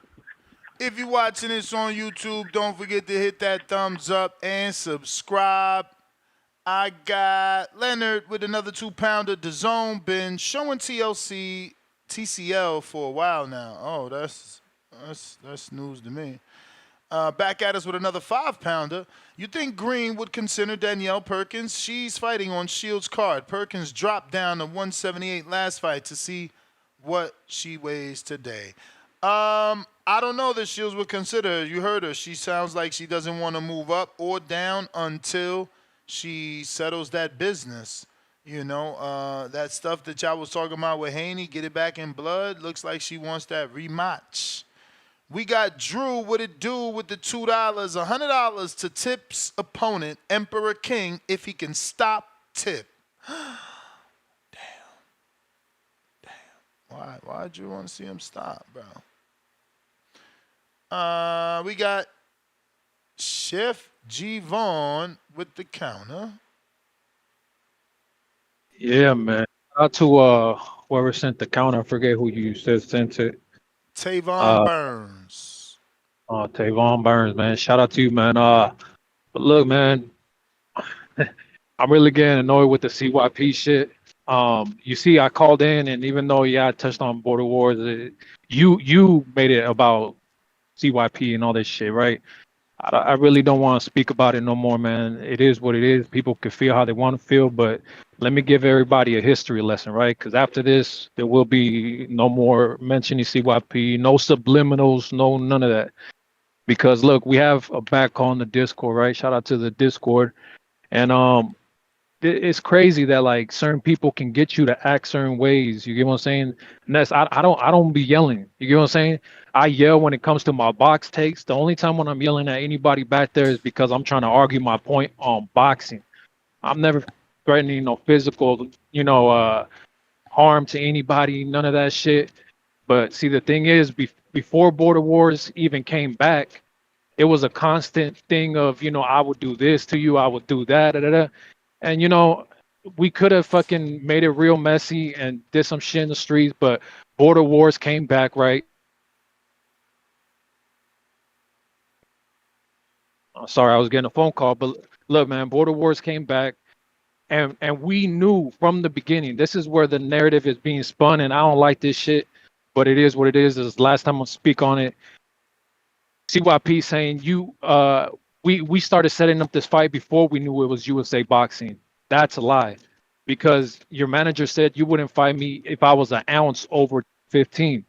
If you're watching this on YouTube, don't forget to hit that thumbs up and subscribe. I got Leonard with another 2-pounder. DAZN been showing TCL for a while now. Oh, that's news to me. Back at us with another 5-pounder. You think Green would consider Danielle Perkins? She's fighting on Shields' card. Perkins dropped down to 178 last fight to see what she weighs today. I don't know that Shields would consider her. You heard her. She sounds like she doesn't want to move up or down until she settles that business. You know, that stuff that y'all was talking about with Haney, get it back in blood. Looks like she wants that rematch. We got Drew, what it do with the $2, $100 to tip's opponent, Emperor King, if he can stop Tip. Damn. Why Drew want to see him stop, bro? We got Chef G. Vaughn with the counter.
Yeah, man. Shout out to whoever sent the counter. I forget who you said sent it.
Tavon Burns.
Tavon Burns, man. Shout out to you, man. But look, man, I'm really getting annoyed with the CYP shit. You see, I called in, and even though I touched on Border Wars, you made it about CYP and all this shit, right? I really don't want to speak about it no more, man. It is what it is. People can feel how they want to feel, but let me give everybody a history lesson, right? Because after this, there will be no more mentioning CYP, no subliminals, no none of that. Because look, we have a back on the Discord, right? Shout out to the Discord, and it's crazy that like certain people can get you to act certain ways. You get what I'm saying? And that's I don't be yelling. You get what I'm saying? I yell when it comes to my box takes. The only time when I'm yelling at anybody back there is because I'm trying to argue my point on boxing. I'm never threatening no physical, harm to anybody, none of that shit. But see, the thing is, before Border Wars even came back, it was a constant thing of, I would do this to you, I would do that, da, da, da. And we could have fucking made it real messy and did some shit in the streets, but border wars came back, right? Sorry, I was getting a phone call, but look, man, border wars came back, and we knew from the beginning. This is where the narrative is being spun, and I don't like this shit, but it is what it is. This is the last time I'll speak on it. CYP saying we started setting up this fight before we knew it was USA boxing. That's a lie, because your manager said you wouldn't fight me if I was an ounce over 15.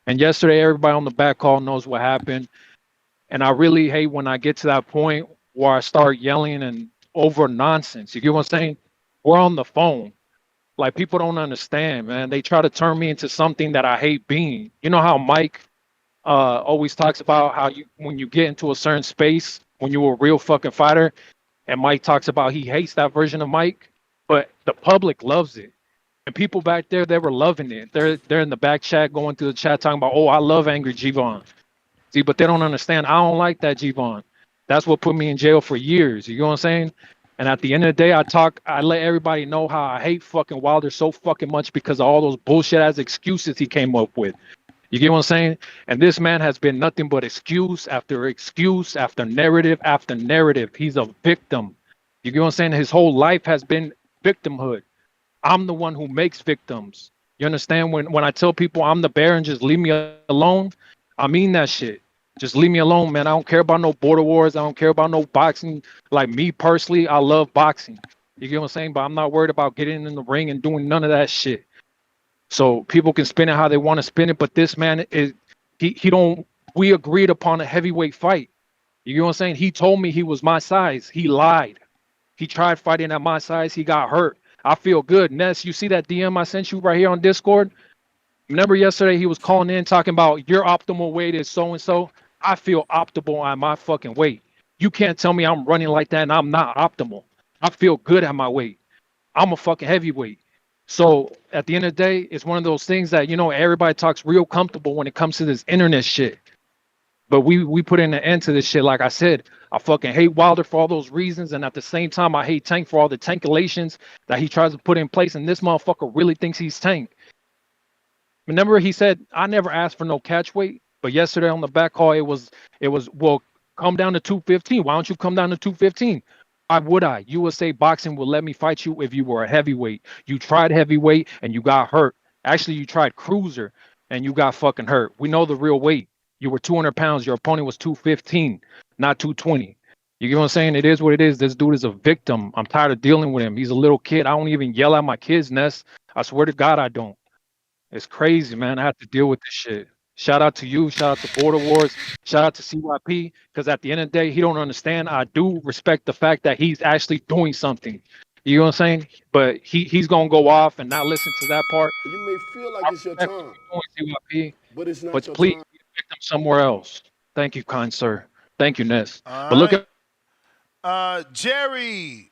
And yesterday, everybody on the back call knows what happened. And I really hate when I get to that point where I start yelling and over nonsense. You get what I'm saying? We're on the phone. Like, people don't understand, man. They try to turn me into something that I hate being. You know how Mike always talks about how when you get into a certain space, when you're a real fucking fighter, and Mike talks about he hates that version of Mike, but the public loves it. And people back there, they were loving it. They're in the back chat, going through the chat, talking about, oh, I love Angry G-Von. See, but they don't understand. I don't like that G-Von. That's what put me in jail for years. You know what I'm saying? And at the end of the day, I let everybody know how I hate fucking Wilder so fucking much because of all those bullshit ass excuses he came up with. You get what I'm saying? And this man has been nothing but excuse after narrative after narrative. He's a victim. You get what I'm saying? His whole life has been victimhood. I'm the one who makes victims. You understand? When I tell people I'm the bear and just leave me alone, I mean that shit. Just leave me alone, man. I don't care about no border wars. I don't care about no boxing. Like, me personally, I love boxing. You get what I'm saying? But I'm not worried about getting in the ring and doing none of that shit. So people can spin it how they want to spin it. But this man is, he don't, we agreed upon a heavyweight fight. You get what I'm saying? He told me he was my size. He lied. He tried fighting at my size. He got hurt. I feel good. Ness, you see that DM I sent you right here on Discord? Remember yesterday he was calling in talking about your optimal weight is so-and-so? I feel optimal at my fucking weight. You can't tell me I'm running like that and I'm not optimal. I feel good at my weight. I'm a fucking heavyweight. So at the end of the day, it's one of those things that, everybody talks real comfortable when it comes to this internet shit. But we put in an end to this shit. Like I said, I fucking hate Wilder for all those reasons. And at the same time, I hate Tank for all the tankulations that he tries to put in place. And this motherfucker really thinks he's Tank. Remember, he said, I never asked for no catch weight. But yesterday on the back call, it was, well, come down to 215. Why don't you come down to 215? Why would I? USA Boxing will let me fight you if you were a heavyweight. You tried heavyweight and you got hurt. Actually, you tried cruiser and you got fucking hurt. We know the real weight. You were 200 pounds. Your opponent was 215, not 220. You get what I'm saying? It is what it is. This dude is a victim. I'm tired of dealing with him. He's a little kid. I don't even yell at my kids, Ness. I swear to God, I don't. It's crazy, man. I have to deal with this shit. Shout out to you. Shout out to Border Wars. Shout out to CYP. Because at the end of the day, he don't understand. I do respect the fact that he's actually doing something. You know what I'm saying? But he's gonna go off and not listen to that part.
You may feel like it's your time,
CYP,
but it's not
but
your
please
time.
be a victim somewhere else. Thank you, kind sir. Thank you, Ness.
All
But look
right.
at
Jerry.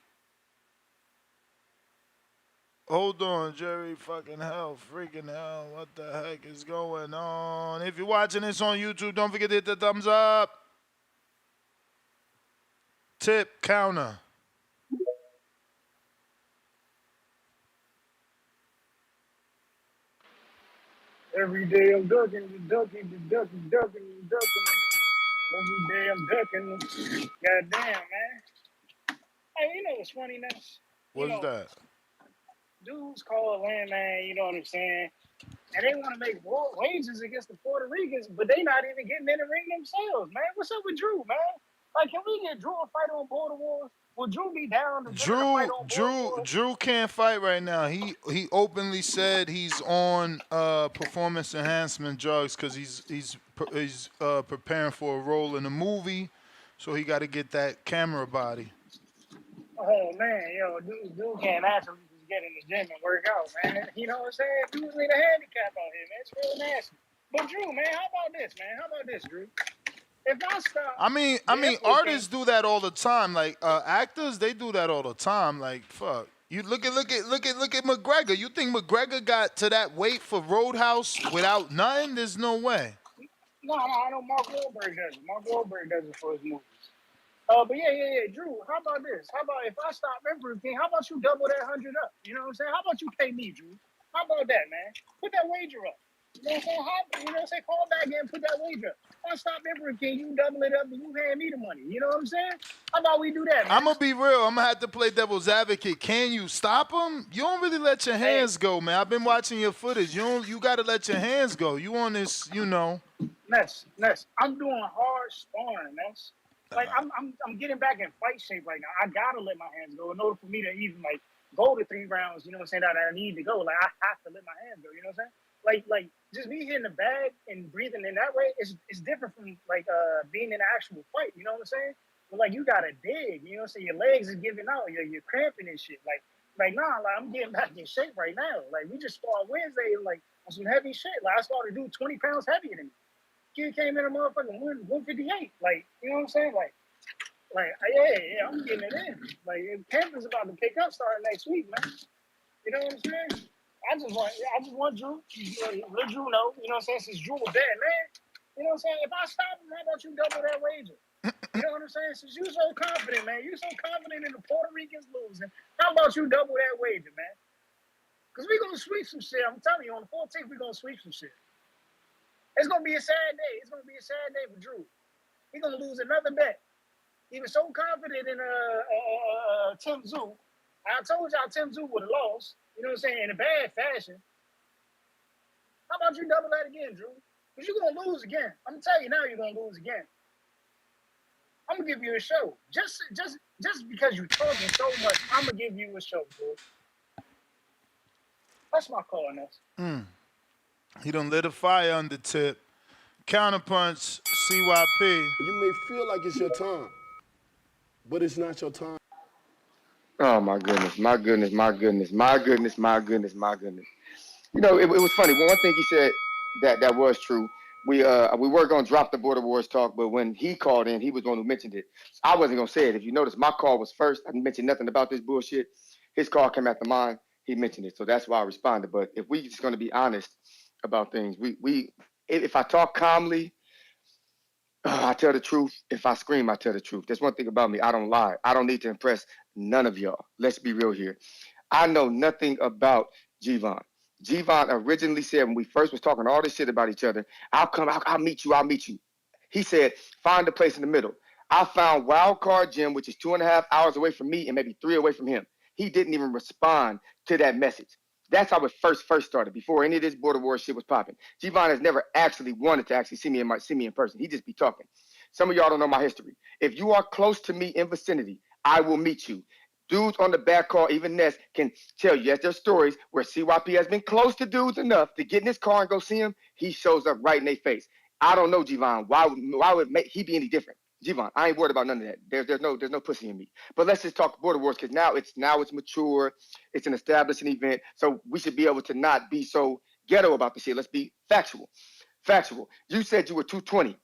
Hold on, Jerry. Fucking hell. Freaking hell. What the heck is going on? If you're watching this on YouTube, don't forget to hit the thumbs up. Tip counter.
Every day I'm ducking. Every day I'm ducking. Goddamn, man. Hey, you know what's funny, Ness?
What's that?
Dudes call in, man, you know what I'm saying? And they want to make wages against the Puerto Ricans, but they not even getting in the ring themselves, man. What's up with Drew, man? Like, can we get Drew a fight on Border Wars? Will Drew be down to get a fight on Border Wars?
Drew can't fight right now. He openly said he's on performance enhancement drugs because he's preparing for a role in a movie, so he got to get that camera body.
Oh, man, dude can't actually just get in the gym and work out, man. You know what I'm saying? Dudes need a handicap out here, man. It's real nasty. But Drew, man, how about this, man? How about this, Drew? If I stop,
I mean, artists do that all the time. Like actors, they do that all the time. Like, fuck. You look at McGregor. You think McGregor got to that weight for Roadhouse without nothing? There's no way.
No, I know Mark Wahlberg does it. Mark Wahlberg does it for his movies. But yeah. Drew, how about this? How about if I stop Emperor King, how about you double that 100 up? You know what I'm saying? How about you pay me, Drew? How about that, man? Put that wager up. You know what I'm saying? You know what I'm saying? Call back and put that wager up. If I stop Emperor King, you double it up and you hand me the money. You know what I'm saying? How about we do that, man?
I'm gonna be real. I'm gonna have to play devil's advocate. Can you stop him? You don't really let your hands go, man. I've been watching your footage. You gotta let your hands go. You on this, you know.
Ness. I'm doing hard sparring, Ness. Like I'm getting back in fight shape right now. I gotta let my hands go in order for me to even like go to 3 rounds. You know what I'm saying? That I need to go. Like I have to let my hands go. You know what I'm saying? Like just me hitting the bag and breathing in that way is different from like being in an actual fight. You know what I'm saying? But like you gotta dig. You know what I'm saying? Your legs is giving out. You're cramping and shit. Like I'm getting back in shape right now. Like we just sparred Wednesday like on some heavy shit. Like I started to do 20 pounds heavier than me. Kid came in a motherfucking 158. Like, you know what I'm saying? Like, yeah, I'm getting it in. Like, camp is about to pick up starting next week, man. You know what I'm saying? I just want Drew. Let Drew know. You know what I'm saying? Since Drew was there, man. You know what I'm saying? If I stop him, how about you double that wager? You know what I'm saying? Since you so confident, man. You so confident in the Puerto Ricans losing. How about you double that wager, man? Because we're going to sweep some shit. I'm telling you, on the 14th, we're going to sweep some shit. It's going to be a sad day. It's going to be a sad day for Drew. He's going to lose another bet. He was so confident in Tim Tszyu. I told y'all Tim Tszyu would have lost, you know what I'm saying, in a bad fashion. How about you double that again, Drew? Because you're going to lose again. I'm going to tell you now you're going to lose again. I'm going to give you a show. Just because you're talking so much, I'm going to give you a show, Drew. That's my call, Ness.
He done lit a fire under tip. Counterpunch, CYP.
You may feel like it's your time, but it's not your time.
Oh my goodness. You know, it was funny. One thing he said that was true. We were gonna drop the Border Wars talk, but when he called in, he was the one who mentioned it. So I wasn't gonna say it. If you notice, my call was first. I didn't mention nothing about this bullshit. His call came after mine. He mentioned it, so that's why I responded. But if we just gonna be honest about things, if I talk calmly, I tell the truth. If I scream, I tell the truth. There's one thing about me. I don't lie. I don't need to impress none of y'all. Let's be real here. I know nothing about G-Von. G-Von originally said when we first was talking all this shit about each other, I'll meet you. He said, find a place in the middle. I found Wild Card Gym, which is 2.5 hours away from me and maybe 3 away from him. He didn't even respond to that message. That's how it first started, before any of this Border War shit was popping. G-Von has never actually wanted to actually see me in person. He just be talking. Some of y'all don't know my history. If you are close to me in vicinity, I will meet you. Dudes on the back call, even Ness, can tell you, yes, there's stories where CYP has been close to dudes enough to get in his car and go see him. He shows up right in their face. I don't know G-Von. Why would he be any different? G-Von, I ain't worried about none of that. There's no pussy in me. But let's just talk Border Wars, because now it's mature. It's an establishing event. So we should be able to not be so ghetto about the shit. Let's be factual. You said you were 220.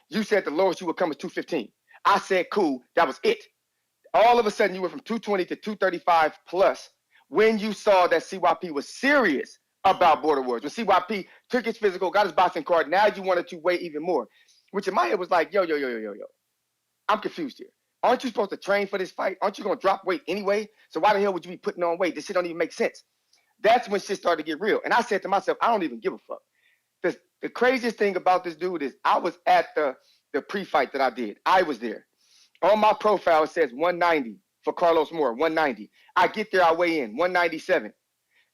You said the lowest you would come is 215. I said, cool, that was it. All of a sudden, you went from 220 to 235 plus when you saw that CYP was serious about Border Wars. When CYP took his physical, got his boxing card, now you wanted to weigh even more. Which in my head was like, yo. I'm confused here. Aren't you supposed to train for this fight? Aren't you going to drop weight anyway? So why the hell would you be putting on weight? This shit don't even make sense. That's when shit started to get real. And I said to myself, I don't even give a fuck. The craziest thing about this dude is I was at the pre-fight that I did. I was there. On my profile, it says 190 for Carlos Moore, 190. I get there, I weigh in, 197.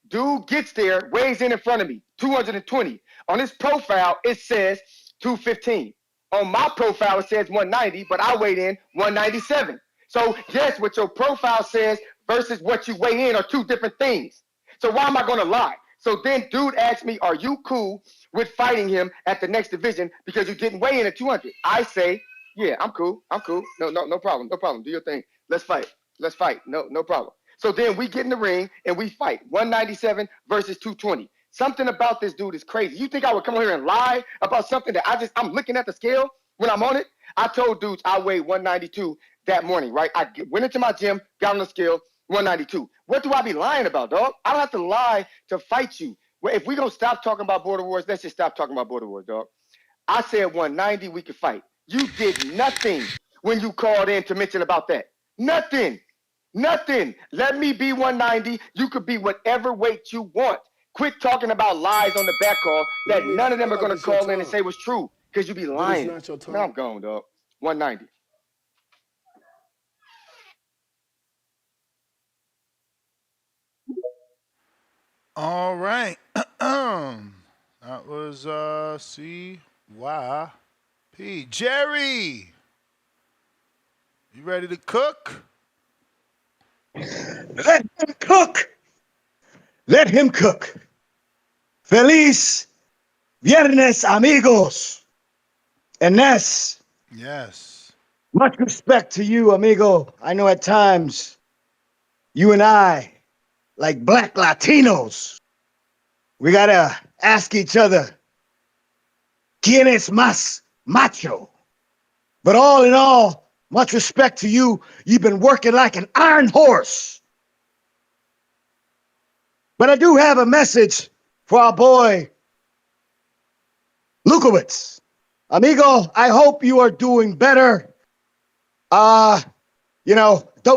Dude gets there, weighs in front of me, 220. On his profile, it says 215. On my profile, it says 190, but I weighed in 197. So yes, what your profile says versus what you weigh in are two different things. So why am I going to lie? So then dude asked me, are you cool with fighting him at the next division because you didn't weigh in at 200? I say, yeah, I'm cool. No problem. Do your thing. Let's fight. No problem. So then we get in the ring and we fight. 197 versus 220. Something about this dude is crazy. You think I would come here and lie about something that I'm looking at the scale when I'm on it? I told dudes I weighed 192 that morning, right? I went into my gym, got on the scale, 192. What do I be lying about, dog? I don't have to lie to fight you. Well, if we gonna stop talking about Border Wars, let's just stop talking about Border Wars, dog. I said 190, we could fight. You did nothing when you called in to mention about that. Nothing. Nothing. Let me be 190. You could be whatever weight you want. Quit talking about lies on the back call that none of them are going to call in and say was true because you be lying.
But it's not your time.
Man, I'm gone, dog. 190.
All right. That was CYP. Jerry, you ready to cook?
Let him cook. Let him cook. Feliz Viernes, amigos. And Ness.
Yes.
Much respect to you, amigo. I know at times you and I, like black Latinos, we gotta ask each other, ¿Quién es más macho? But all in all, much respect to you. You've been working like an iron horse. But I do have a message for our boy, Lukowitz. Amigo, I hope you are doing better. Don't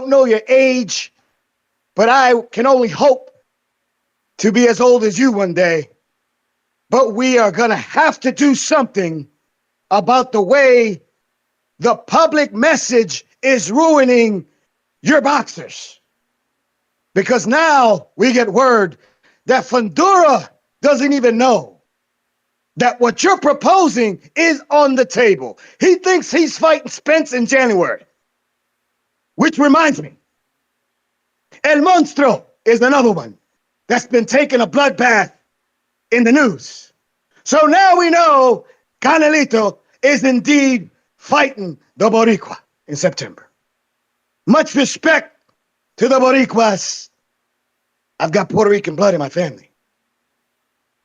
know your age, but I can only hope to be as old as you one day. But we are gonna have to do something about the way the public message is ruining your boxers. Because now we get word that Fundura doesn't even know that what you're proposing is on the table. He thinks he's fighting Spence in January. Which reminds me, El Monstro is another one that's been taking a bloodbath in the news. So now we know Canelito is indeed fighting the Boricua in September. Much respect to the Boricuas. I've got Puerto Rican blood in my family.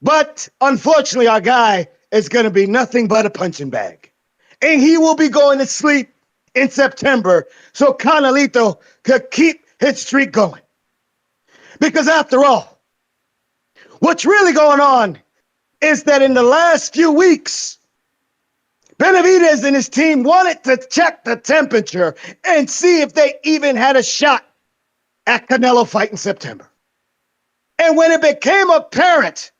But unfortunately, our guy is going to be nothing but a punching bag. And he will be going to sleep in September so Canelito could keep his streak going. Because after all, what's really going on is that in the last few weeks, Benavidez and his team wanted to check the temperature and see if they even had a shot at Canelo fight in September. And when it became apparent,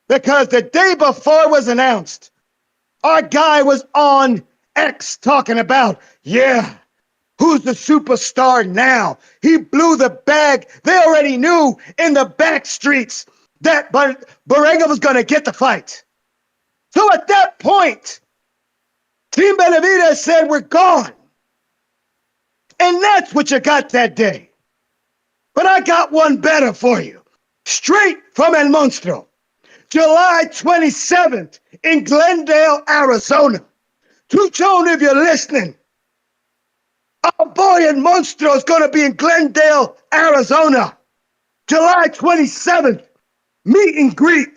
because the day before it was announced, our guy was on X talking about, who's the superstar now? He blew the bag. They already knew in the back streets that Berlanga was going to get the fight. So at that point, Team Benavidez said, we're gone. And that's what you got that day. But I got one better for you. Straight from El Monstro. July 27th in Glendale, Arizona. Tuchone, if you're listening, our boy El Monstro is going to be in Glendale, Arizona. July 27th, meet and greet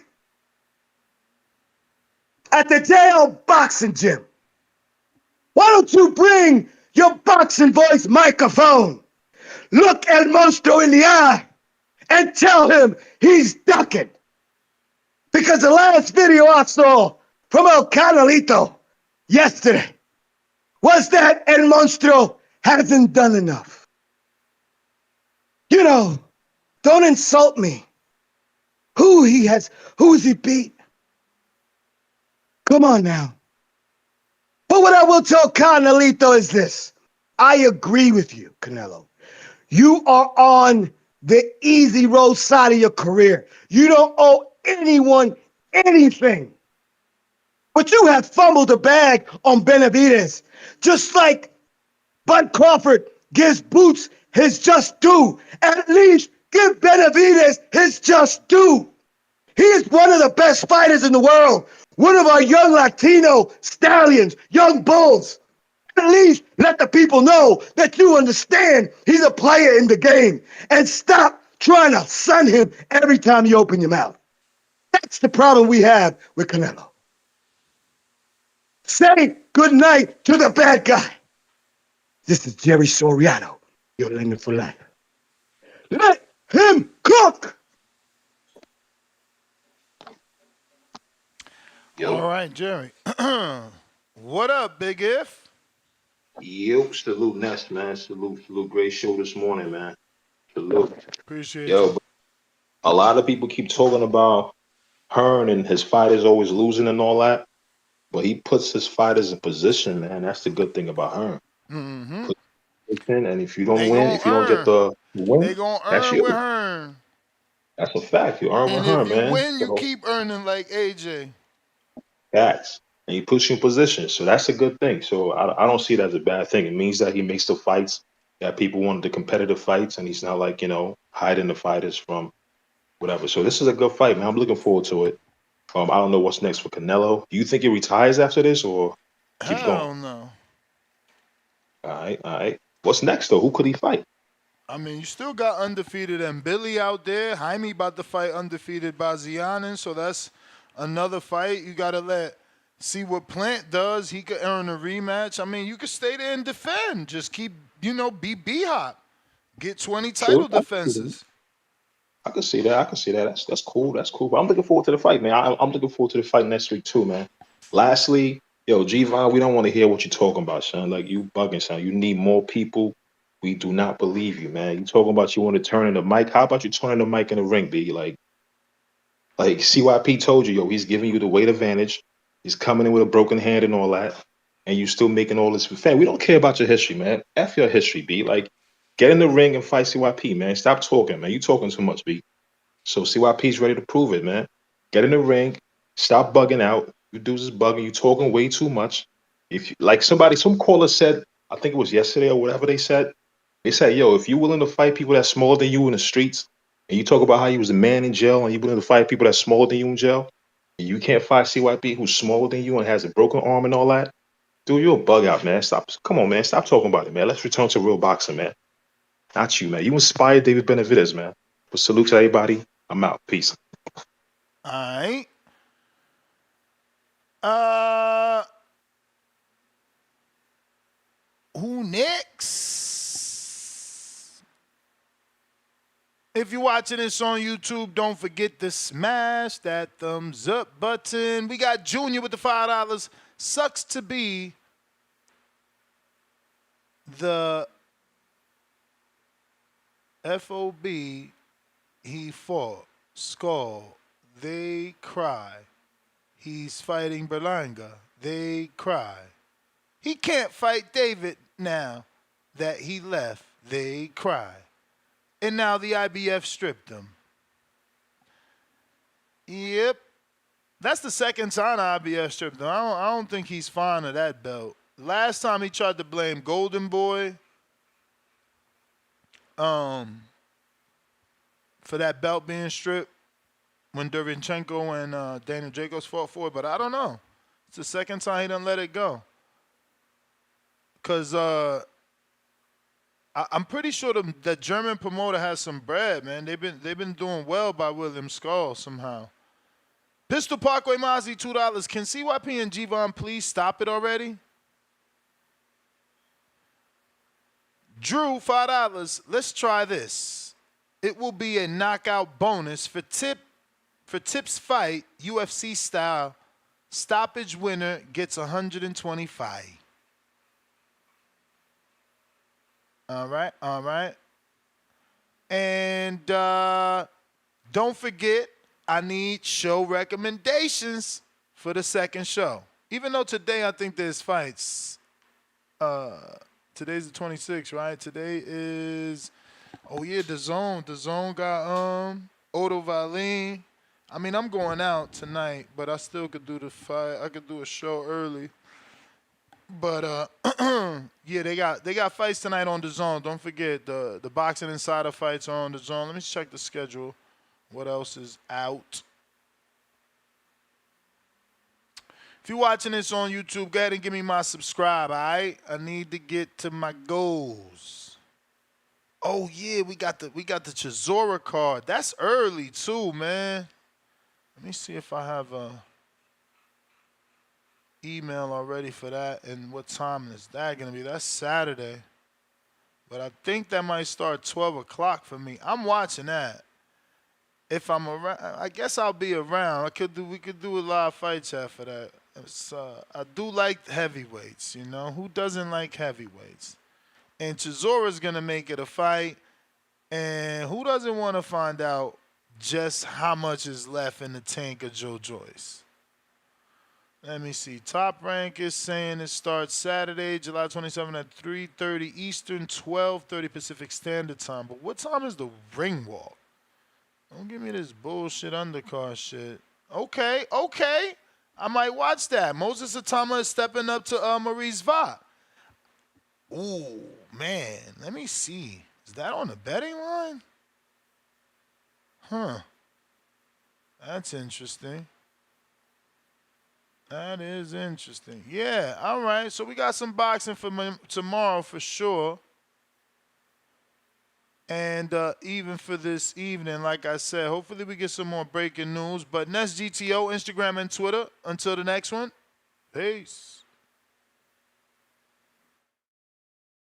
at the JL Boxing Gym. Why don't you bring your boxing voice microphone? Look El Monstro in the eye and tell him he's ducking. Because the last video I saw from El Canelito yesterday was that El Monstro hasn't done enough. Don't insult me. Who's he beat? Come on now. But what I will tell Canelito is this. I agree with you, Canelo. You are on the easy road side of your career. You don't owe anyone anything. But you have fumbled the bag on Benavidez. Just like Bud Crawford gives Boots his just due. At least give Benavidez his just due. He is one of the best fighters in the world. One of our young Latino stallions, young bulls. At least let the people know that you understand he's a player in the game. And stop trying to sun him every time you open your mouth. That's the problem we have with Canelo. Say good night to the bad guy. This is Jerry Soriano, your limit for life. Let him cook!
All right, Jerry. What up, Big If?
Yo, salute Ness, man. Salute. Great show this morning, man. Salute.
Appreciate
Yo,
you.
but a lot of people keep talking about Hearn and his fighters always losing and all that, but he puts his fighters in position, man. That's the good thing about Hearn.
Mm-hmm.
Put position, and if you don't
They
win,
gonna
if you don't get
earn.
the win,
They gonna
that's
earn with
you.
Hearn.
That's a fact. You earn with
And if
Hearn,
you
man.
win, you
So
keep earning like AJ.
facts. And he puts you in position. So that's a good thing. So I don't see it as a bad thing. It means that he makes the fights that people want, the competitive fights, and he's not like, hiding the fighters from whatever. So this is a good fight, man. I'm looking forward to it. I don't know what's next for Canelo. Do you think he retires after this or keeps going?
Hell no.
All right, all right. What's next though? Who could he fight?
I mean, you still got undefeated and Billy out there. Jaime about to fight undefeated Bazianin, so that's another fight. You gotta see what Plant does. He could earn a rematch. I mean, you could stay there and defend. Just keep, be B-Hop. Get 20
True.
title defenses.
I can see that. I can see that. That's cool. That's cool. But I'm looking forward to the fight, man. I'm looking forward to the fight next week too, man. Lastly, yo, G-Von, we don't want to hear what you're talking about, son. Like you bugging, son. You need more people. We do not believe you, man. You talking about you want to turn in the mic? How about you turning the mic in the ring, B? Like CYP told you, yo, he's giving you the weight advantage. He's coming in with a broken hand and all that, and you still making all this. Fan, we don't care about your history, man. F your history, B. Like, get in the ring and fight CYP, man. Stop talking, man. You talking too much, B. So CYP's ready to prove it, man. Get in the ring. Stop bugging out. You dudes is bugging. You talking way too much. If you, like some caller said, I think it was yesterday or whatever they said, yo, if you're willing to fight people that's smaller than you in the streets, and you talk about how you was a man in jail and you're willing to fight people that's smaller than you in jail, and you can't fight CYP who's smaller than you and has a broken arm and all that, dude, you're a bug out, man. Stop. Come on, man. Stop talking about it, man. Let's return to real boxing, man. Not you, man. You inspired David Benavidez, man. But salute to everybody. I'm out. Peace.
All right. Who next? If you're watching this on YouTube, don't forget to smash that thumbs up button. We got Junior with the $5. Sucks to be the FOB he fought. Skull. They cry. He's fighting Berlanga. They cry. He can't fight David now that he left. They cry. And now the IBF stripped him. Yep. That's the second time the IBF stripped him. I don't think he's fond of that belt. Last time he tried to blame Golden Boy for that belt being stripped when Derevyanchenko and Daniel Jacobs fought for it, but I don't know. It's the second time he done let it go. Because I'm pretty sure the German promoter has some bread, man. They've been doing well by William Skull somehow. Pistol Parkway Mozzie, $2. Can CYP and G-Von please stop it already? Drew, $5. Let's try this. It will be a knockout bonus for Tip's fight, UFC style. Stoppage winner gets 125. All right. And don't forget, I need show recommendations for the second show. Even though today I think there's fights. Today's the 26th, right? Today is, DAZN. DAZN got Otto Valin. I mean, I'm going out tonight, but I still could do the fight. I could do a show early. But yeah, they got fights tonight on DAZN. Don't forget the Boxing Insider fights are on DAZN. Let me check the schedule. What else is out? If you're watching this on YouTube, go ahead and give me my subscribe, all right? I need to get to my goals. Oh yeah, we got the Chisora card. That's early too, man. Let me see if I have a email already for that, and what time is that gonna be? That's Saturday, but I think that might start 12 o'clock for me. I'm watching that. If I'm around, I guess I'll be around. We could do a live fight chat for that. I do like heavyweights, you know. Who doesn't like heavyweights? And Chizora's going to make it a fight. And who doesn't want to find out just how much is left in the tank of Joe Joyce? Let me see. Top Rank is saying it starts Saturday, July 27 at 3:30 Eastern, 12:30 Pacific Standard Time. But what time is the ring walk? Don't give me this bullshit undercard shit. Okay. I might watch that. Moses Atama is stepping up to Maurice Va. Ooh, man. Let me see. Is that on the betting line? Huh. That's interesting. That is interesting. Yeah, all right. So we got some boxing for tomorrow for sure. And even for this evening, like I said, hopefully we get some more breaking news. But Nest GTO, Instagram and Twitter. Until the next one, peace.